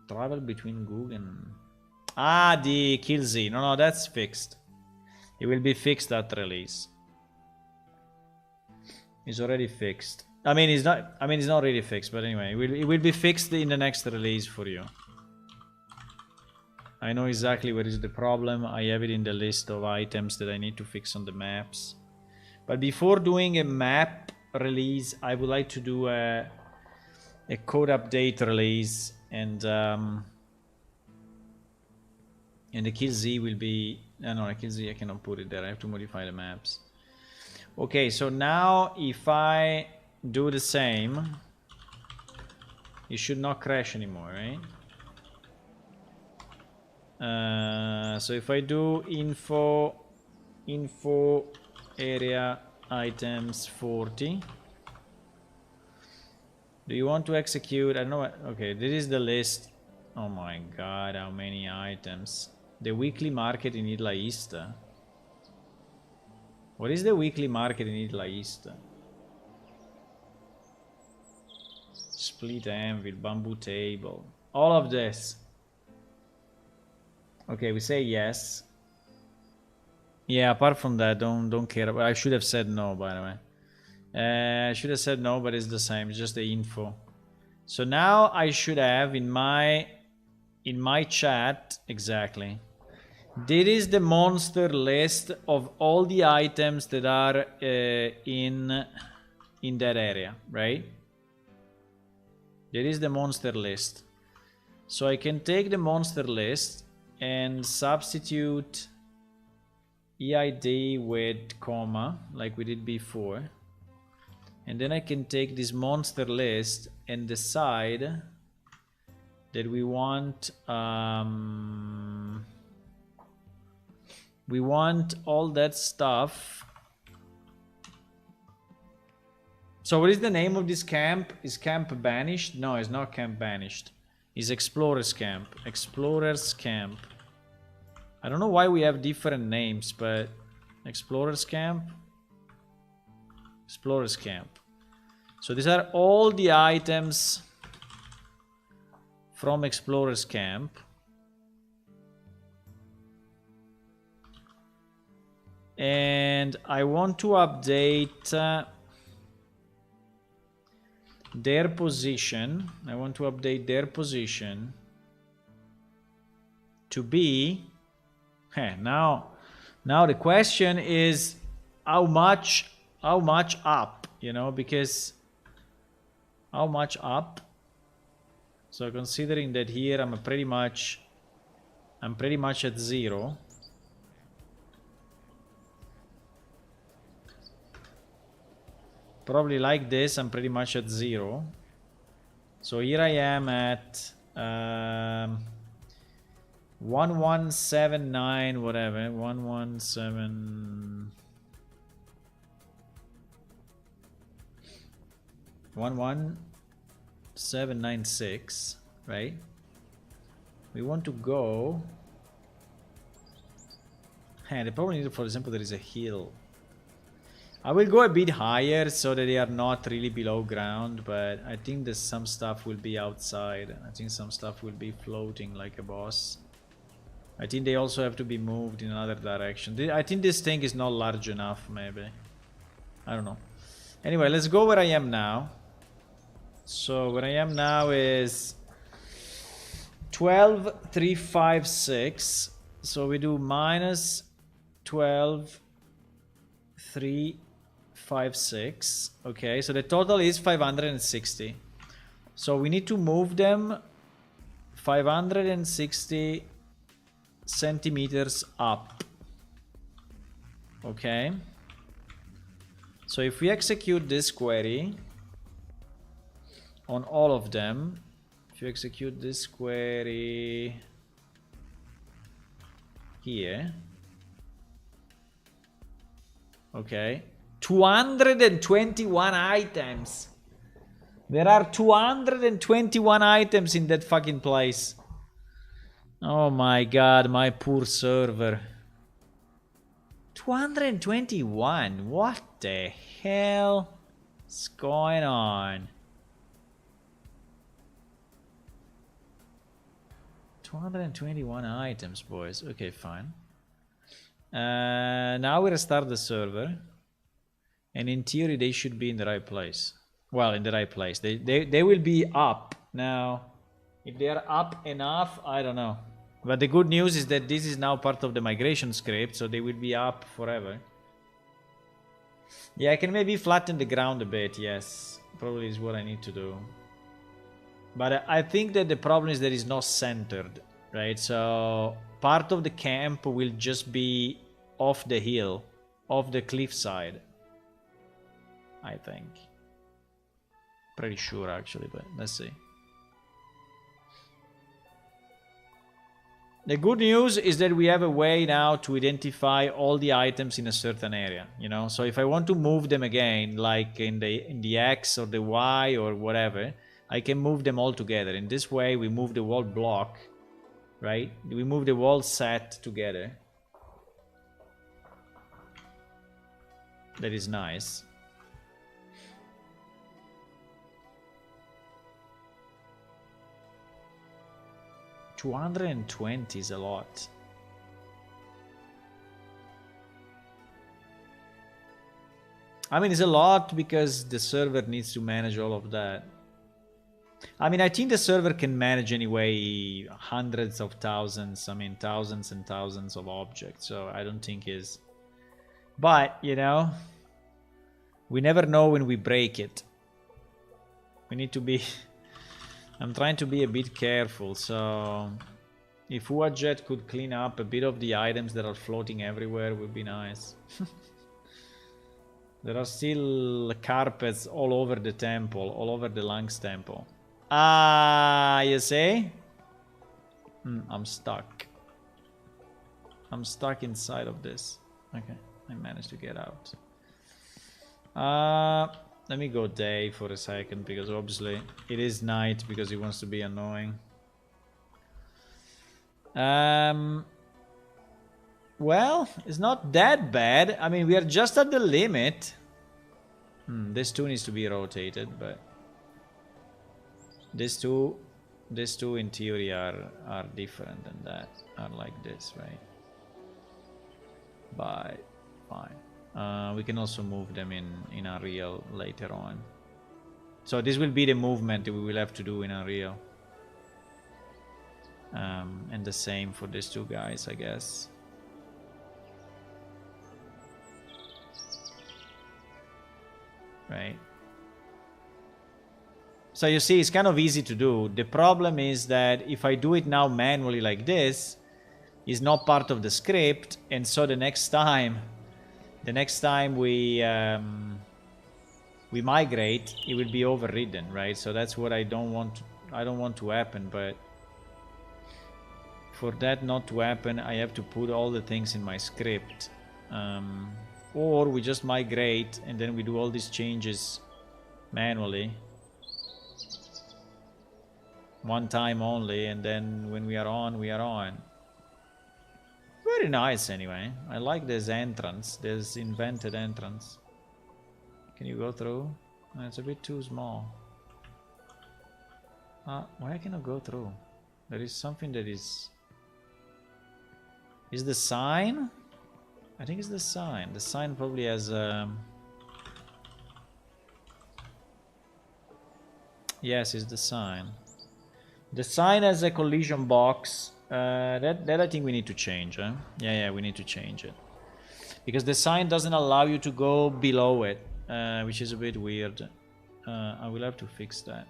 Travel between Gug and... Ah, the Kill Z. No, that's fixed. It will be fixed at release. It's already fixed. I mean, it's not really fixed, but anyway, it will be fixed in the next release for you. I know exactly where is the problem. I have it in the list of items that I need to fix on the maps. But before doing a map release, I would like to do a code update release, and the Kill Z will be... No, the Kill Z I cannot put it there. I have to modify the maps. Okay, so now if I do the same, it should not crash anymore, right? So if I do info area items 40, do you want to execute? I don't know. Okay, this is the list. Oh my god, how many items? The weekly market in Isla Ista. What is the weekly market in Isla Ista? Split anvil, bamboo table, all of this. Okay, we say yes. Yeah, apart from that, don't care. I should have said no, by the way. I should have said no, but it's the same. It's just the info. So now I should have in my chat exactly. This is the monster list of all the items that are in that area, right? There is the monster list. So I can take the monster list and substitute EID with comma like we did before, and then I can take this monster list and decide that we want all that stuff. So what is the name of this camp? Is Camp Banished? No, it's not Camp Banished. Is Explorer's Camp. Explorer's Camp. I don't know why we have different names, but Explorer's Camp. Explorer's Camp. So these are all the items from Explorer's Camp. And I want to update their position. I want to update their position to be... Now the question is how much up, you know, because how much up? So considering that here I'm pretty much at 0. Probably like this, I'm pretty much at 0. So here I am at 1179 whatever, 11796, right? We want to go... the problem is, for example, there is a hill. I will go a bit higher so that they are not really below ground, but I think that some stuff will be outside. I think some stuff will be floating like a boss. I think they also have to be moved in another direction. I think this thing is not large enough, maybe. I don't know. Anyway, let's go where I am now. So where I am now is 12,356. So we do minus 12,356. Okay, so the total is 560. So we need to move them 560 centimeters up. Okay. So if we execute this query, on all of them. If you execute this query here, okay, 221 items. There are 221 items in that fucking place. Oh my god, my poor server. 221. What the hell is going on? 221 items, boys. Okay, fine. Now we restart the server. And in theory, they should be in the right place. Well, in the right place. They will be up. Now, if they are up enough, I don't know. But the good news is that this is now part of the migration script, so they will be up forever. Yeah, I can maybe flatten the ground a bit, yes. Probably is what I need to do. But I think that the problem is that it's not centered, right? So part of the camp will just be off the hill, off the cliffside, I think. Pretty sure actually, but let's see. The good news is that we have a way now to identify all the items in a certain area, you know? So if I want to move them again, like in the X or the Y or whatever, I can move them all together. In this way, we move the whole block, right? We move the whole set together. That is nice. $220 is a lot. I mean, it's a lot because the server needs to manage all of that. I mean, I think the server can manage anyway hundreds of thousands, I mean, thousands and thousands of objects. So I don't think is. But, you know, we never know when we break it. We need to be... I'm trying to be a bit careful, so if Uajet could clean up a bit of the items that are floating everywhere would be nice. There are still carpets all over the temple, all over the Lungs temple. Ah, you see? I'm stuck. I'm stuck inside of this. Okay, I managed to get out. Let me go day for a second, because obviously it is night because he wants to be annoying. Well, it's not that bad. I mean, we are just at the limit. This two needs to be rotated, but these two in theory are different than that. Are like this, right? But fine. We can also move them in Unreal later on. So this will be the movement that we will have to do in Unreal. And the same for these two guys, I guess. Right. So you see, it's kind of easy to do. The problem is that if I do it now manually like this, it's not part of the script, and so the next time we migrate, it will be overridden, right? So that's what I don't want to happen. But for that not to happen, I have to put all the things in my script, or we just migrate and then we do all these changes manually one time only, and then when we are on, we are on. Very nice anyway. I like this entrance, this invented entrance. Can you go through? It's a bit too small. Why I cannot go through? There is something that is... Is the sign? I think it's the sign. The sign probably has Yes, it's the sign. The sign has a collision box. That I think we need to change, huh? Yeah, we need to change it. Because the sign doesn't allow you to go below it, which is a bit weird. I will have to fix that.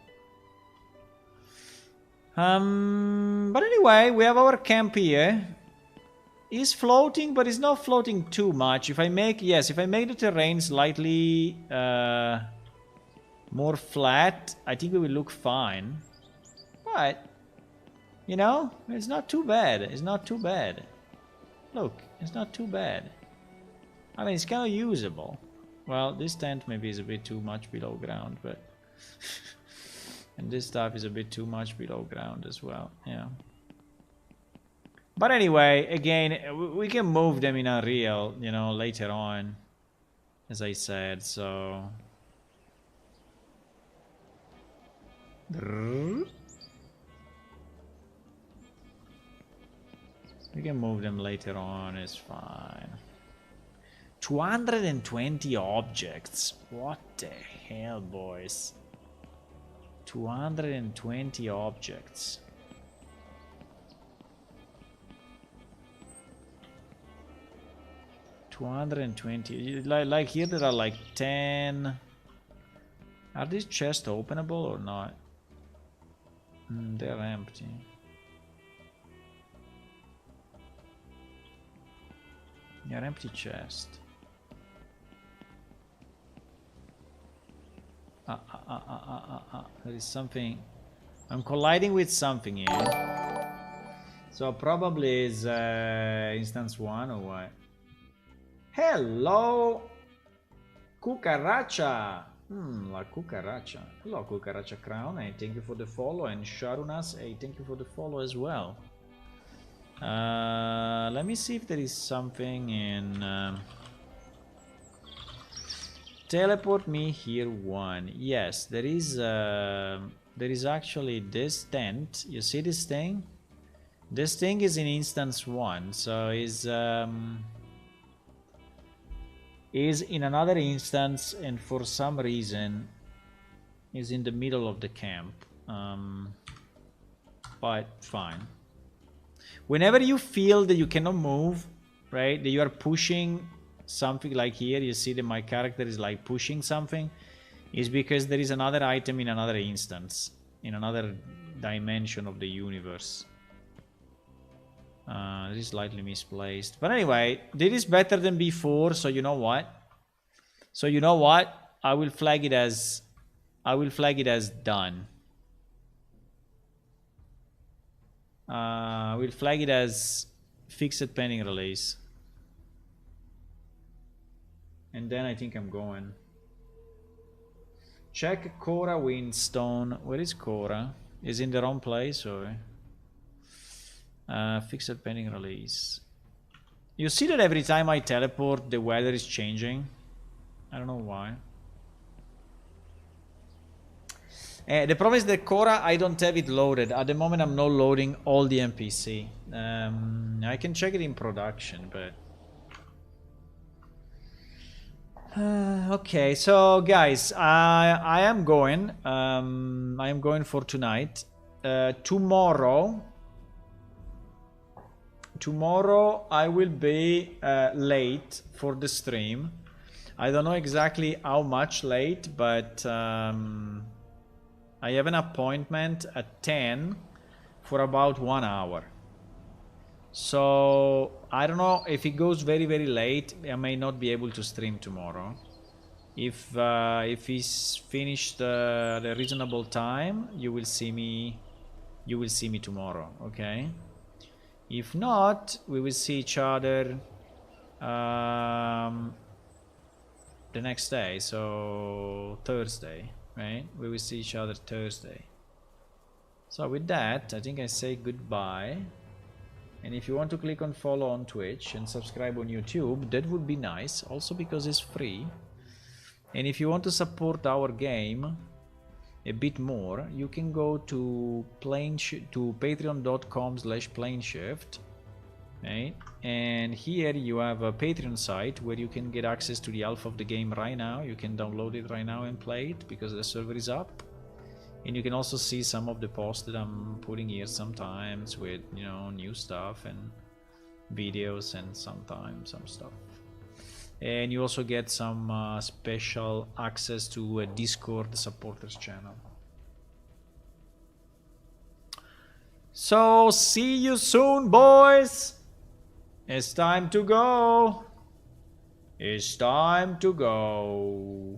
But anyway, we have our camp here. It's floating, but it's not floating too much. If I make, yes, if I make the terrain slightly more flat, I think we will look fine. But, you know, it's not too bad. It's not too bad. Look, it's not too bad. I mean, it's kind of usable. Well, this tent maybe is a bit too much below ground, but... and this stuff is a bit too much below ground as well, yeah. But anyway, again, we can move them in Unreal, you know, later on, as I said, so... We can move them later on, it's fine. 220 objects. What the hell, boys? 220 objects. Like here there are like 10. Are these chests openable or not? They're empty. They're empty chest. There is something. I'm colliding with something here. So probably is instance 1 or what? Hello, Cucaracha. La Cucaracha. Hello, Cucaracha Crown. Hey, thank you for the follow. And Sharunas, hey, thank you for the follow as well. Let me see if there is something in... teleport me here 1. Yes, there is actually this tent. You see this thing? This thing is in instance 1, so is in another instance, and for some reason is in the middle of the camp. But fine. Whenever you feel that you cannot move, right, that you are pushing something, like here you see that my character is like pushing something, is because there is another item in another instance, in another dimension of the universe. This is slightly misplaced, but anyway, this is better than before. So you know what? I will flag it as done. We'll flag it as fixed pending release. And then I think I'm going. Check Cora Windstone. Where is Cora? Is in the wrong place or? Fixed pending release. You see that every time I teleport, the weather is changing. I don't know why. The problem is that Cora, I don't have it loaded. At the moment, I'm not loading all the NPC. I can check it in production, but... okay, so guys, I am going. I am going for tonight. Tomorrow I will be late for the stream. I don't know exactly how much late, but I have an appointment at 10 for about 1 hour. So I don't know if it goes very late. I may not be able to stream tomorrow. If it's finished at a reasonable time, you will see me. You will see me tomorrow. Okay. If not, we will see each other the next day, so Thursday, right? We will see each other Thursday. So with that, I think I say goodbye. And if you want to click on follow on Twitch and subscribe on YouTube, that would be nice, also because it's free. And if you want to support our game a bit more, you can go to patreon.com/planeshift, right? And here you have a Patreon site where you can get access to the alpha of the game right now. You can download it right now and play it because the server is up. And you can also see some of the posts that I'm putting here sometimes with, you know, new stuff and videos and sometimes some stuff. And you also get some special access to a Discord supporters channel. So see you soon, boys. It's time to go. It's time to go.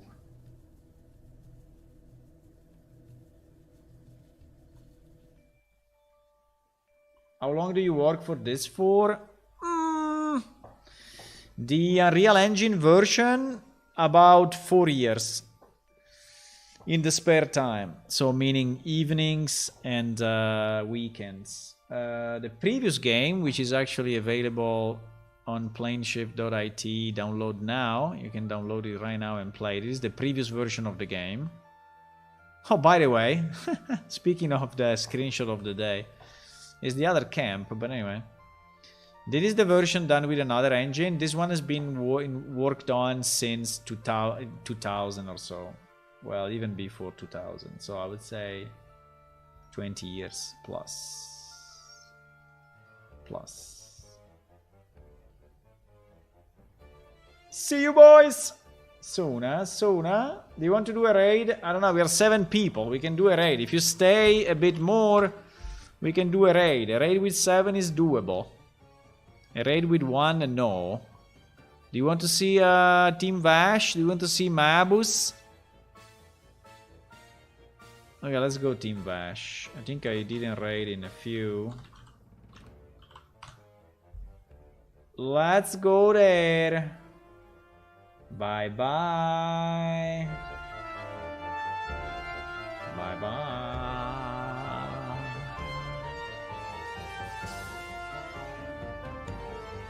How long do you work for this for? The Unreal Engine version, about 4 years. In the spare time. So meaning evenings and weekends. The previous game, which is actually available on planeshift.it, download now. You can download it right now and play it. This is the previous version of the game. Oh, by the way, speaking of the screenshot of the day, is the other camp, but anyway. This is the version done with another engine. This one has been worked on since 2000 or so. Well, even before 2000. So I would say 20 years plus. See you boys! Soon, huh? Soon, huh? Do you want to do a raid? I don't know, we are 7 people. We can do a raid. If you stay a bit more, we can do a raid. A raid with 7 is doable. A raid with 1, no. Do you want to see Team Vash? Do you want to see Mabus? Okay, let's go Team Vash. I think I didn't raid in a few. Let's go there. Bye bye.